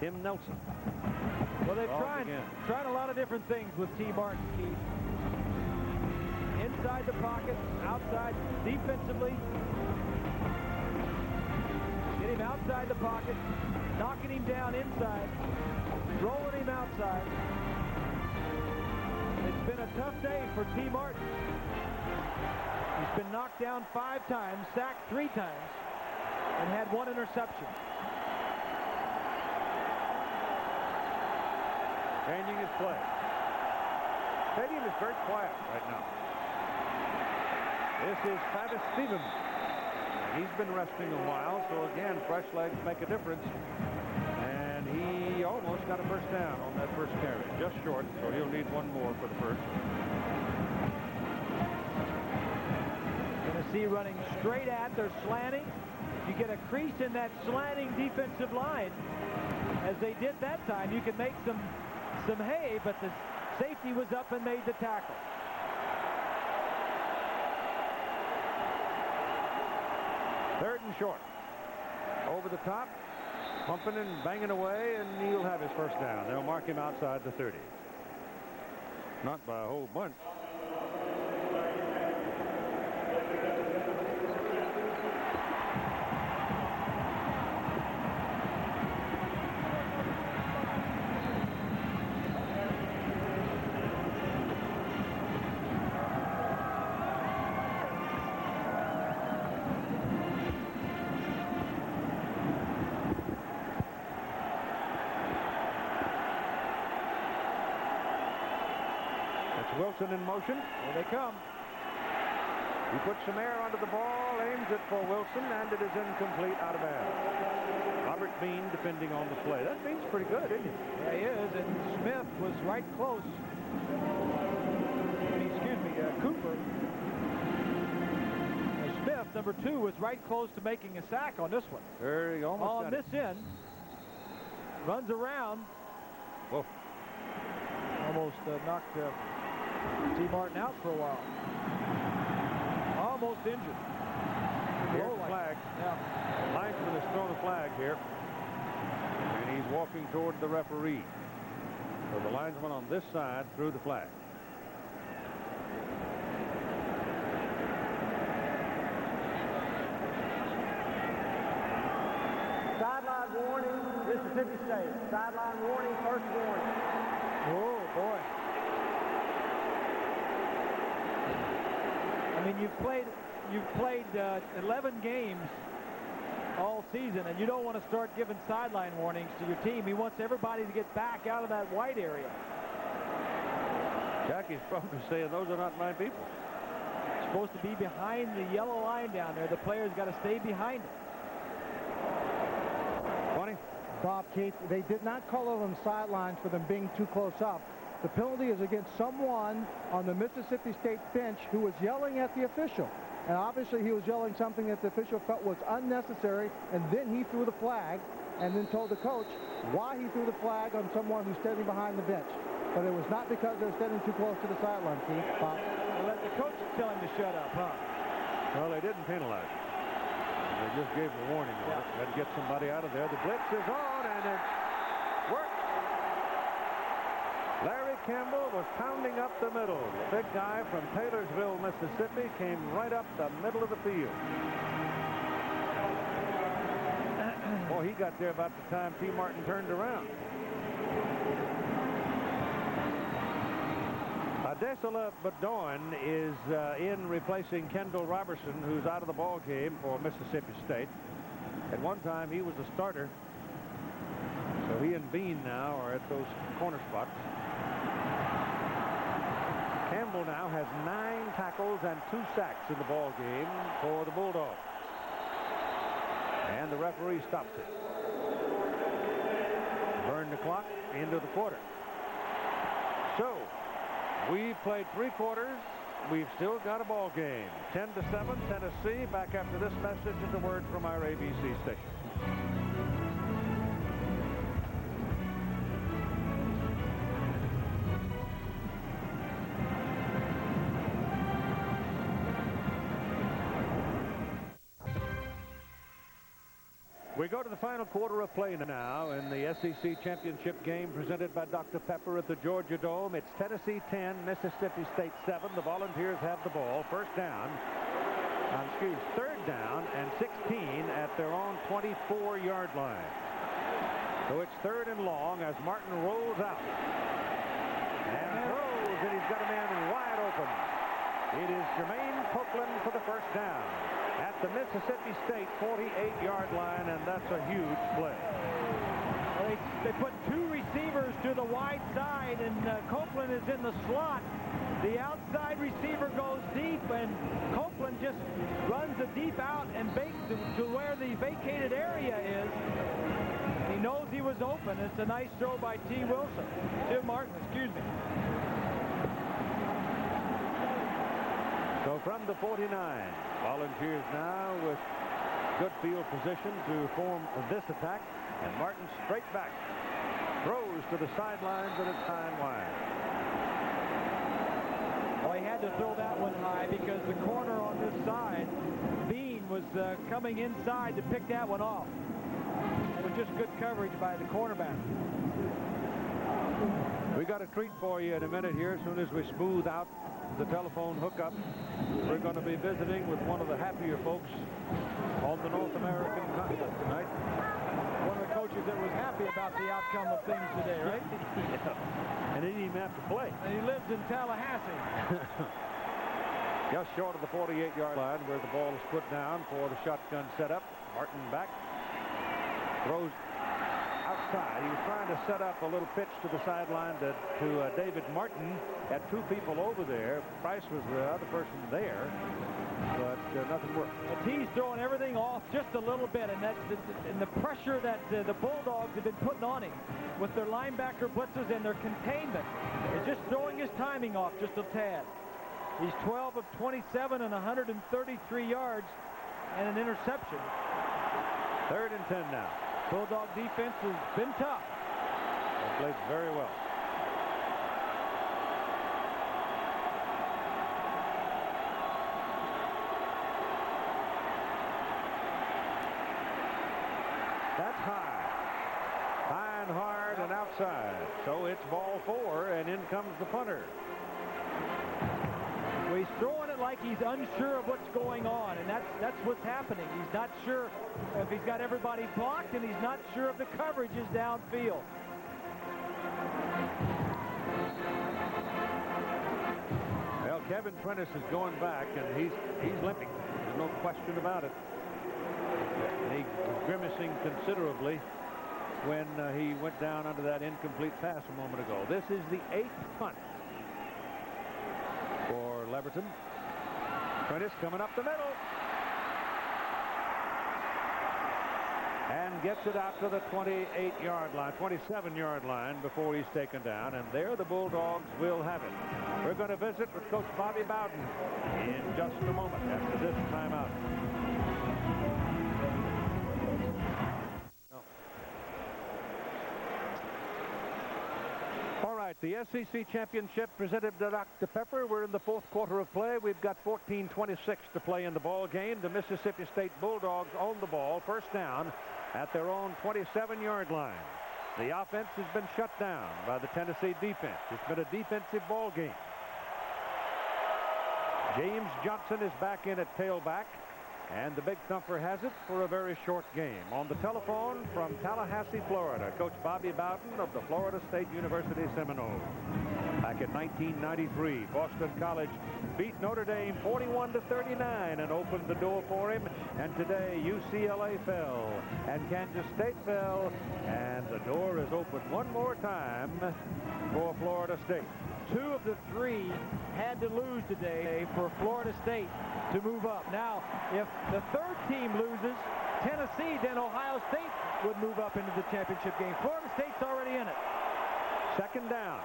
Tim Nelson. Well, they've tried a lot of different things with T. Martin, Keith. Inside the pocket, outside, defensively. Get him outside the pocket, knocking him down inside, rolling him outside. It's been a tough day for T. Martin. He's been knocked down 5 times, sacked 3 times, and had 1 interception. Changing his play. Stadium is very quiet right now. This is Travis Stevens. He's been resting a while, so again, fresh legs make a difference. And he almost got a first down on that first carry. Just short, so he'll need 1 more for the first. Tennessee running straight at their slanting. You get a crease in that slanting defensive line. As they did that time, you can make some hay, but the safety was up and made the tackle. Third and short. Over the top, pumping and banging away, and he'll have his first down. They'll mark him outside the 30. Not by a whole bunch. Wilson in motion. Here they come. He puts some air onto the ball, aims it for Wilson, and it is incomplete, out of bounds. Robert Bean defending on the play. That Bean's pretty good, isn't he? Yeah, he is. And Smith was right close. Cooper. Smith, number 2, was right close to making a sack on this one. There, he almost on this end. Runs around. Whoa. Almost knocked T. Martin out for a while. Almost injured. Here's the flag. Yeah. Linesman has thrown a flag here. And he's walking toward the referee. So the linesman on this side threw the flag. Sideline warning, Mississippi State. Sideline warning, first warning. Oh, boy. I mean, you've played 11 games all season, and you don't want to start giving sideline warnings to your team. He wants everybody to get back out of that white area. Jackie's probably saying those are not my people. Supposed to be behind the yellow line down there. The player's got to stay behind it. 20. Bob, Keith, they did not call it on the sidelines for them being too close up. The penalty is against someone on the Mississippi State bench who was yelling at the official. And obviously he was yelling something that the official felt was unnecessary, and then he threw the flag and then told the coach why he threw the flag on someone who's standing behind the bench. But it was not because they're standing too close to the sideline, Keith. Bob. Let the coach tell him to shut up, huh? Well, they didn't penalize him. They just gave him a warning on it. Had to get somebody out of there. The blitz is on, and it worked. Larry Campbell was pounding up the middle. The big guy from Taylorsville, Mississippi, came right up the middle of the field. Boy, he got there about the time T. Martin turned around. Desola Bedoin is in replacing Kendall Robertson, who's out of the ball game for Mississippi State. At one time, he was a starter. So he and Bean now are at those corner spots. Campbell now has 9 tackles and 2 sacks in the ball game for the Bulldogs. And the referee stops it. Burn the clock into the quarter. So we've played 3 quarters. We've still got a ball game. 10-7, Tennessee. Back after this message is a word from our ABC station. We go to the final quarter of play now in the SEC Championship game presented by Dr. Pepper at the Georgia Dome. It's Tennessee 10, Mississippi State 7. The Volunteers have the ball. Third down and 16 at their own 24-yard line. So it's 3rd and long as Martin rolls out and throws, and he's got a man wide open. It is Jermaine Copeland for the first down at the Mississippi State 48-yard line, and that's a huge play. Well, they put 2 receivers to the wide side, and Copeland is in the slot. The outside receiver goes deep, and Copeland just runs a deep out and bakes to where the vacated area is. He knows he was open. It's a nice throw by Tim Martin, excuse me. So from the 49, Volunteers now with good field position to form this attack, and Martin straight back. Throws to the sidelines, and it's high and wide. Well, he had to throw that one high because the corner on this side, Bean, was coming inside to pick that one off. It was just good coverage by the cornerback. We got a treat for you in a minute here as soon as we smooth out the telephone hookup. We're going to be visiting with one of the happier folks on the North American continent tonight. One of the coaches that was happy about the outcome of things today, right? Yeah. And he didn't even have to play. And he lives in Tallahassee. Just short of the 48-yard line where the ball is put down for the shotgun setup. Martin back. Throws outside. He was trying to set up a little pitch to the sideline to David Martin. Had 2 people over there. Price was the other person there, but nothing worked. But he's throwing everything off just a little bit, and the pressure that the Bulldogs have been putting on him with their linebacker blitzes and their containment is just throwing his timing off just a tad. He's 12 of 27 and 133 yards and an interception. 3rd and 10 now. Bulldog defense has been tough. They played very well. That's high and hard and outside. So it's ball 4, and in comes the punter. Well, he's throwing it like he's unsure of what's going on, and that's what's happening. He's not sure if he's got everybody blocked, and he's not sure if the coverage is downfield. Well, Kevin Prentice is going back, and he's limping. There's no question about it. And he was grimacing considerably when he went down under that incomplete pass a moment ago. This is the 8th punt Leverton. Prentice coming up the middle. And gets it out to the 28-yard line, 27-yard line before he's taken down. And there the Bulldogs will have it. We're going to visit with Coach Bobby Bowden in just a moment after this timeout. All right, the SEC Championship presented by Dr. Pepper. We're in the fourth quarter of play. We've got 14:26 to play in the ball game. The Mississippi State Bulldogs own the ball, first down at their own 27-yard line. The offense has been shut down by the Tennessee defense. It's been a defensive ball game. James Johnson is back in at tailback, and the Big Thumper has it for a very short game. On the telephone from Tallahassee, Florida, Coach Bobby Bowden of the Florida State University Seminoles. Back in 1993, Boston College beat Notre Dame 41-39 and opened the door for him. And today, UCLA fell and Kansas State fell, and the door is opened one more time for Florida State. 2 of the 3 had to lose today for Florida State to move up. Now, if the third team loses, Tennessee, then Ohio State would move up into the championship game. Florida State's already in it. Second down.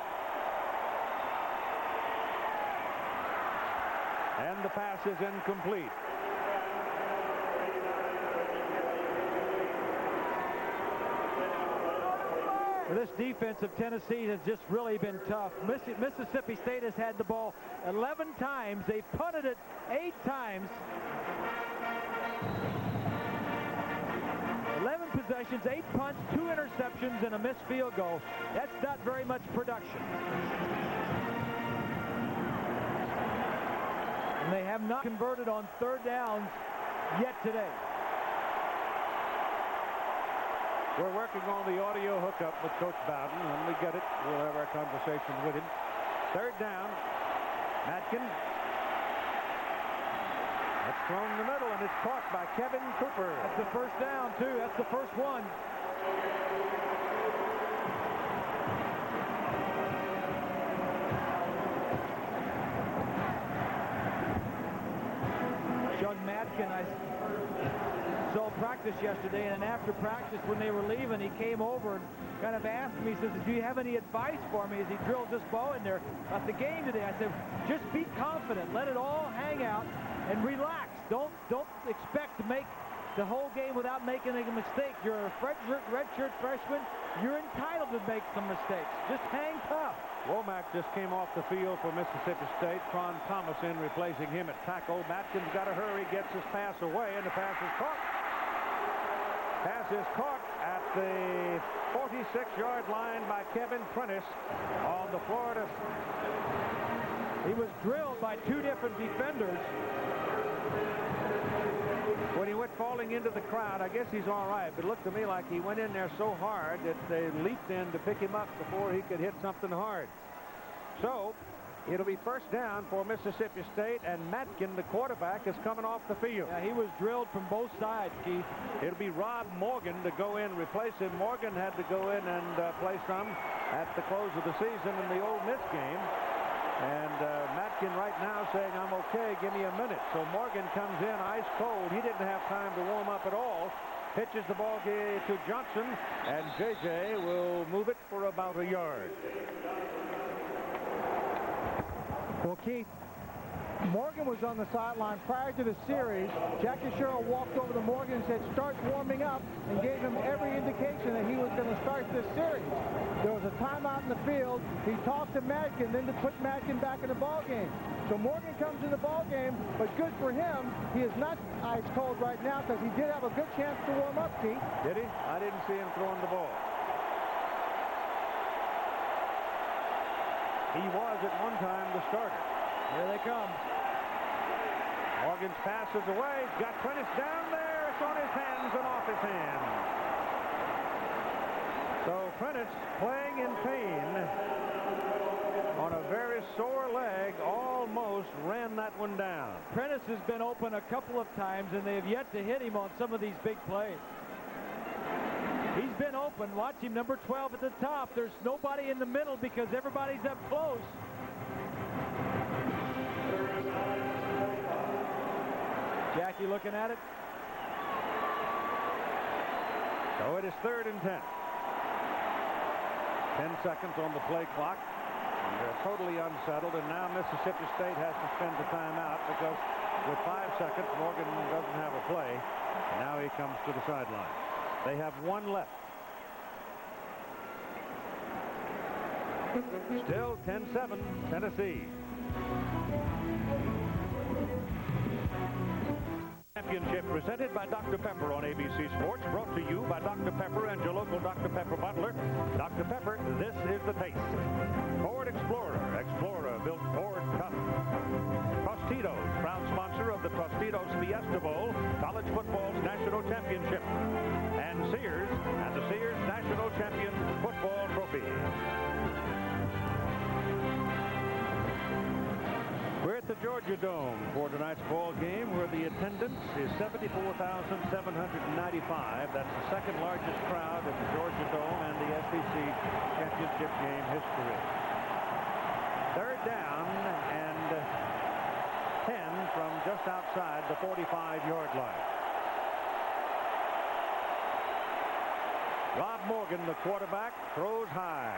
And the pass is incomplete. This defense of Tennessee has just really been tough. Mississippi State has had the ball 11 times. They've punted it 8 times. 11 possessions, 8 punts, 2 interceptions, and a missed field goal. That's not very much production. And they have not converted on third downs yet today. We're working on the audio hookup with Coach Bowden. When we get it, we'll have our conversation with him. Third down. Matkin. That's thrown in the middle, and it's caught by Kevin Cooper. That's the first down, too. That's the first one. John Matkin, I saw practice yesterday, and after practice when they were leaving, he came over and kind of asked me, he says, do you have any advice for me as he drills this ball in there at the game today? I said, just be confident, let it all hang out and relax. Don't expect to make the whole game without making a mistake. You're a redshirt freshman. You're entitled to make some mistakes. Just hang tough. Womack just came off the field for Mississippi State. Tron Thomas in replacing him at tackle. Matkin's got to hurry, gets his pass away, and the pass is caught. Pass is caught at the 46-yard line by Kevin Prentice on the Florida. He was drilled by 2 different defenders. When he went falling into the crowd, I guess he's all right, but it looked to me like he went in there so hard that they leaped in to pick him up before he could hit something hard. So it'll be first down for Mississippi State, and Matkin, the quarterback, is coming off the field. Yeah, he was drilled from both sides, Keith. It'll be Rob Morgan to go in, replace him. Morgan had to go in and play some at the close of the season in the Ole Miss game. And Matkin right now saying, I'm okay, give me a minute. So Morgan comes in ice cold. He didn't have time to warm up at all. Pitches the ball to Johnson, and J.J. will move it for about a yard. Well, Keith, Morgan was on the sideline prior to the series. Jackie Sherrill walked over to Morgan and said, start warming up, and gave him every indication that he was going to start this series. There was a timeout in the field. He talked to Matkin, then to put Matkin back in the ball game. So Morgan comes in the ball game, but good for him. He is not ice cold right now because he did have a good chance to warm up, Keith. Did he? I didn't see him throwing the ball. He was at one time the starter. Here they come. Morgan's pass is away. Got Prentice down there. It's on his hands and off his hands. So Prentice playing in pain on a very sore leg, almost ran that one down. Prentice has been open a couple of times, and they have yet to hit him on some of these big plays. He's been open. Watch him, number 12 at the top. There's nobody in the middle because everybody's up close. Bucky looking at it. So it is 3rd and 10. 10 seconds on the play clock. And they're totally unsettled, and now Mississippi State has to spend the timeout because with 5 seconds, Morgan doesn't have a play. And now he comes to the sideline. They have 1 left. Still 10-7, Tennessee. Championship presented by Dr. Pepper on ABC Sports, brought to you by Dr. Pepper and your local Dr. Pepper butler. Dr. Pepper, this is the taste. Ford Explorer. Explorer built Ford tough. Tostitos, proud sponsor of the Tostitos Fiesta Bowl, college football's national championship. And Sears and the Sears National Champion Football Trophy. We're at the Georgia Dome for tonight's ball game, where the attendance is 74,795. That's the 2nd largest crowd at the Georgia Dome and the SEC championship game history. 3rd down and 10 from just outside the 45-yard line. Rob Morgan, the quarterback, throws high.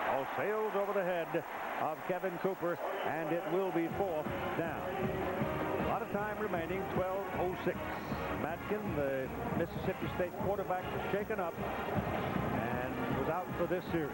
All sails over the head of Kevin Cooper, and it will be 4th down. A lot of time remaining, 12:06. Matkin, the Mississippi State quarterback, was shaken up and was out for this series.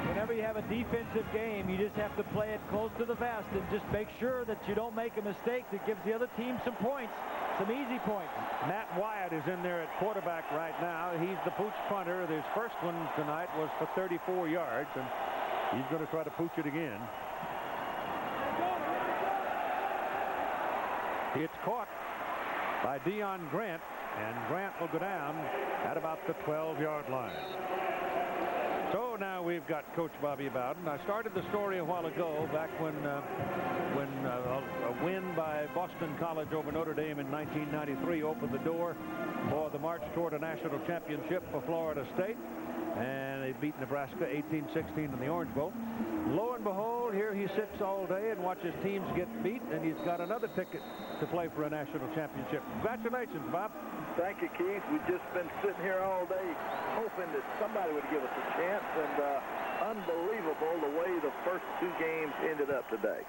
Whenever you have a defensive game, you just have to play it close to the vest and just make sure that you don't make a mistake that gives the other team some points. Some easy points. Matt Wyatt is in there at quarterback right now. He's the pooch punter. His first one tonight was for 34 yards, and he's going to try to pooch it again. It's caught by Deion Grant, and Grant will go down at about the 12-yard line. So now we've got Coach Bobby Bowden. I started the story a while ago, back when a win by Boston College over Notre Dame in 1993 opened the door for the march toward a national championship for Florida State. And they beat Nebraska 18-16 in the Orange Bowl. Lo and behold, here he sits all day and watches teams get beat, and he's got another ticket to play for a national championship. Congratulations, Bob. Thank you, Keith. We've just been sitting here all day hoping that somebody would give us a chance, and unbelievable the way the first 2 games ended up today.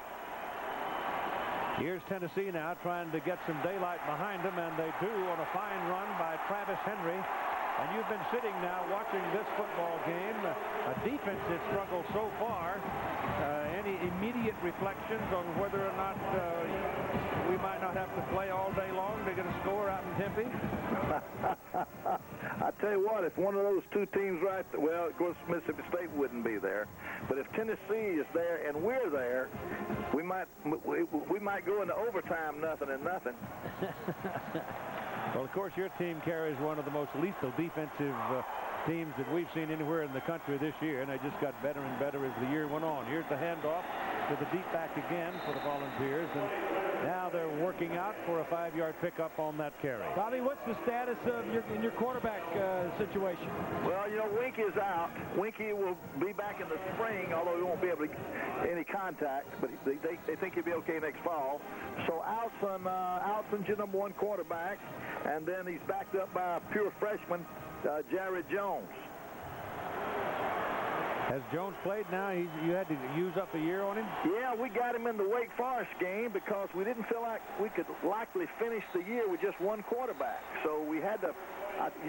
Here's Tennessee now trying to get some daylight behind them, and they do on a fine run by Travis Henry. And you've been sitting now watching this football game, a defense that struggled so far. Any immediate reflections on whether or not we might not have to play all day long to get a score out in Tempe? I tell you what, if one of those 2 teams well, of course, Mississippi State wouldn't be there. But if Tennessee is there and we're there, we might go into overtime nothing and nothing. Well, of course, your team carries one of the most lethal defensive teams that we've seen anywhere in the country this year, and they just got better and better as the year went on. Here's the handoff to the deep back again for the Volunteers, and now they're working out for a 5-yard pickup on that carry. Bobby, what's the status of your quarterback situation? Well, you know, Wink is out. Winky will be back in the spring, although he won't be able to get any contact, but they think he'll be okay next fall. So Alson's your number 1 quarterback, and then he's backed up by a pure freshman, Jared Jones. Has Jones played now? You had to use up a year on him? Yeah, we got him in the Wake Forest game because we didn't feel like we could likely finish the year with just 1 quarterback. So we had to,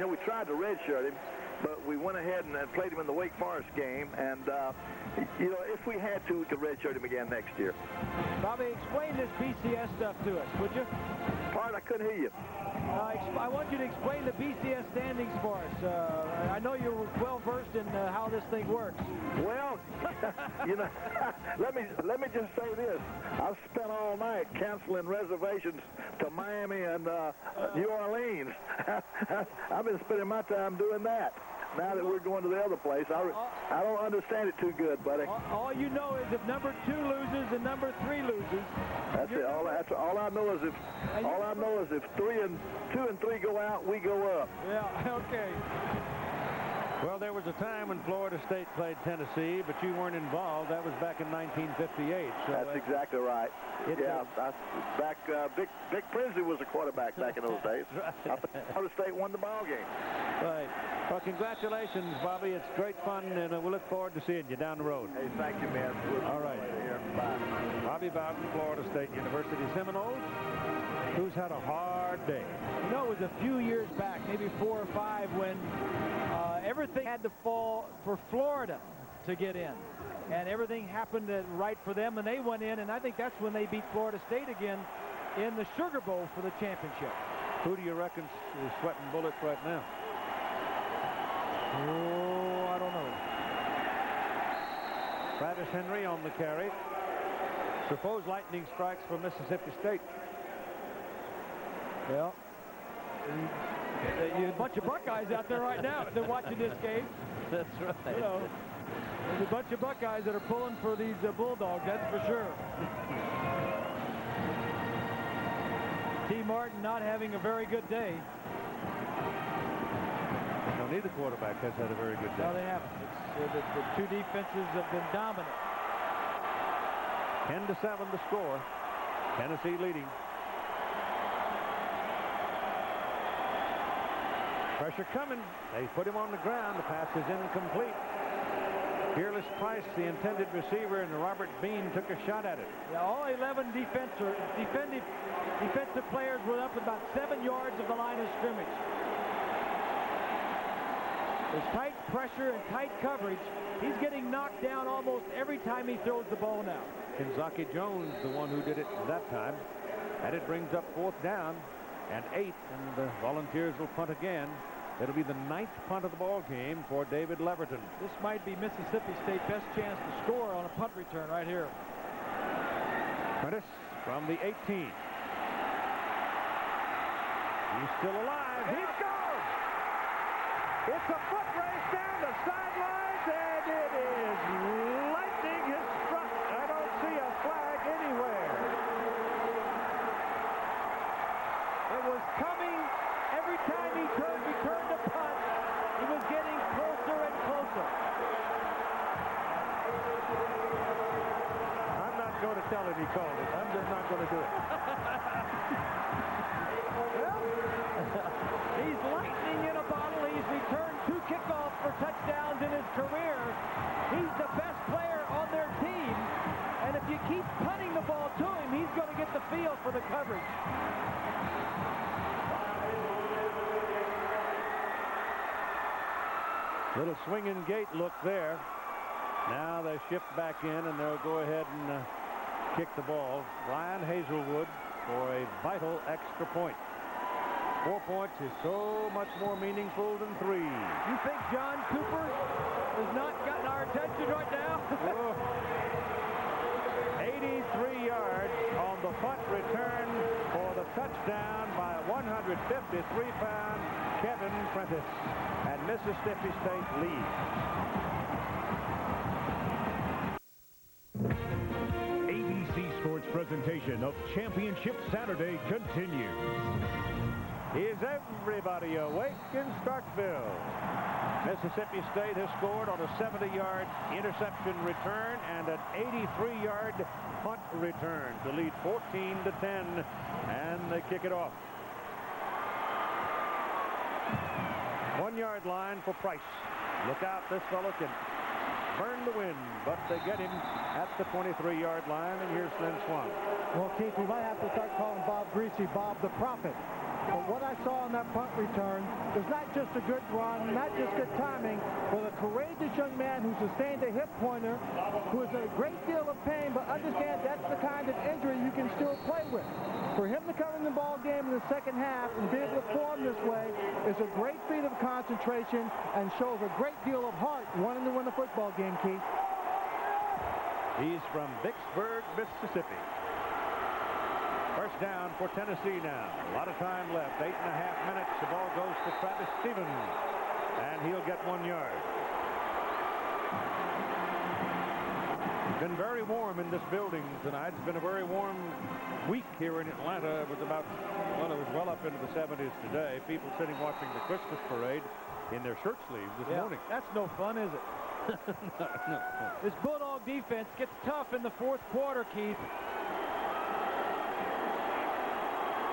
we tried to redshirt him, but we went ahead and played him in the Wake Forest game. And, if we had to, we could redshirt him again next year. Bobby, explain this BCS stuff to us, would you? Pardon, I couldn't hear you. I want you to explain the BCS standings for us. I know you're well versed in how this thing works. Well, let me just say this. I've spent all night canceling reservations to Miami and New Orleans. I've been spending my time doing that. Now that we're going to the other place, I don't understand it too good, buddy. All you know is if number 2 loses and number 3 loses. That's it. All I know is if 2 and 3 go out, we go up. Yeah. Okay. Well, there was a time when Florida State played Tennessee, but you weren't involved. That was back in 1958. So that's exactly right. Back Vic Prinsley was a quarterback back in those days. Right. I think Florida State won the ball game. Right. Well, congratulations, Bobby. It's great fun, and we'll look forward to seeing you down the road. Hey, thank you, man. All right. Bye. Bobby Bowden, Florida State University Seminoles, who's had a hard day. You know, it was a few years back, maybe 4 or 5, when everything had to fall for Florida to get in. And everything happened right for them, and they went in, and I think that's when they beat Florida State again in the Sugar Bowl for the championship. Who do you reckon is sweating bullets right now? Oh, I don't know. Travis Henry on the carry. Suppose lightning strikes for Mississippi State. Well, a bunch of Buckeyes out there right now. They're watching this game. That's right. You know, there's a bunch of Buckeyes that are pulling for these Bulldogs, that's for sure. T. Martin not having a very good day. No, neither quarterback has had a very good day. No, they haven't. The two defenses have been dominant. 10-7 the score. Tennessee leading. Pressure coming. They put him on the ground. The pass is incomplete. Fearless Price, the intended receiver, and Robert Bean took a shot at it. Yeah, all 11 defensive players were up about 7 yards of the line of scrimmage. There's tight pressure and tight coverage. He's getting knocked down almost every time he throws the ball now. Kinzaki Jones, the one who did it that time. And it brings up 4th down and 8, and the Volunteers will punt again. It'll be the 9th punt of the ball game for David Leverton. This might be Mississippi State's best chance to score on a punt return right here. Prentice from the 18. He's still alive. He scores! It's a foot race down the sidelines, and it is lightning has struck. I don't see a flag anywhere. It was coming every time he returned a punt. He was getting closer and closer. I'm not going to tell him he called it. I'm just not going to do it. Well, he's lightning in a bottle. He's returned 2 kickoffs for touchdowns in his career. He's the best player on their team. And if you keep punting the ball to him, he's going to get the feel for the coverage. Little swinging gate look there. Now they shift back in, and they'll go ahead and kick the ball. Ryan Hazelwood for a vital extra point. 4 points is so much more meaningful than 3. You think John Cooper has not gotten our attention right now? 83 yards on the punt return for the touchdown by 153-pound Kevin Prentice. And Mississippi State leads. ABC Sports presentation of Championship Saturday continues. Is everybody awake in Starkville? Mississippi State has scored on a 70-yard interception return and an 83-yard punt return to lead 14-10, and they kick it off. 1-yard line for Price. Look out, this fellow can burn the wind, but they get him at the 23-yard line, and here's Lynn Swan. Well, Keith, we might have to start calling Bob Greasy Bob the Prophet. But what I saw on that punt return was not just a good run, not just good timing, but a courageous young man who sustained a hip pointer, who is in a great deal of pain, but understand that's the kind of injury you can still play with. For him to come in the ball game in the second half and be able to form this way is a great feat of concentration and shows a great deal of heart wanting to win a football game, Keith. He's from Vicksburg, Mississippi. First down for Tennessee now. A lot of time left. 8.5 minutes. The ball goes to Travis Stevens, and he'll get 1 yard. It's been very warm in this building tonight. It's been a very warm week here in Atlanta. It was about, well, it was well up into the 70s today. People sitting watching the Christmas parade. in their shirt sleeves this morning. That's no fun, is it? No. This Bulldog defense gets tough in the fourth quarter, Keith.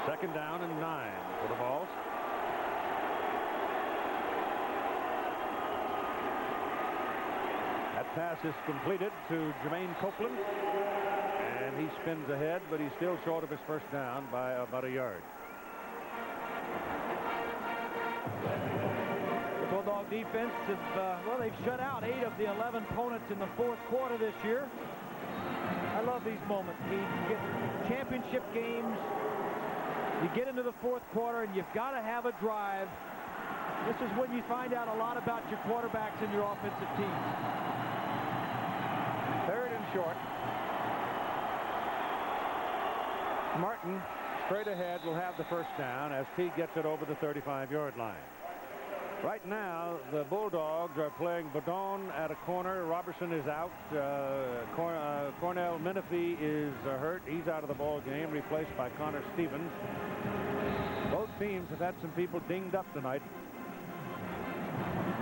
2nd down and 9 for the Vols. That pass is completed to Jermaine Copeland, and he spins ahead, but he's still short of his first down by about a yard. The Bulldog defense they've shut out 8 of the 11 opponents in the fourth quarter this year. I love these moments, Keith. You get championship games, you get into the fourth quarter, and you've got to have a drive. This is when you find out a lot about your quarterbacks and your offensive teams. 3rd and short. Martin, straight ahead, will have the first down as T gets it over the 35-yard line. Right now, the Bulldogs are playing Badon at a corner. Robertson is out. Cornell Menifee is hurt. He's out of the ball game, replaced by Connor Stevens. Both teams have had some people dinged up tonight.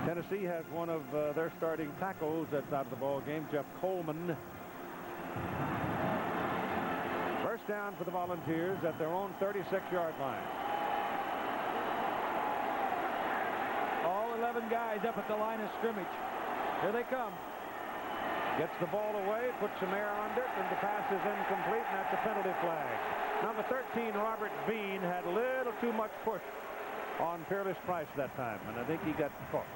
Tennessee has one of their starting tackles that's out of the ball game, Jeff Coleman. First down for the Volunteers at their own 36-yard line. All 11 guys up at the line of scrimmage. Here they come. Gets the ball away, puts some air under it, and the pass is incomplete, and that's a penalty flag. Number 13, Robert Bean, had a little too much push on Peerless Price that time, and I think he got caught.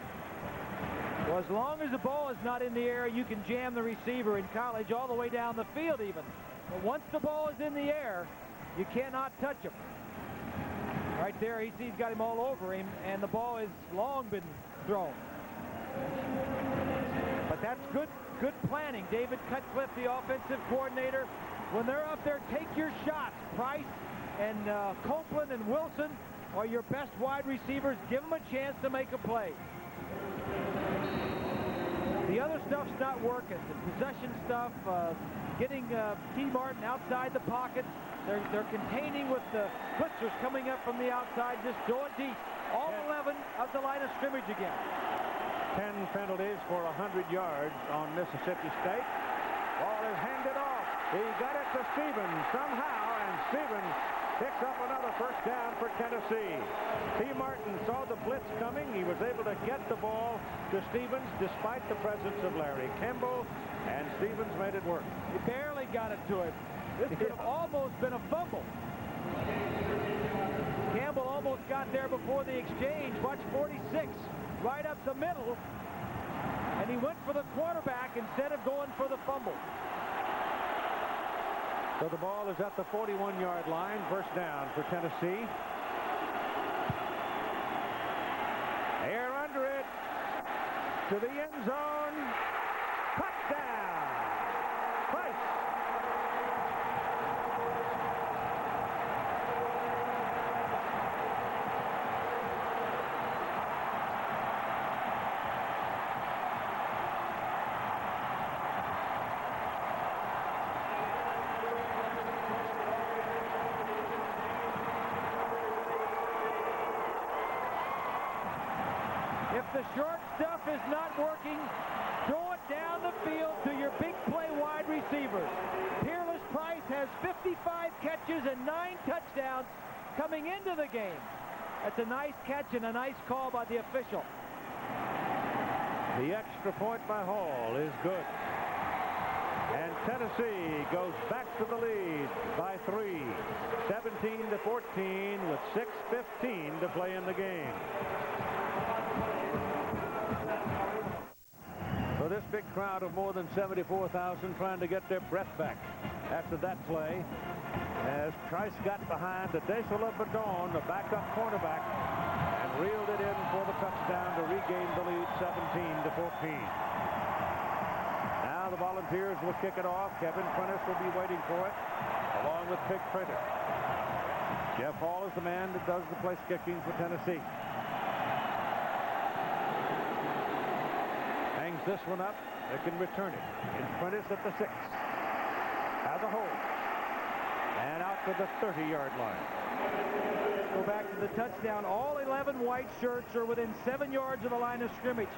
Well, as long as the ball is not in the air, you can jam the receiver in college all the way down the field even. But once the ball is in the air, you cannot touch him. Right there, he's got him all over him, and the ball has long been thrown. But that's good planning. David Cutcliffe, the offensive coordinator, when they're up there, take your shots. Price and Copeland and Wilson are your best wide receivers. Give them a chance to make a play. The other stuff's not working. The possession stuff, getting T. Martin outside the pocket. They're containing with the blitzers coming up from the outside, just going deep. All 11 of the line of scrimmage again. 10 penalties for 100 yards on Mississippi State. Ball is handed off. He got it to Stevens somehow, and Stevens picks up another first down for Tennessee. T. Martin saw the blitz coming. He was able to get the ball to Stevens despite the presence of Larry Campbell, and Stevens made it work. He barely got it to him. This could have almost been a fumble. Campbell almost got there before the exchange. Watch 46, right up the middle, and he went for the quarterback instead of going for the fumble. So the ball is at the 41-yard line. First down for Tennessee. Air under it to the end zone. Touchdown. Price. If the short stuff is not working, throw it down the field to your big play wide receivers. Peerless Price has 55 catches and 9 touchdowns coming into the game. That's a nice catch and a nice call by the official. The extra point by Hall is good. And Tennessee goes back to the lead by 3, 17-14 with 6:15 to play in the game. So this big crowd of more than 74,000 trying to get their breath back after that play as Price got behind Adesola Badon, the backup cornerback, and reeled it in for the touchdown to regain the lead 17-14. Now the Volunteers will kick it off. Kevin Prentice will be waiting for it along with Big Prater. Jeff Hall is the man that does the place kicking for Tennessee. Hangs this one up. They can return it. In Prentice at the 6. Has a hold. And out to the 30-yard line. Go back to the touchdown. All 11 white shirts are within 7 yards of the line of scrimmage.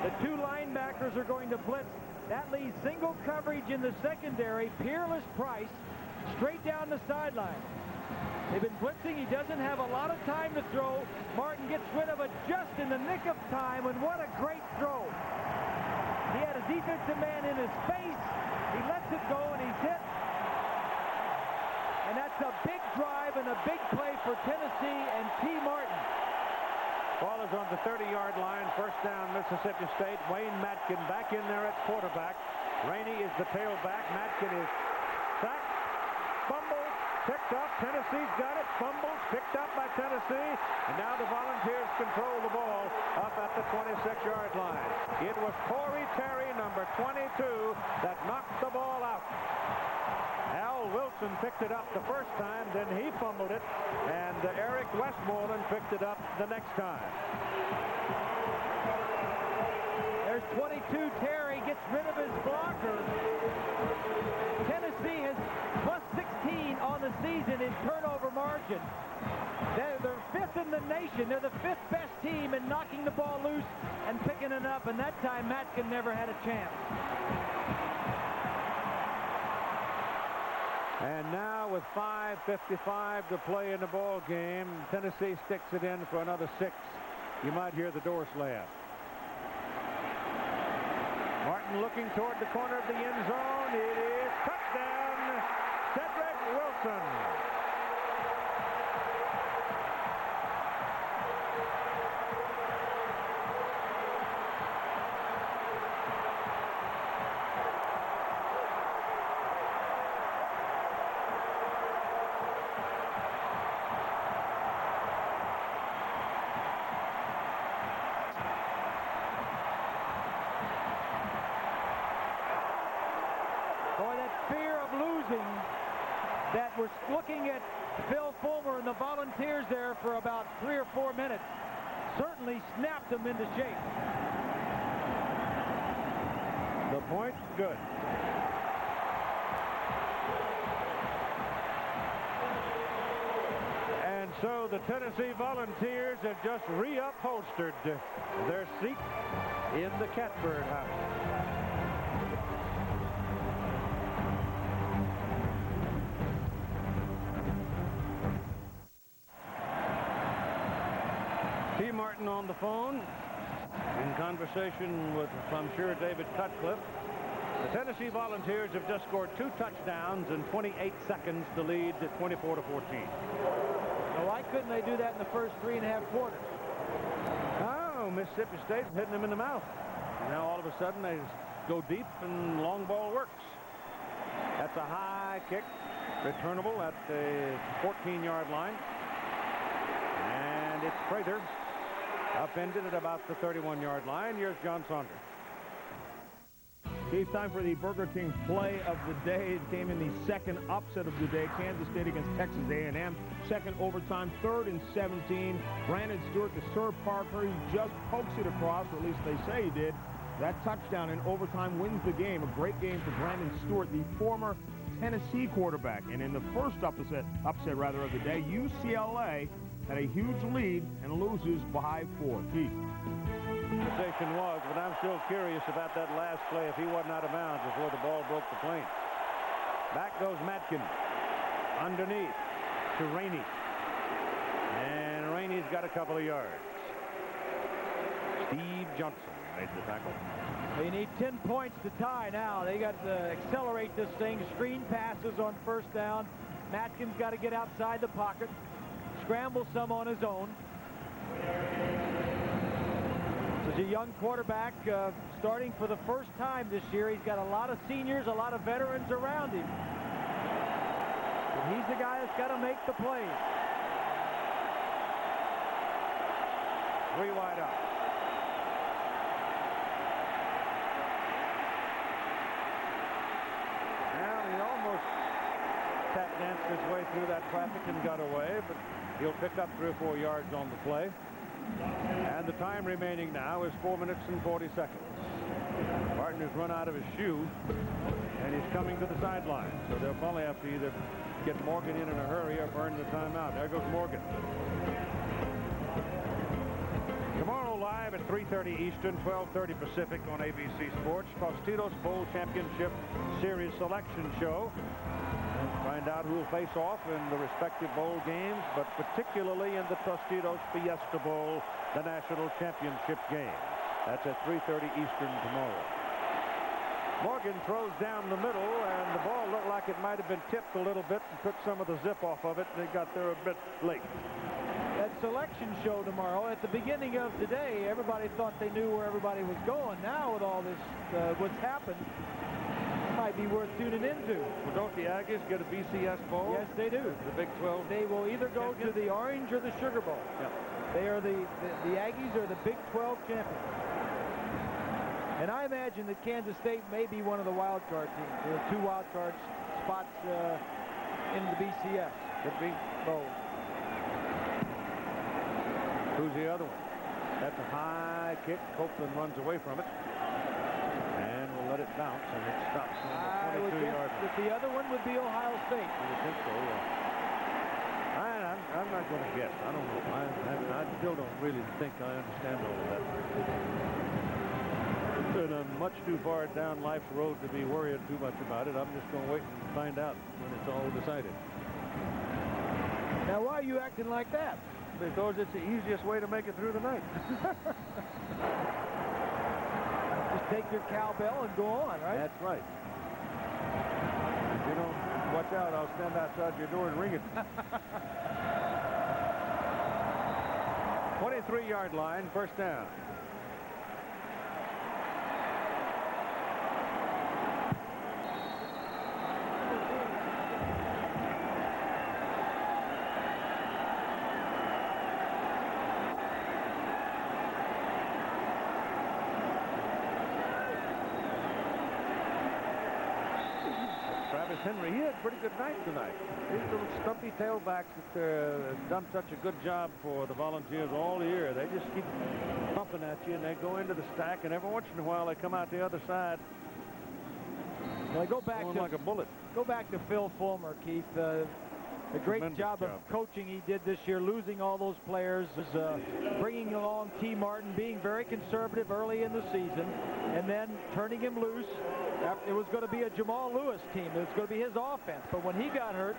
The 2 linebackers are going to blitz. That leaves single coverage in the secondary. Peerless Price straight down the sideline. They've been blitzing. He doesn't have a lot of time to throw. Martin gets rid of it just in the nick of time, and what a great throw. He had a defensive man in his face. He lets it go, and he's hit. And that's a big drive and a big play for Tennessee and T. Martin. Ball is on the 30-yard line. First down, Mississippi State. Wayne Matkin back in there at quarterback. Rainey is the tailback. Matkin is sacked, fumbled, picked up. Tennessee's got it. Fumbled, picked up by Tennessee. And now the Volunteers control the ball up at the 26-yard line. It was Corey Terry, number 22, that knocked the ball out. Al Wilson picked it up the first time, then he fumbled it, and Eric Westmoreland picked it up the next time. There's 22. Terry gets rid of his blocker. Tennessee is plus 16 on the season in turnover margin. They're 5th in the nation. They're the 5th best team in knocking the ball loose and picking it up, and that time Matkin never had a chance. And now with 5:55 to play in the ball game, Tennessee sticks it in for another 6. You might hear the door slam. Martin looking toward the corner of the end zone. It is touchdown, Cedric Wilson. That was looking at Phil Fulmer and the Volunteers there for about 3 or 4 minutes. Certainly snapped them into shape. The point, good. And so the Tennessee Volunteers have just reupholstered their seat in the Catbird House. T. Martin on the phone in conversation with, I'm sure, David Cutcliffe. The Tennessee Volunteers have just scored 2 touchdowns in 28 seconds to lead at 24-14. Well, why couldn't they do that in the first 3.5 quarters? Oh, Mississippi State hitting them in the mouth. Now all of a sudden they go deep and long ball works. That's a high kick, returnable at the 14-yard line. And it's Prater. Upended at about the 31-yard line. Here's John Saunders. It's time for the Burger King play of the day. It came in the second upset of the day. Kansas State against Texas A&M. Second overtime, 3rd and 17. Brandon Stewart to Sir Parker. He just pokes it across, or at least they say he did. That touchdown in overtime wins the game. A great game for Brandon Stewart, the former Tennessee quarterback. And in the first upset of the day, UCLA had a huge lead and loses by 4. Keith. Conversation was, but I'm still curious about that last play if he wasn't out of bounds before the ball broke the plane. Back goes Matkin. Underneath to Rainey. And Rainey's got a couple of yards. Steve Johnson made the tackle. They need 10 points to tie now. They got to accelerate this thing. Screen passes on first down. Matkin's got to get outside the pocket. Scramble some on his own. He's a young quarterback starting for the first time this year. He's got a lot of seniors, a lot of veterans around him. But he's the guy that's got to make the plays. 3 wide out. Now he almost tap danced his way through that traffic and got away, but he'll pick up 3 or 4 yards on the play. And the time remaining now is 4 minutes and 40 seconds. Gardner's run out of his shoe, and he's coming to the sideline. So they'll probably have to either get Morgan in a hurry or burn the timeout. There goes Morgan. Tomorrow live at 3:30 Eastern, 12:30 Pacific on ABC Sports, Tostitos Bowl Championship Series Selection Show. And find out who will face off in the respective bowl games, but particularly in the Tostitos Fiesta Bowl, the national championship game. That's at 3:30 Eastern tomorrow. Morgan throws down the middle, and the ball looked like it might have been tipped a little bit and took some of the zip off of it. They got there a bit late. That selection show tomorrow, at the beginning of today, everybody thought they knew where everybody was going. Now with all this, what's happened, it might be worth tuning into. Well, don't the Aggies get a BCS bowl? Yes, they do. The Big 12. They will either go to the Orange or the Sugar Bowl. Yeah. They are the Aggies are the Big 12 champions. And I imagine that Kansas State may be one of the wild card teams. There are 2 wild card spots in the BCS. Could be. Bowl. Who's the other one? That's a high kick. Copeland runs away from it. And will let it bounce, and it stops on the 22-yard line. The other one would be Ohio State. You would think so, yeah. I'm not going to guess. I don't know. I still don't really think I understand all of that. And I'm much too far down life's road to be worried too much about it. I'm just going to wait and find out when it's all decided. Now, why are you acting like that? Because it's the easiest way to make it through the night. Just take your cowbell and go on, right? That's right. If you don't watch out, I'll stand outside your door and ring it. 23-yard line, first down. Henry, he had a pretty good night tonight. These little stumpy tailbacks that have done such a good job for the Volunteers all year. They just keep pumping at you, and they go into the stack, and every once in a while they come out the other side. Well, go back to like a bullet. Go back to Phil Fulmer, Keith. The great job of coaching he did this year, losing all those players, bringing along T. Martin, being very conservative early in the season, and then turning him loose. It was going to be a Jamal Lewis team. It was going to be his offense. But when he got hurt,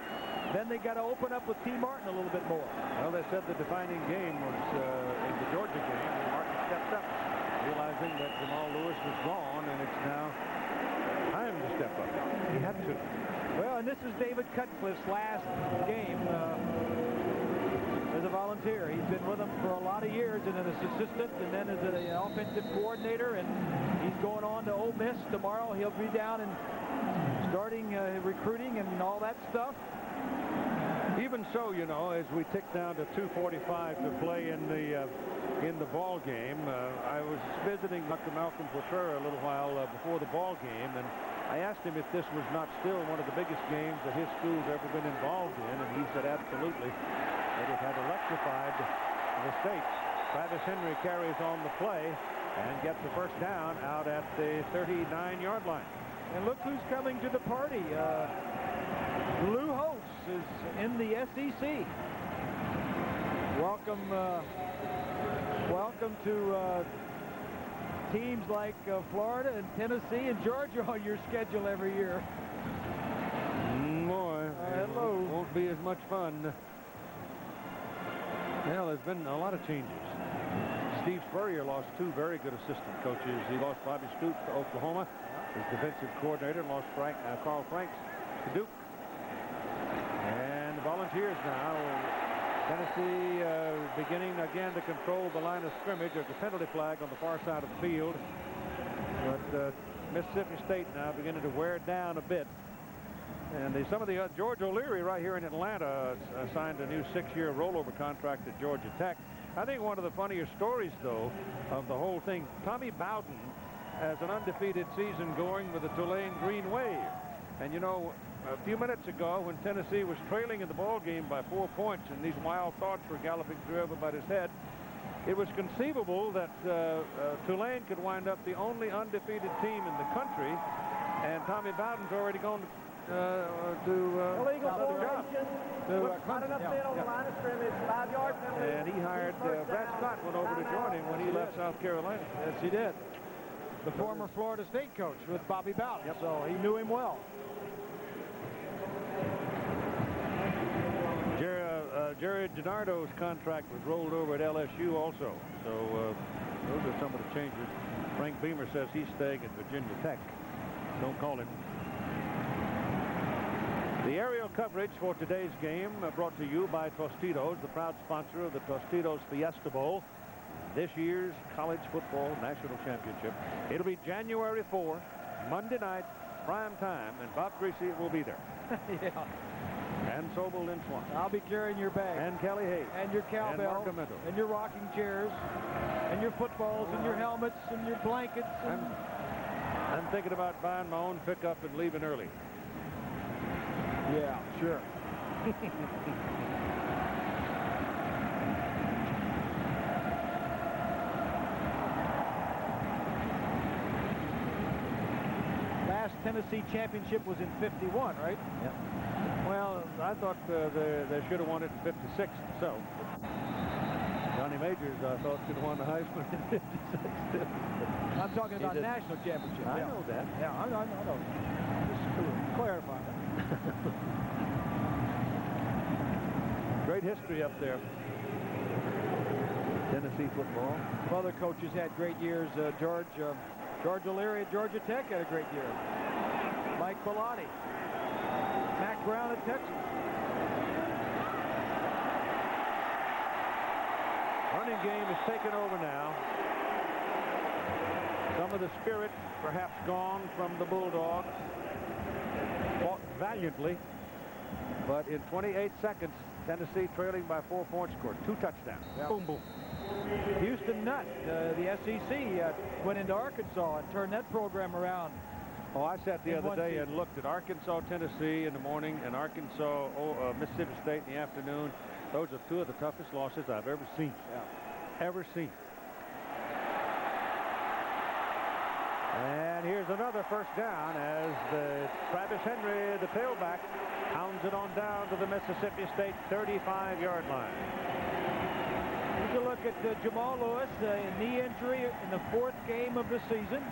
then they got to open up with T. Martin a little bit more. Well, they said the defining game was in the Georgia game, and Martin stepped up, realizing that Jamal Lewis was gone, and it's now time to step up. He had to. Well, and this is David Cutcliffe's last game as a Volunteer. He's been with them for a lot of years and as an assistant and then as an offensive coordinator, and he's going on to Ole Miss tomorrow. He'll be down and starting recruiting and all that stuff. Even so, you know, as we tick down to 2:45 to play in the ball game, I was visiting Dr. Malcolm Potrera a little while before the ball game, and I asked him if this was not still one of the biggest games that his school's ever been involved in, and he said absolutely. That it had electrified the state. Travis Henry carries on the play and gets the first down out at the 39-yard line. And look who's coming to the party. Lou Holtz is in the SEC. Welcome to teams like Florida and Tennessee and Georgia on your schedule every year. Boy, hello. Won't be as much fun. Well, there's been a lot of changes. Steve Spurrier lost 2 very good assistant coaches. He lost Bobby Stoops to Oklahoma, his defensive coordinator, and lost Carl Franks to Duke. And the Volunteers now, Tennessee beginning again to control the line of scrimmage. There's a penalty flag on the far side of the field. But Mississippi State now beginning to wear down a bit. And some of the George O'Leary right here in Atlanta signed a new 6-year rollover contract at Georgia Tech. I think one of the funnier stories, though, of the whole thing, Tommy Bowden has an undefeated season going with the Tulane Green Wave. And, you know, a few minutes ago when Tennessee was trailing in the ball game by 4 points and these wild thoughts were galloping through everybody's head, it was conceivable that Tulane could wind up the only undefeated team in the country, and Tommy Bowden's already gone to illegal another job. Not enough in on the line of scrimmage, 5-yard penalty. And he hired Brad Scott went over to join him when he left South Carolina. Yes, he did. The former Florida State coach with Bobby Bowden, so he knew him well. Jerry DiNardo's contract was rolled over at LSU also. So those are some of the changes. Frank Beamer says he's staying at Virginia Tech. Don't call him. The aerial coverage for today's game brought to you by Tostitos, the proud sponsor of the Tostitos Fiesta Bowl, this year's college football national championship. It'll be January 4, Monday night, prime time, and Bob Greasy will be there. Yeah. And so will Lynn Swan. I'll be carrying your bag. And Kelly Hayes. And your cowbell. And your rocking chairs. And your footballs. And your helmets. And your blankets. And I'm thinking about buying my own pickup and leaving early. Yeah, sure. Last Tennessee championship was in '51, right? Yep. Well, I thought they should have won it in '56 themselves. Johnny Majors, I thought, should have won the Heisman in '56 too. I'm talking about national championship. I know that. Yeah, I know. Just to clarify that. Great history up there. Tennessee football. Other coaches had great years. George O'Leary at Georgia Tech had a great year. Mike Bellotti. Mac Brown at Texas. Running game is taken over now. Some of the spirit perhaps gone from the Bulldogs. Fought valiantly, but in 28 seconds, Tennessee trailing by 4 points scored 2 touchdowns. Yep. Boom, boom. Houston Nutt, the SEC, went into Arkansas and turned that program around. Oh, I sat the other day and looked at Arkansas, Tennessee in the morning, and Arkansas, Mississippi State in the afternoon. Those are 2 of the toughest losses I've ever seen. Yeah. Ever seen. And here's another first down as Travis Henry, the tailback, pounds it on down to the Mississippi State 35-yard line. Take a look at Jamal Lewis, a knee injury in the 4th game of the season,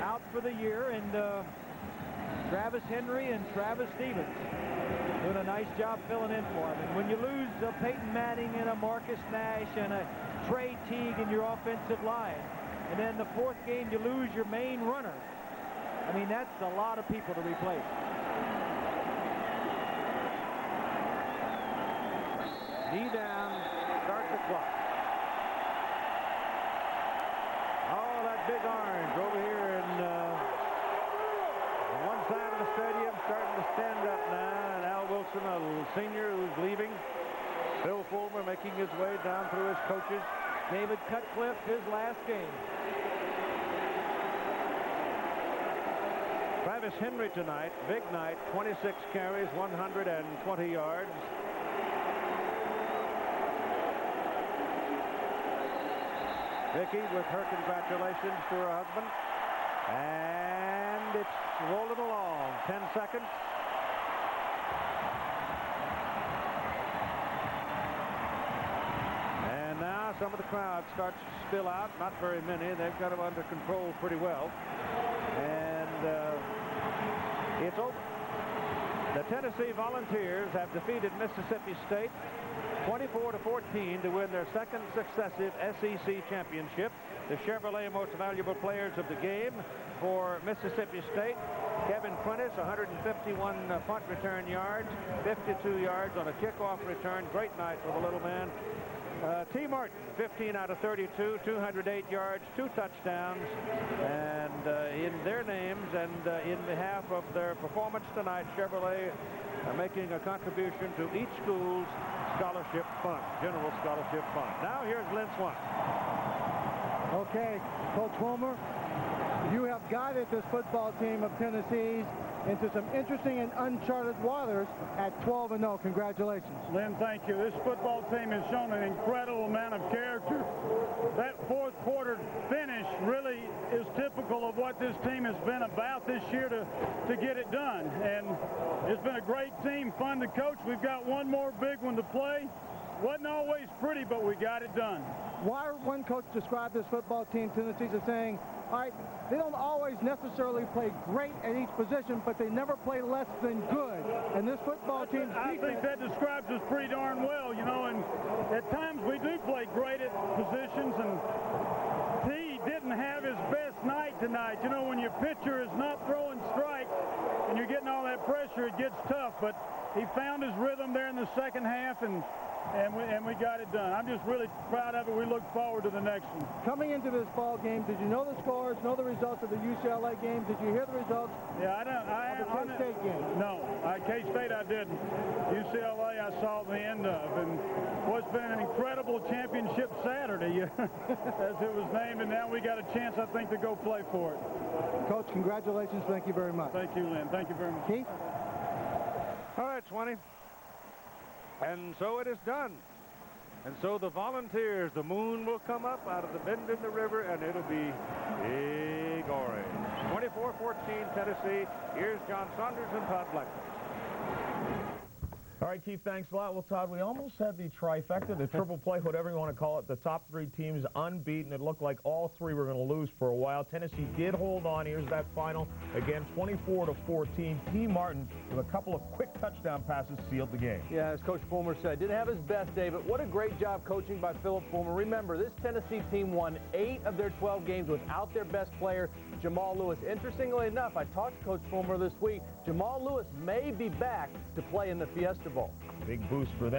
out for the year, and Travis Henry and Travis Stevens doing a nice job filling in for him. And when you lose Peyton Manning and a Marcus Nash and a Trey Teague in your offensive line, and then the 4th game you lose your main runner, I mean, that's a lot of people to replace. Knee down, start the clock. Oh, that big orange over here in on one side of the stadium starting to stand up now, and Al Wilson, a senior who's leaving. Bill Fulmer making his way down through his coaches. David Cutcliffe, his last game. Travis Henry tonight, big night, 26 carries, 120 yards. Vicki with her congratulations to her husband. And it's rolling along. 10 seconds. And now some of the crowd starts to spill out. Not very many. They've got them under control pretty well. And it's over. The Tennessee Volunteers have defeated Mississippi State 24-14 to win their 2nd successive SEC championship. The Chevrolet Most Valuable Players of the game for Mississippi State: Kevin Prentice, 151 punt return yards, 52 yards on a kickoff return. Great night for the little man. T. Martin, 15 out of 32, 208 yards, 2 touchdowns. And in their names and in behalf of their performance tonight, Chevrolet making a contribution to each school's scholarship fund, general scholarship fund. Now here's Lynn Swan. Okay, Coach Fulmer, you have guided this football team of Tennessee's into some interesting and uncharted waters at 12-0. Congratulations. Lynn, thank you. This football team has shown an incredible amount of character. That fourth quarter finish really is typical of what this team has been about this year to get it done. And it's been a great team, fun to coach. We've got one more big one to play. Wasn't always pretty, but we got it done. Why one coach described this football team tendencies as saying, all right, they don't always necessarily play great at each position, but they never play less than good. And this football team, I think that describes us pretty darn well, you know, and at times we do play great at positions, and he didn't have his best night tonight. You know, when your pitcher is not throwing strikes and you're getting all that pressure, it gets tough, but he found his rhythm there in the second half, and we got it done. I'm just really proud of it. We look forward to the next one. Coming into this ball game, did you know the scores, know the results of the UCLA game? Did you hear the results of the K-State game? No, K-State I didn't. UCLA I saw the end of, and what's been an incredible championship Saturday, as it was named, and now we got a chance, I think, to go play for it. Coach, congratulations. Thank you very much. Thank you, Lynn. Thank you very much. Keith? All right, 20. And so it is done. And so the Volunteers, the moon will come up out of the bend in the river, and it'll be big orange. 24-14 Tennessee. Here's John Saunders and Todd Blackman. All right, Keith, thanks a lot. Well, Todd, we almost had the trifecta, the triple play, whatever you want to call it. The top three teams unbeaten. It looked like all three were going to lose for a while. Tennessee did hold on. Here's that final. Again, 24-14. T. Martin, with a couple of quick touchdown passes, sealed the game. Yeah, as Coach Fulmer said, didn't have his best day, but what a great job coaching by Philip Fulmer. Remember, this Tennessee team won 8 of their 12 games without their best player, Jamal Lewis. Interestingly enough, I talked to Coach Fulmer this week. Jamal Lewis may be back to play in the Fiesta Bowl. Big boost for them.